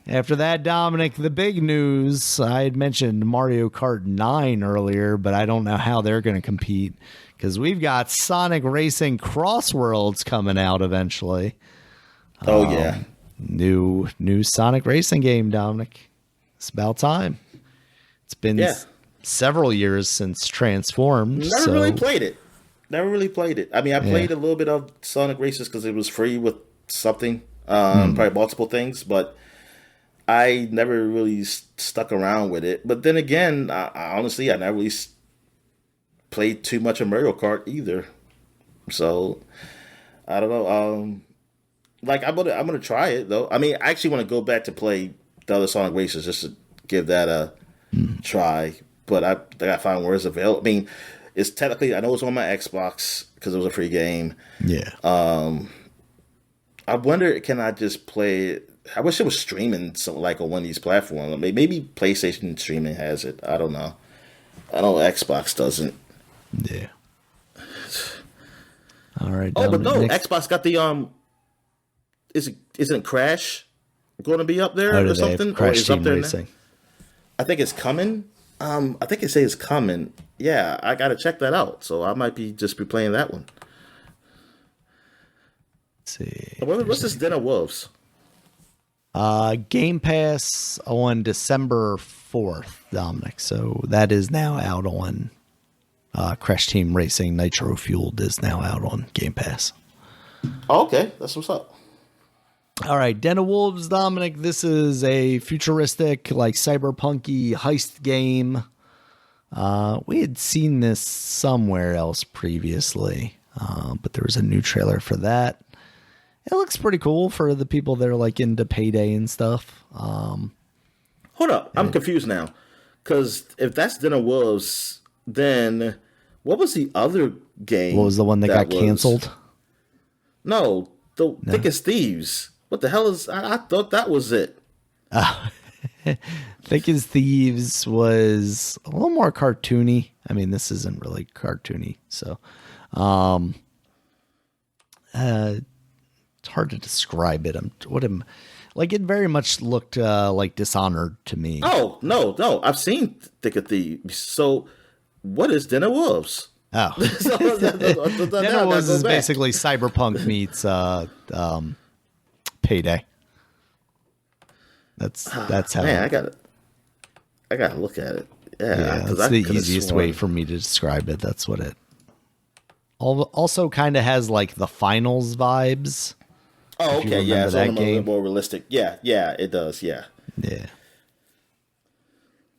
After that, Dominic, the big news. I had mentioned Mario Kart 9 earlier, but I don't know how they're going to compete because we've got Sonic Racing Cross Worlds coming out eventually. Oh, yeah. New Sonic Racing game, Dominic. It's about time. It's been several years since Transformed. Never really played it. I mean, I played a little bit of Sonic Races because it was free with something, probably multiple things, but I never really stuck around with it. But then again, I honestly, I never really played too much of Mario Kart either. So I don't know. Like I'm gonna try it though. I mean, I actually want to go back to play the other Sonic Races just to give that a try. But I gotta find where it's available. I mean, it's technically, I know it's on my Xbox because it was a free game. Yeah. I wonder, can I just play it? I wish it was streaming, like on one of these platforms. Maybe PlayStation streaming has it. I don't know. I know Xbox doesn't. Yeah. All right. Oh, but no, Xbox got the isn't Crash going to be up there or something? Crash Team Racing. I think it's coming. I think it says it's coming. Yeah, I gotta check that out. So I might be playing that one. Let's see. What's this Den of Wolves? Game Pass on December 4th, Dominic. So that is now out on Crash Team Racing Nitro Fueled is now out on Game Pass. Oh, okay, that's what's up. All right, Den of Wolves, Dominic. This is a futuristic, like cyberpunky heist game. We had seen this somewhere else previously, but there was a new trailer for that. It looks pretty cool for the people that are like into Payday and stuff. Hold up, I'm confused now. Because if that's Den of Wolves, then what was the other game? What was the one that got canceled? No, Thick as Thieves. What the hell is... I thought that was it. Thick as Thieves was a little more cartoony. I mean, this isn't really cartoony, so... it's hard to describe it. It very much looked like Dishonored to me. Oh, no. I've seen Thick of Thieves. So, what is Den of Wolves? Oh. Den of Wolves is basically Cyberpunk meets Payday. That's how. Man, I gotta look at it. Yeah, that's the easiest way for me to describe it. That's what it. Also, kind of has like the Finals vibes. Oh, okay, yeah, it's a little bit more realistic. Yeah, it does. Yeah.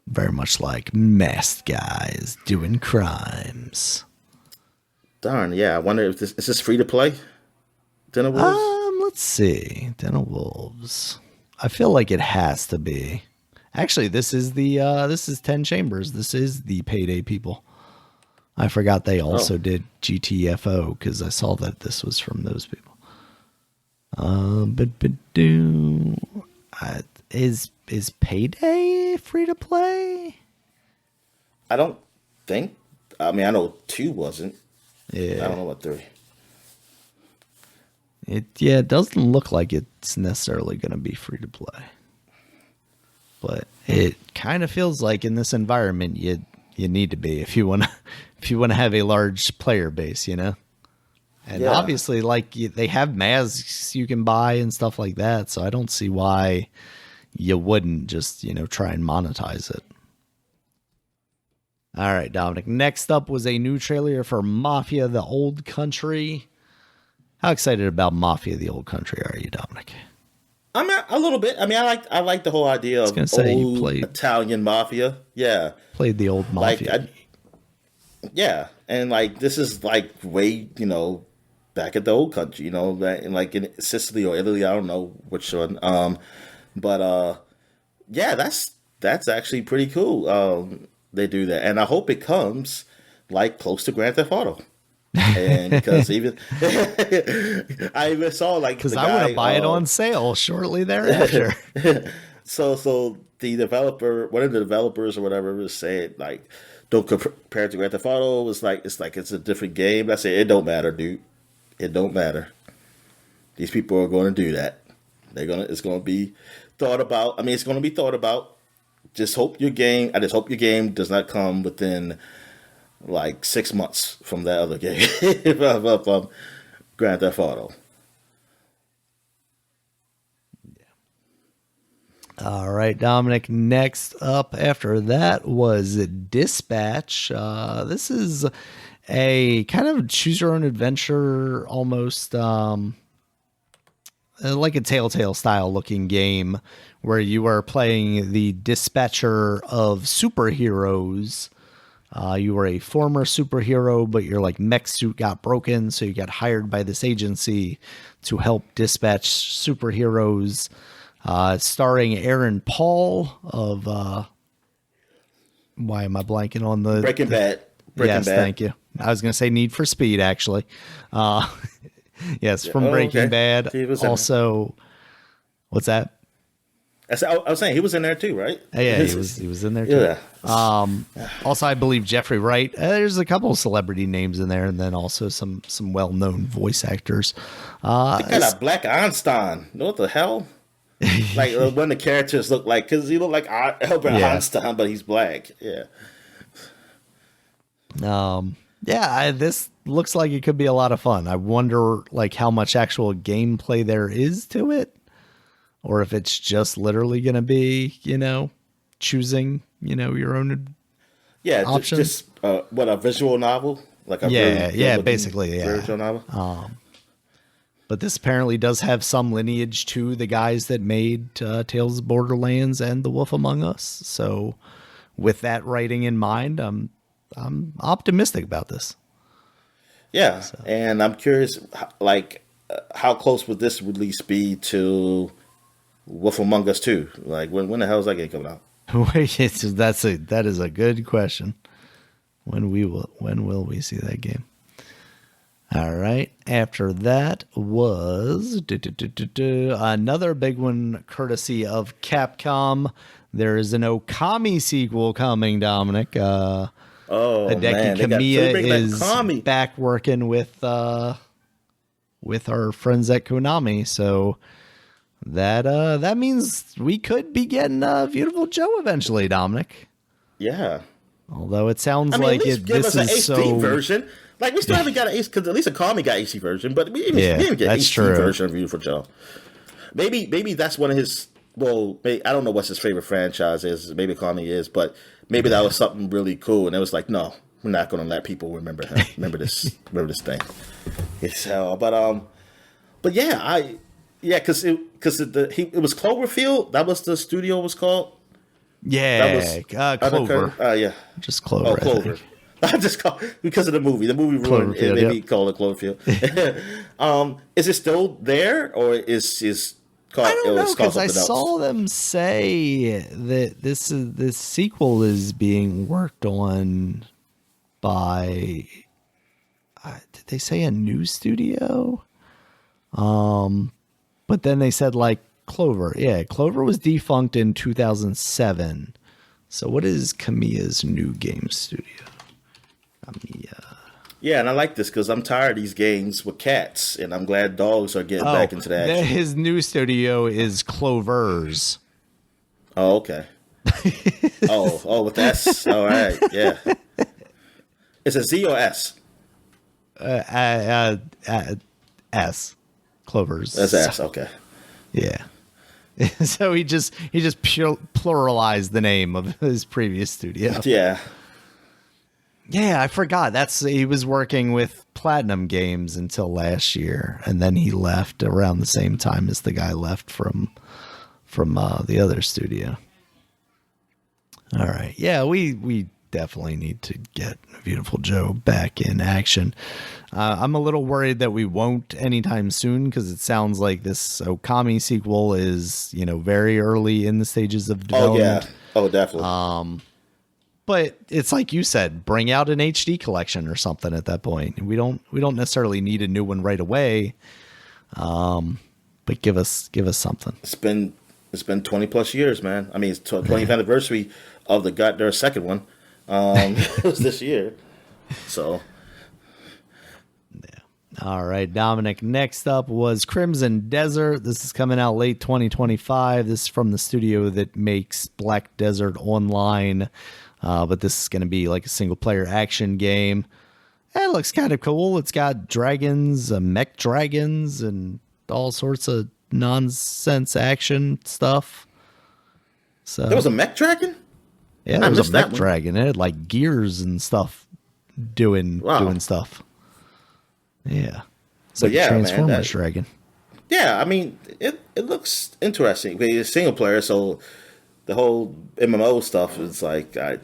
Very much like masked guys doing crimes. Darn, yeah. I wonder if is this free to play? Den of Wolves? Let's see. Den of Wolves. I feel like it has to be. Actually, this is 10 Chambers. This is the Payday people. I forgot they also did GTFO because I saw that this was from those people. Is Payday free to play? I don't think. I mean, I know 2 wasn't. Yeah. I don't know what 3. It doesn't look like it's necessarily going to be free to play. But it kind of feels like in this environment you need to be if you want to have a large player base, And obviously they have masks you can buy and stuff like that, so I don't see why you wouldn't just, try and monetize it. All right, Dominic. Next up was a new trailer for Mafia: The Old Country. How excited about Mafia: The Old Country are you, Dominic? I'm a little bit. I mean, I like the whole idea I was of gonna say you old Italian mafia. Yeah, played the old like Mafia. yeah, and like this is like way back at the old country. Like in Sicily or Italy. I don't know which one. But yeah, that's actually pretty cool. They do that, and I hope it comes like close to Grand Theft Auto. And because even I even saw like Because the I want guy to buy it on sale shortly thereafter. so the developer, one of the developers or whatever, was saying like, don't compare it to Grand Theft Auto. It's a different game. I say it don't matter, dude. It don't matter. These people are going to do that. It's going to be thought about. I mean, it's going to be thought about. I just hope your game does not come within like 6 months from that other game from Grand Theft Auto. All right, Dominic. Next up after that was Dispatch. This is a kind of choose your own adventure, almost like a Telltale style looking game where you are playing the dispatcher of superheroes. You were a former superhero, but your like mech suit got broken, so you got hired by this agency to help dispatch superheroes. Starring Aaron Paul of why am I blanking on the Breaking Bad. Yes, thank you. I was going to say Need for Speed, actually. Yes, from Breaking Bad. Also, what's that? I was saying he was in there too, right? Yeah, he was in there too. Yeah. Also, I believe Jeffrey Wright. There's a couple of celebrity names in there, and then also some well-known voice actors. They got a Black Einstein. What the hell? Like one of the characters look like, because he looked like Albert Einstein, but he's black. Yeah. This looks like it could be a lot of fun. I wonder like how much actual gameplay there is to it, or if it's just literally going to be, choosing, your own options. Just what, a visual novel, like a basically visual novel. But this apparently does have some lineage to the guys that made Tales of Borderlands and The Wolf Among Us. So, with that writing in mind, I'm optimistic about this. Yeah, so. And I'm curious, like, how close would this release be to Wolf Among Us 2? Like, when the hell is that game coming out? That is a good question. When will we see that game? All right. After that was another big one, courtesy of Capcom. There is an Okami sequel coming, Dominic. Hideki Kamiya is back working with our friends at Konami. So that means we could be getting Beautiful Joe eventually, Dominic. Yeah. Although it sounds like this is so version. Like, we still haven't got an AC, because at least Akami got AC version, but we didn't get an AC version of Beautiful Joe. Maybe that's one of his, I don't know what his favorite franchise is. Maybe Akami is, but maybe that was something really cool, and it was like, no, we're not going to let people remember him. Remember this thing. So, but yeah, because it was Cloverfield. That was the studio was called. Yeah, Clover. Yeah, just Clover. Oh, Clover. I just call because of the movie. The movie ruined it. Maybe call it Cloverfield. Is it still there, or is called? I don't know, because I saw them say that this sequel is being worked on by. Did they say a new studio? But then they said like Clover. Yeah, Clover was defunct in 2007. So what is Kamiya's new game studio? Yeah, and I like this because I'm tired of these games with cats, and I'm glad dogs are getting back into that action. His new studio is Clovers. Oh, okay. with S. All right, yeah. It's a Z or S? S. Clovers. That's S. Okay. Yeah. So he just pluralized the name of his previous studio. Yeah. Yeah. So, but yeah, I like this because I'm tired of these games with cats, and I'm glad dogs are getting back into that action. His new studio is Clovers. Oh, S. Clovers. Yeah. So he just pluralized the name of his previous studio. Yeah, I forgot. He was working with Platinum Games until last year, and then he left around the same time as the guy left from the other studio. All right. Yeah, we definitely need to get Beautiful Joe back in action. I'm a little worried that we won't anytime soon because it sounds like this Okami sequel is, very early in the stages of Oh development. yeah. Oh, definitely. But it's like you said, bring out an HD collection or something at that point. We don't necessarily need a new one right away. But give us something. It's been 20 plus years, man. I mean, it's 20th anniversary of their second one. It was this year. So All right, Dominic. Next up was Crimson Desert. This is coming out late 2025. This is from the studio that makes Black Desert Online. But this is going to be like a single player action game. It looks kind of cool. It's got dragons, mech dragons, and all sorts of nonsense action stuff. So there was a mech dragon? Yeah, there was a mech dragon. It had like gears and stuff doing stuff. Yeah. It's like a Transformers dragon. Yeah, I mean, it looks interesting. But it's single player, so the whole MMO stuff is like, I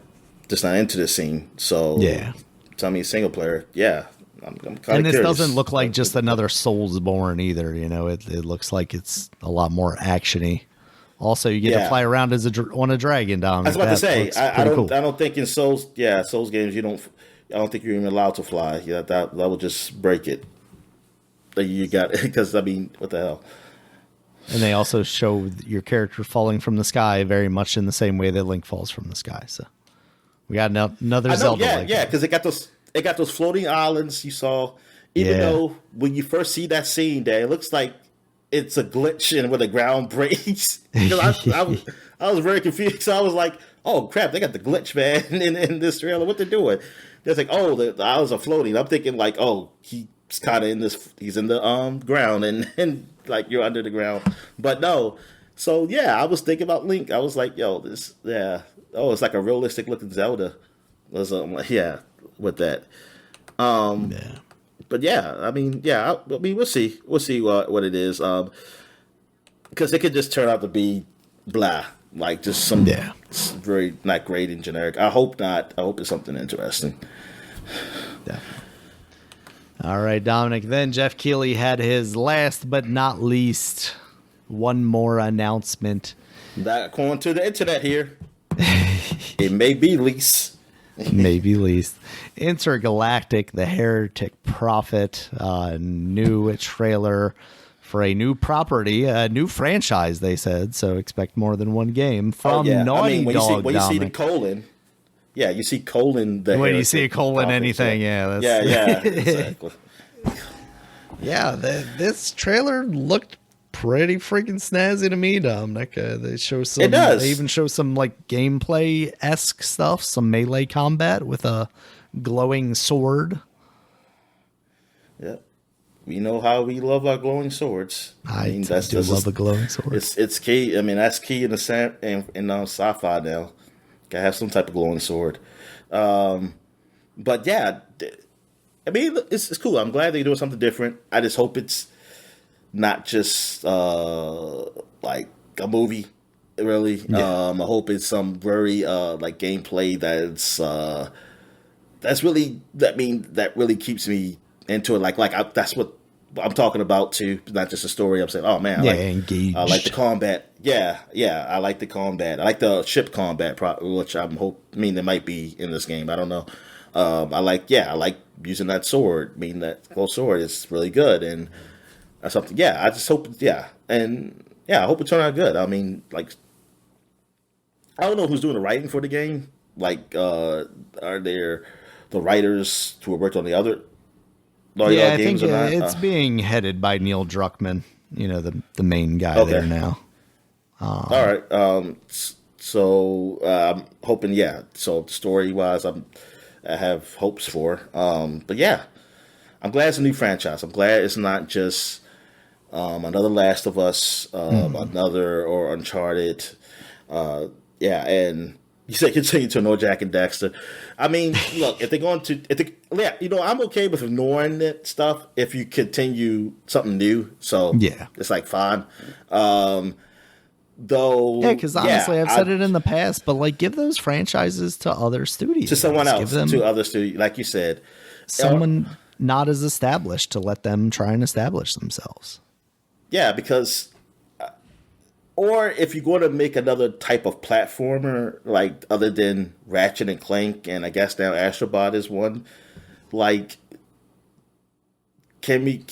just not into this scene. So, yeah. Tell me single player. Yeah. I'm kind of curious. And this doesn't look like just another Soulsborne either. It looks like it's a lot more actiony. Also, you get to fly around on a dragon, Dom. I was about to say, I don't think in Souls games I don't think you're even allowed to fly. Yeah, that will just break it. You got it because I mean, what the hell? And they also show your character falling from the sky very much in the same way that Link falls from the sky. So we got another Zelda. Yeah, because it got those floating islands you saw. Even though when you first see that scene, there it looks like it's a glitch and where the ground breaks. I was very confused. So I was like, "Oh crap! They got the glitch, man, in this trailer. What they're doing?" They're like, "Oh, the islands are floating." I'm thinking like, "Oh, he's kind of in this. He's in the ground and like you're under the ground." But no. So yeah, I was thinking about Link. I was like, "Yo, this Oh, it's like a realistic looking Zelda." Was with that. But yeah, I mean, we'll see what it is. Because it could just turn out to be blah, like just some very not great and generic. I hope not. I hope it's something interesting. Yeah. All right, Dominic. Then Jeff Keighley had his last but not least one more announcement. That according to the internet here, it may be least. Maybe least. Intergalactic, the Heretic Prophet, new trailer for a new property, a new franchise, they said. So expect more than one game from Naughty Dog. When you see the colon, you see colon. When you see a colon, prophet, anything, exactly. Yeah, this trailer looked pretty freaking snazzy to me, Dominic. They show some. It does. They even show some like gameplay-esque stuff, some melee combat with a glowing sword. Yep. We know how we love our glowing swords. I mean, do love a glowing sword. It's key. I mean, that's key in the sci-fi now. Gotta have some type of glowing sword. But yeah, I mean, it's cool. I'm glad they're doing something different. I just hope it's not just like a movie, really. I hope it's some very like gameplay that's really that really keeps me into it. That's what I'm talking about too. Not just a story. I'm saying, oh man, engaged. I like the combat. Yeah, I like the combat. I like the ship combat, which there might be in this game. I don't know. I like using that sword. I mean, that close sword is really good and. Or something. Yeah, I just hope. And I hope it turned out good. I mean, like, I don't know who's doing the writing for the game. Like, are there the writers who worked on the other games? I think it's being headed by Neil Druckmann. The main guy there now. All right. So I'm hoping. So story wise, I have hopes for. But yeah, I'm glad it's a new franchise. I'm glad it's not just. Another Last of Us, another or Uncharted, and You said continue to ignore Jack and Dexter. I mean, look, if they're going to, yeah, I'm okay with ignoring that stuff if you continue something new. So Yeah. it's like fine. Though, Yeah, because honestly, I've said it in the past, but like, give those franchises to other studios, to someone else, give them to other studios, like you said, someone not as established to let them try and establish themselves. Yeah, because. Or if you're going to make another type of platformer, like other than Ratchet and Clank, and I guess now Astrobot is one, like, can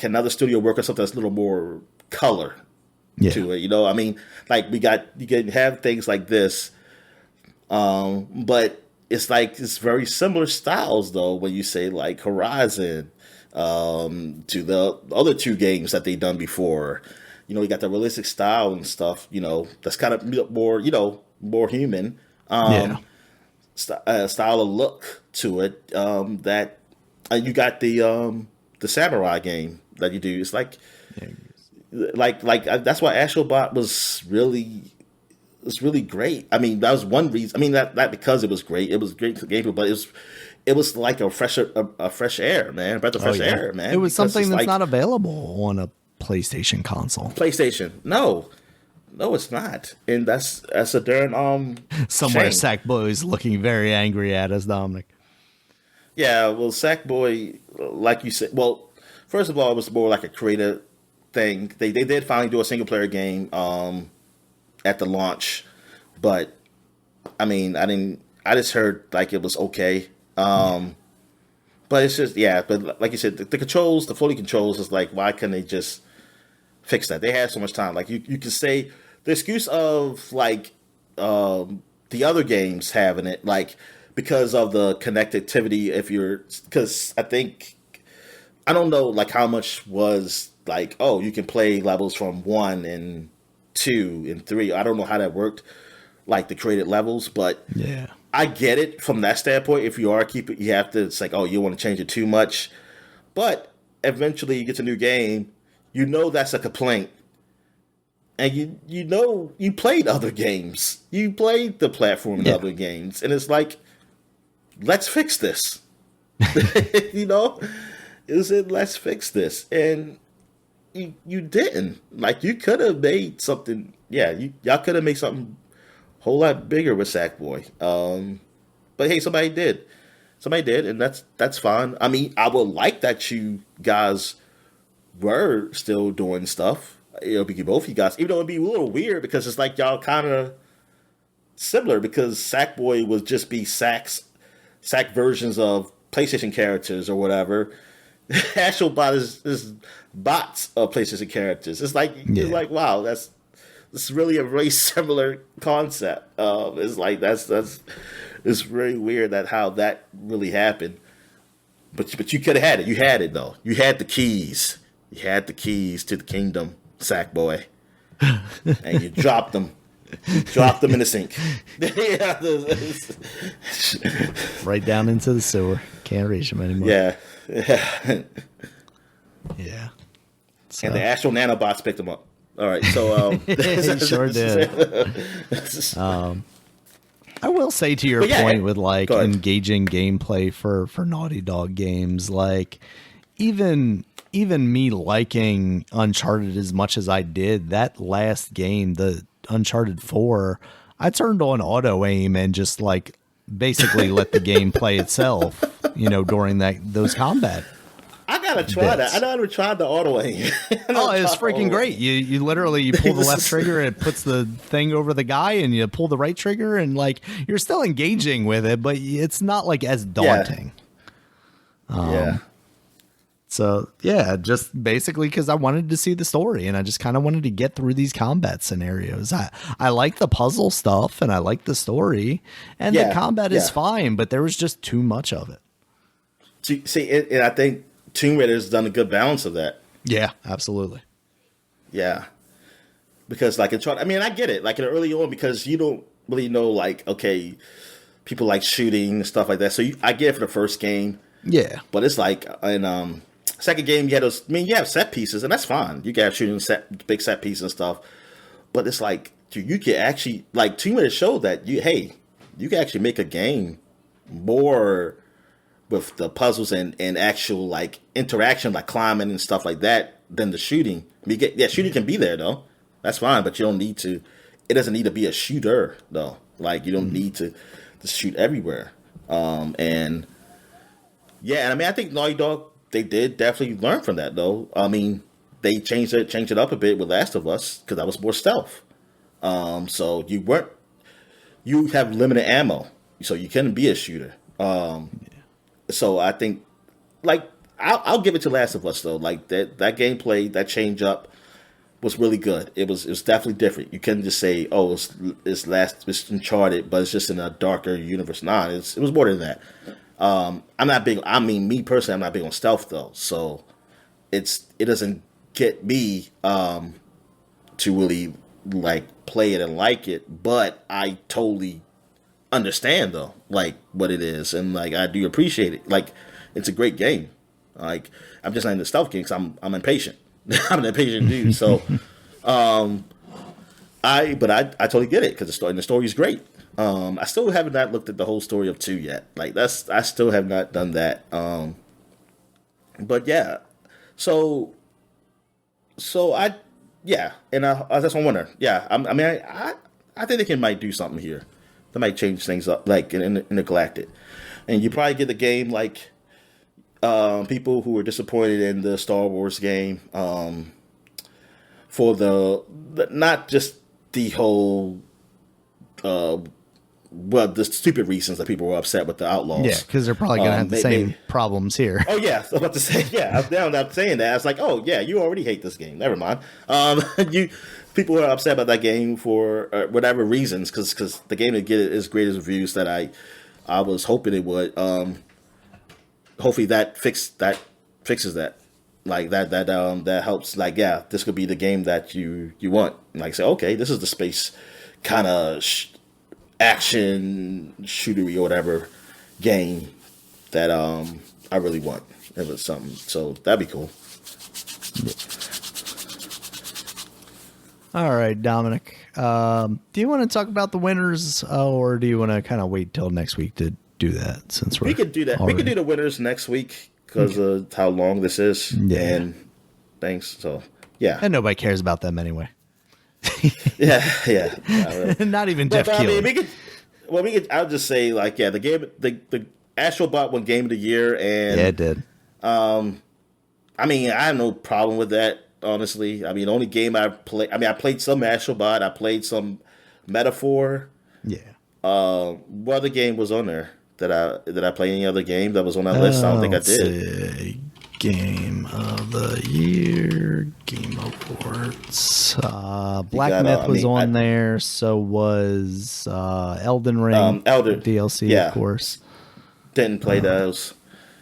another studio work on something that's a little more color to it? You know, I mean, like you can have things like this, but it's like it's very similar styles though. When you say like Horizon, to the other two games that they've done before. You know, you got the realistic style and stuff, you know, that's kind of more, you know, more human style of look to it. That you got the samurai game that you do. It's like that's why Astrobot was really great. I mean, that was one reason. I mean, not because it was great. It was great gameplay, but it was like a fresh air, man, a breath of fresh air, man. It was something that's not available on a PlayStation console. PlayStation, no, it's not, and that's a darn somewhere. shame. Sackboy is looking very angry at us, Dominic. Yeah, well, Sackboy, like you said, well, first of all, it was more like a creative thing. They did finally do a single player game at the launch, but I mean, I just heard like it was okay. But it's just, but like you said, the controls, the fully controls is like, why couldn't they just fix that? They had so much time. Like you can say the excuse of like the other games having it, like because of the connectivity. Because I don't know like how much was like, oh, you can play levels from 1 and 2 and 3. I don't know how that worked, like the created levels, but yeah. I get it from that standpoint. If you are keeping, you have to. It's like, oh, you want to change it too much, but eventually you get a new game. You know that's a complaint, and you know you played other games. You played the platform in other games, and it's like, let's fix this. You know, let's fix this, and you didn't. Like you could have made something. Yeah, y'all could have made something whole lot bigger with Sackboy. But hey, somebody did, and that's fine. I mean, I would like that you guys were still doing stuff. It'll be both of you guys, even though it'd be a little weird because it's like y'all kind of similar because Sackboy would just be Sack versions of PlayStation characters or whatever. Astrobot is bots of PlayStation characters. It's like wow, that's really a very similar concept. It's like it's very weird that how that really happened. But you could have had it. You had it though. You had the keys. You had the keys to the kingdom, Sackboy, and you dropped them. You dropped them in the sink. Right down into the sewer. Can't reach them anymore. Yeah. Yeah. So. And the Astro Nanobots picked them up. All right, so he sure did. I will say to your point with like engaging gameplay for Naughty Dog games, like even me liking Uncharted as much as I did, that last game, the Uncharted 4, I turned on auto aim and just like basically let the game play itself, you know, during those combat. I gotta try that. I never tried the auto aim. Oh, it's freaking great. You literally pull the left trigger and it puts the thing over the guy, and you pull the right trigger and like you're still engaging with it, but it's not like as daunting. So yeah, just basically because I wanted to see the story and I just kind of wanted to get through these combat scenarios. I like the puzzle stuff and I like the story, and the combat is fine, but there was just too much of it. See, and I think Tomb Raider's done a good balance of that. Yeah, absolutely. Yeah, because like I mean, I get it. Like early on, because you don't really know, like, okay, people like shooting and stuff like that. So I get it for the first game. Yeah, but it's like in second game, you had those. I mean, you have set pieces, and that's fine. You got shooting big set pieces and stuff. But it's like you can actually like Tomb Raider showed that you you can actually make a game more with the puzzles and actual like interaction, like climbing and stuff like that, than the shooting. Shooting can be there though. That's fine, but you don't need to. It doesn't need to be a shooter though. Like you don't need to shoot everywhere. And yeah, and I mean, I think Naughty Dog, they did definitely learn from that though. I mean, they changed it up a bit with Last of Us because that was more stealth. So you have limited ammo, so you couldn't be a shooter. So I think, like, I'll give it to Last of Us though. Like that gameplay, that change up was really good. It was definitely different. You couldn't just say, oh, it's Uncharted, but it's just in a darker universe. Nah, it was more than that. I'm not big. I mean, me personally, I'm not big on stealth though, so it doesn't get me to really like play it and like it. But I totally understand though, like what it is, and like I do appreciate it. Like it's a great game. Like I'm just not in the stealth game because I'm impatient. I'm an impatient dude. So, I totally get it because the story is great. I still have not looked at the whole story of 2 yet. Like I still have not done that. But yeah, so and that's what I wonder. Yeah, I think they might do something here. They might change things up, like and neglect it. And you probably get the game like people who were disappointed in the Star Wars game for the not just the whole the stupid reasons that people were upset with the Outlaws. Yeah, because they're probably going to have the same problems here. Oh, yeah. I was about to say, yeah. I'm not saying that. I was like, oh, yeah, you already hate this game. Never mind. People were upset about that game for whatever reasons, because the game didn't get as great as reviews that I was hoping it would. Hopefully that fixes that. Like that helps. Like, yeah, this could be the game that you want. Like, say, okay, this is the space kind of action shootery or whatever game that I really want. It was something, so that'd be cool. All right, Dominic. Do you want to talk about the winners, or do you want to kind of wait till next week to do that? Since we could do that, we could do the winners next week because of how long this is. Yeah. And thanks. So yeah, and nobody cares about them anyway. yeah. Not, really. Not even Jeff Keighley. We could. I'll just say, like, yeah, the game, the Astrobot won Game of the Year, and yeah, it did. I mean, I have no problem with that. Honestly, I mean, the only game I played. I mean, I played some Astrobot. I played some Metaphor. Yeah. What other game was on there that I played? Any other game that was on that list? I don't think I did. Game of the Year, Game Awards. Black Myth was on there. So was Elden Ring DLC, of course. Didn't play those.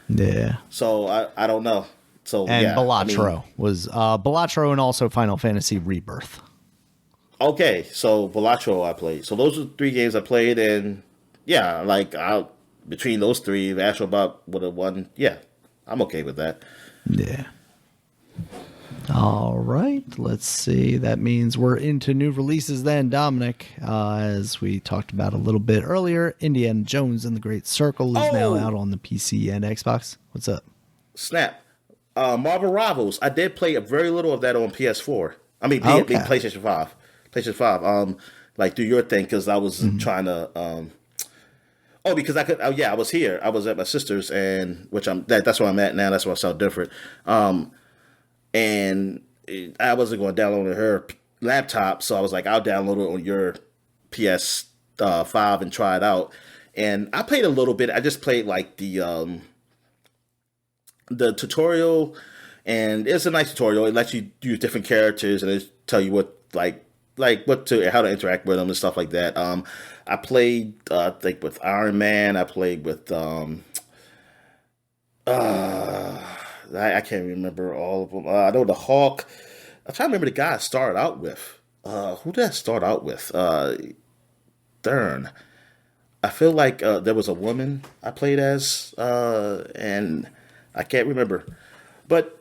Yeah. So I don't know. So and yeah, Balatro was Balatro and also Final Fantasy Rebirth. Okay, so Balatro I played. So those are 3 games I played, and yeah, like between those 3, if Astrobot would have won, yeah, I'm okay with that. Yeah. All right. Let's see. That means we're into new releases then, Dominic. As we talked about a little bit earlier, Indiana Jones and the Great Circle is now out on the PC and Xbox. What's up? Snap. Marvel Rivals. I did play a very little of that on PS4. I mean, PlayStation 5. PlayStation 5. Like, do your thing, because I was trying to... because I could. I was here. I was at my sister's, and that's where I'm at now. That's why I sound different. And I wasn't going to download it on her laptop, so I was like, I'll download it on your PS5 and try it out. And I played a little bit. I just played like the tutorial, and it's a nice tutorial. It lets you use different characters, and it tell you what how to interact with them and stuff like that. I played I think with Iron Man. I played with I can't remember all of them. I know the Hulk. I'm trying to remember the guy I started out with. Who did I start out with? Darn. I feel like there was a woman I played as, and I can't remember. But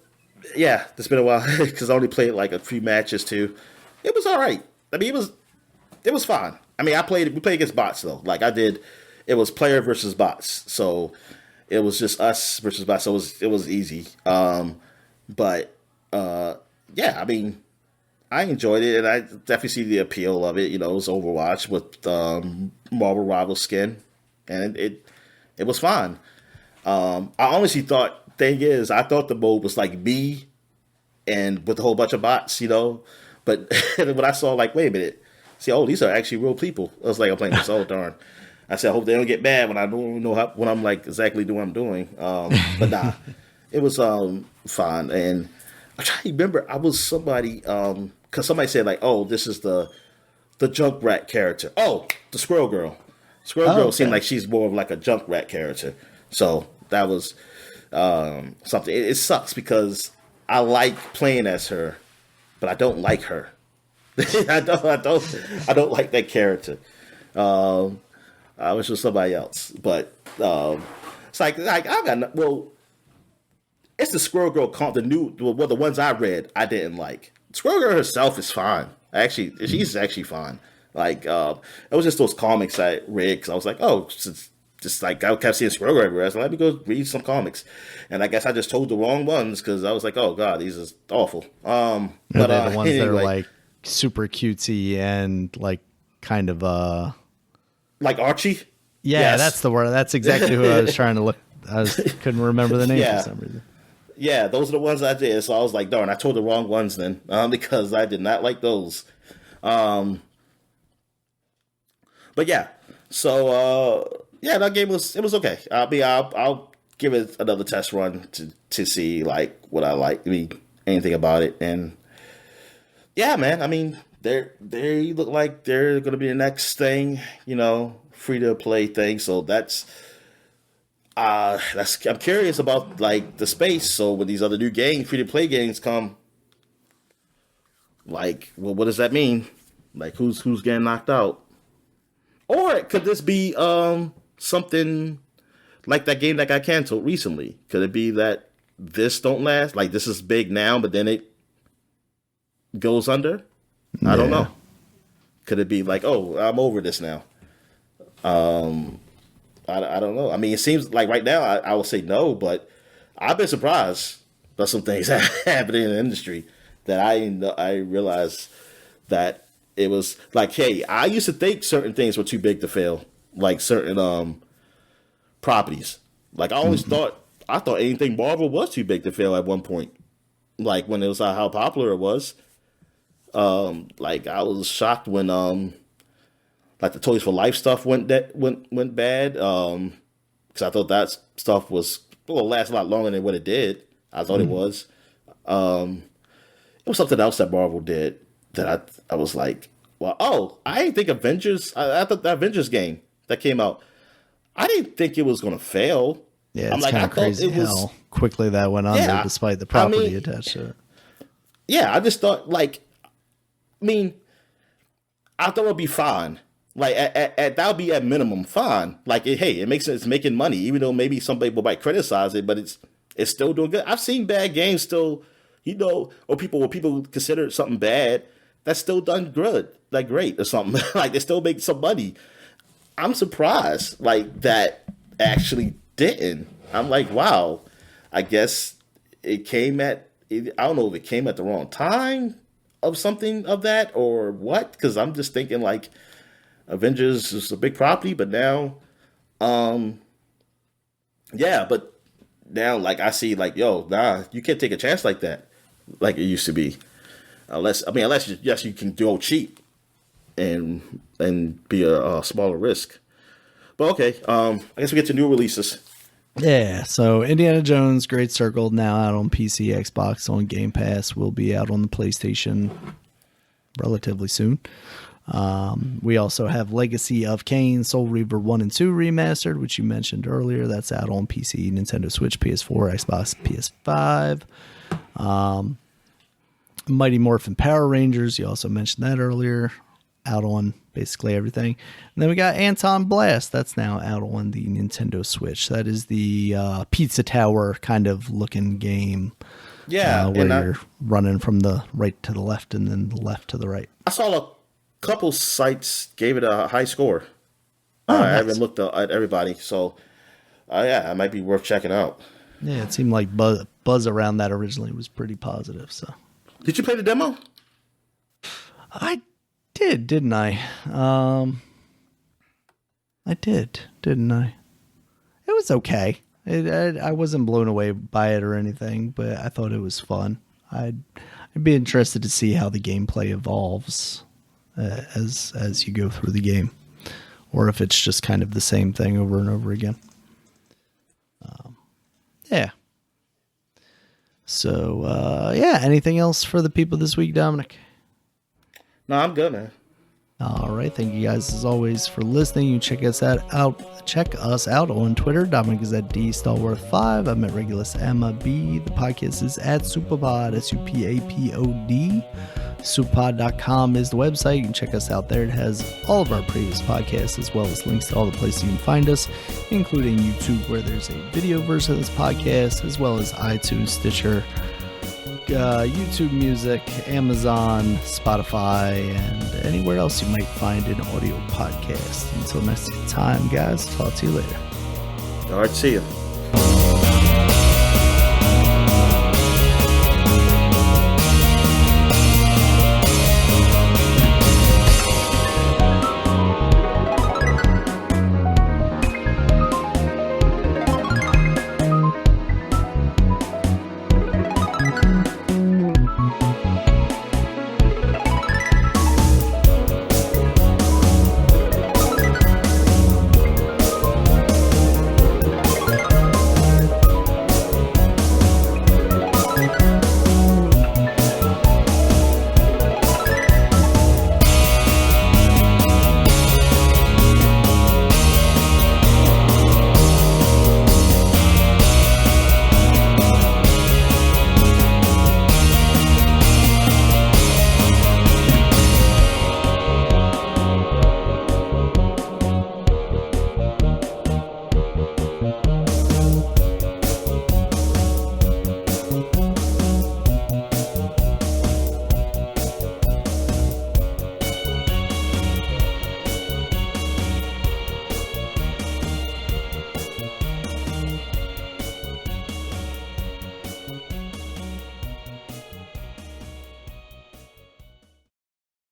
yeah, it's been a while because I only played like a few matches too. It was all right. I mean, it was fine. I mean, we played against bots though. Like I did, it was player versus bots, so it was just us versus bots. So it was easy. But yeah, I mean, I enjoyed it, and I definitely see the appeal of it. You know, it was Overwatch with Marvel Rival skin, and it was fun. I honestly thought I thought the mode was like me and with a whole bunch of bots, you know. But when I saw like, wait a minute, see, oh, these are actually real people. I was like, I'm playing this. Oh darn! I said, I hope they don't get mad when I don't know when I'm like exactly doing what I'm doing. But nah, it was fun. And I'm trying to remember, I was somebody because somebody said like, oh, this is the Junkrat character. Oh, the Squirrel Girl. Squirrel Girl seemed like she's more of like a Junkrat character. So that was something. It sucks because I like playing as her, but I don't like her. I don't like that character. I wish it was somebody else, but it's like I got it's the Squirrel Girl the ones I read I didn't like. Squirrel Girl herself is fine. Actually, she's actually fine. Like it was just those comics I read because I was like, oh, just like I kept seeing Squirrel Girl everywhere. I was like, let me go read some comics, and I guess I just told the wrong ones because I was like, oh god, these is awful. But they're the ones that are like super cutesy and like kind of like Archie. Yeah, yes. That's the word. That's exactly who I was trying to look. Couldn't remember the name for some reason. Yeah, those are the ones I did. So I was like, darn, I told the wrong ones then because I did not like those. But yeah, so yeah, that game was okay. I'll give it another test run to see like what I like. I mean, anything about it, and yeah, man. I mean, they look like they're going to be the next thing, you know, free to play thing. So that's I'm curious about like the space. So when these other new free to play games come, like, well, what does that mean? Like, who's getting knocked out? Or could this be something like that game that got canceled recently? Could it be that this don't last? Like this is big now, but then it goes under? I don't know. Could it be like, oh, I'm over this now? I don't know. I mean, it seems like right now I will say no, but I've been surprised by some things happening in the industry that I realized that it was like, hey, I used to think certain things were too big to fail, like certain properties. Like I always thought anything Marvel was too big to fail at one point. Like when it was how popular it was. Like I was shocked when like the Toys for Life stuff went bad. Because I thought that stuff was last a lot longer than what it did. I thought it was. It was something else that Marvel did that I was like, well, oh, I didn't think Avengers. I thought the Avengers game that came out, I didn't think it was going to fail. Yeah, it's kind of crazy how quickly that went under, despite the property attached to it. Yeah, I just thought like, I mean, I thought it would be fine. Like at that would be at minimum fine. Like it makes sense. It's making money, even though maybe some people might criticize it, but it's still doing good. I've seen bad games still, you know, or people consider something bad that's still done good, like great or something. Like they still make some money. I'm surprised like that actually didn't. I'm like, wow. I guess it came at. I don't know if it came at the wrong time of something of that or what. Because I'm just thinking like Avengers is a big property, but now, yeah, but now like I see like, yo, nah, you can't take a chance like that, like it used to be, unless you can go cheap and be a smaller risk. But okay, I guess we get to new releases. Yeah, so Indiana Jones Great Circle now out on PC, Xbox, on Game Pass, will be out on the PlayStation relatively soon. We also have Legacy of Kain, Soul Reaver 1 and 2 remastered, which you mentioned earlier. That's out on PC, Nintendo Switch, PS4, Xbox, PS5. Mighty Morphin Power Rangers, you also mentioned that earlier, out on basically everything. And then we got Anton Blast, that's now out on the Nintendo Switch. That is the Pizza Tower kind of looking game. Yeah, where you're running from the right to the left and then the left to the right. I saw couple sites gave it a high score. Oh, I haven't nice. looked at everybody, so yeah, it might be worth checking out. Yeah, it seemed like buzz around that originally was pretty positive. So Did you play the demo? I did, didn't I? I did, didn't I? It was okay. I wasn't blown away by it or anything, but I thought it was fun. I'd be interested to see how the gameplay evolves as you go through the game, or if it's just kind of the same thing over and over again. Yeah. So yeah. Anything else for the people this week, Dominic? No, I'm good, man. All right, thank you guys as always for listening. You check us out. Check us out on Twitter. Dominic is at DStallworth5. I'm at Regulus Emma B. The podcast is at Supapod, SUPAPOD. Supapod.com is the website. You can check us out there. It has all of our previous podcasts as well as links to all the places you can find us, including YouTube, where there's a video version of this podcast, as well as iTunes, Stitcher, YouTube Music, Amazon, Spotify, and anywhere else you might find an audio podcast. Until next time, guys, talk to you later. All right, see you.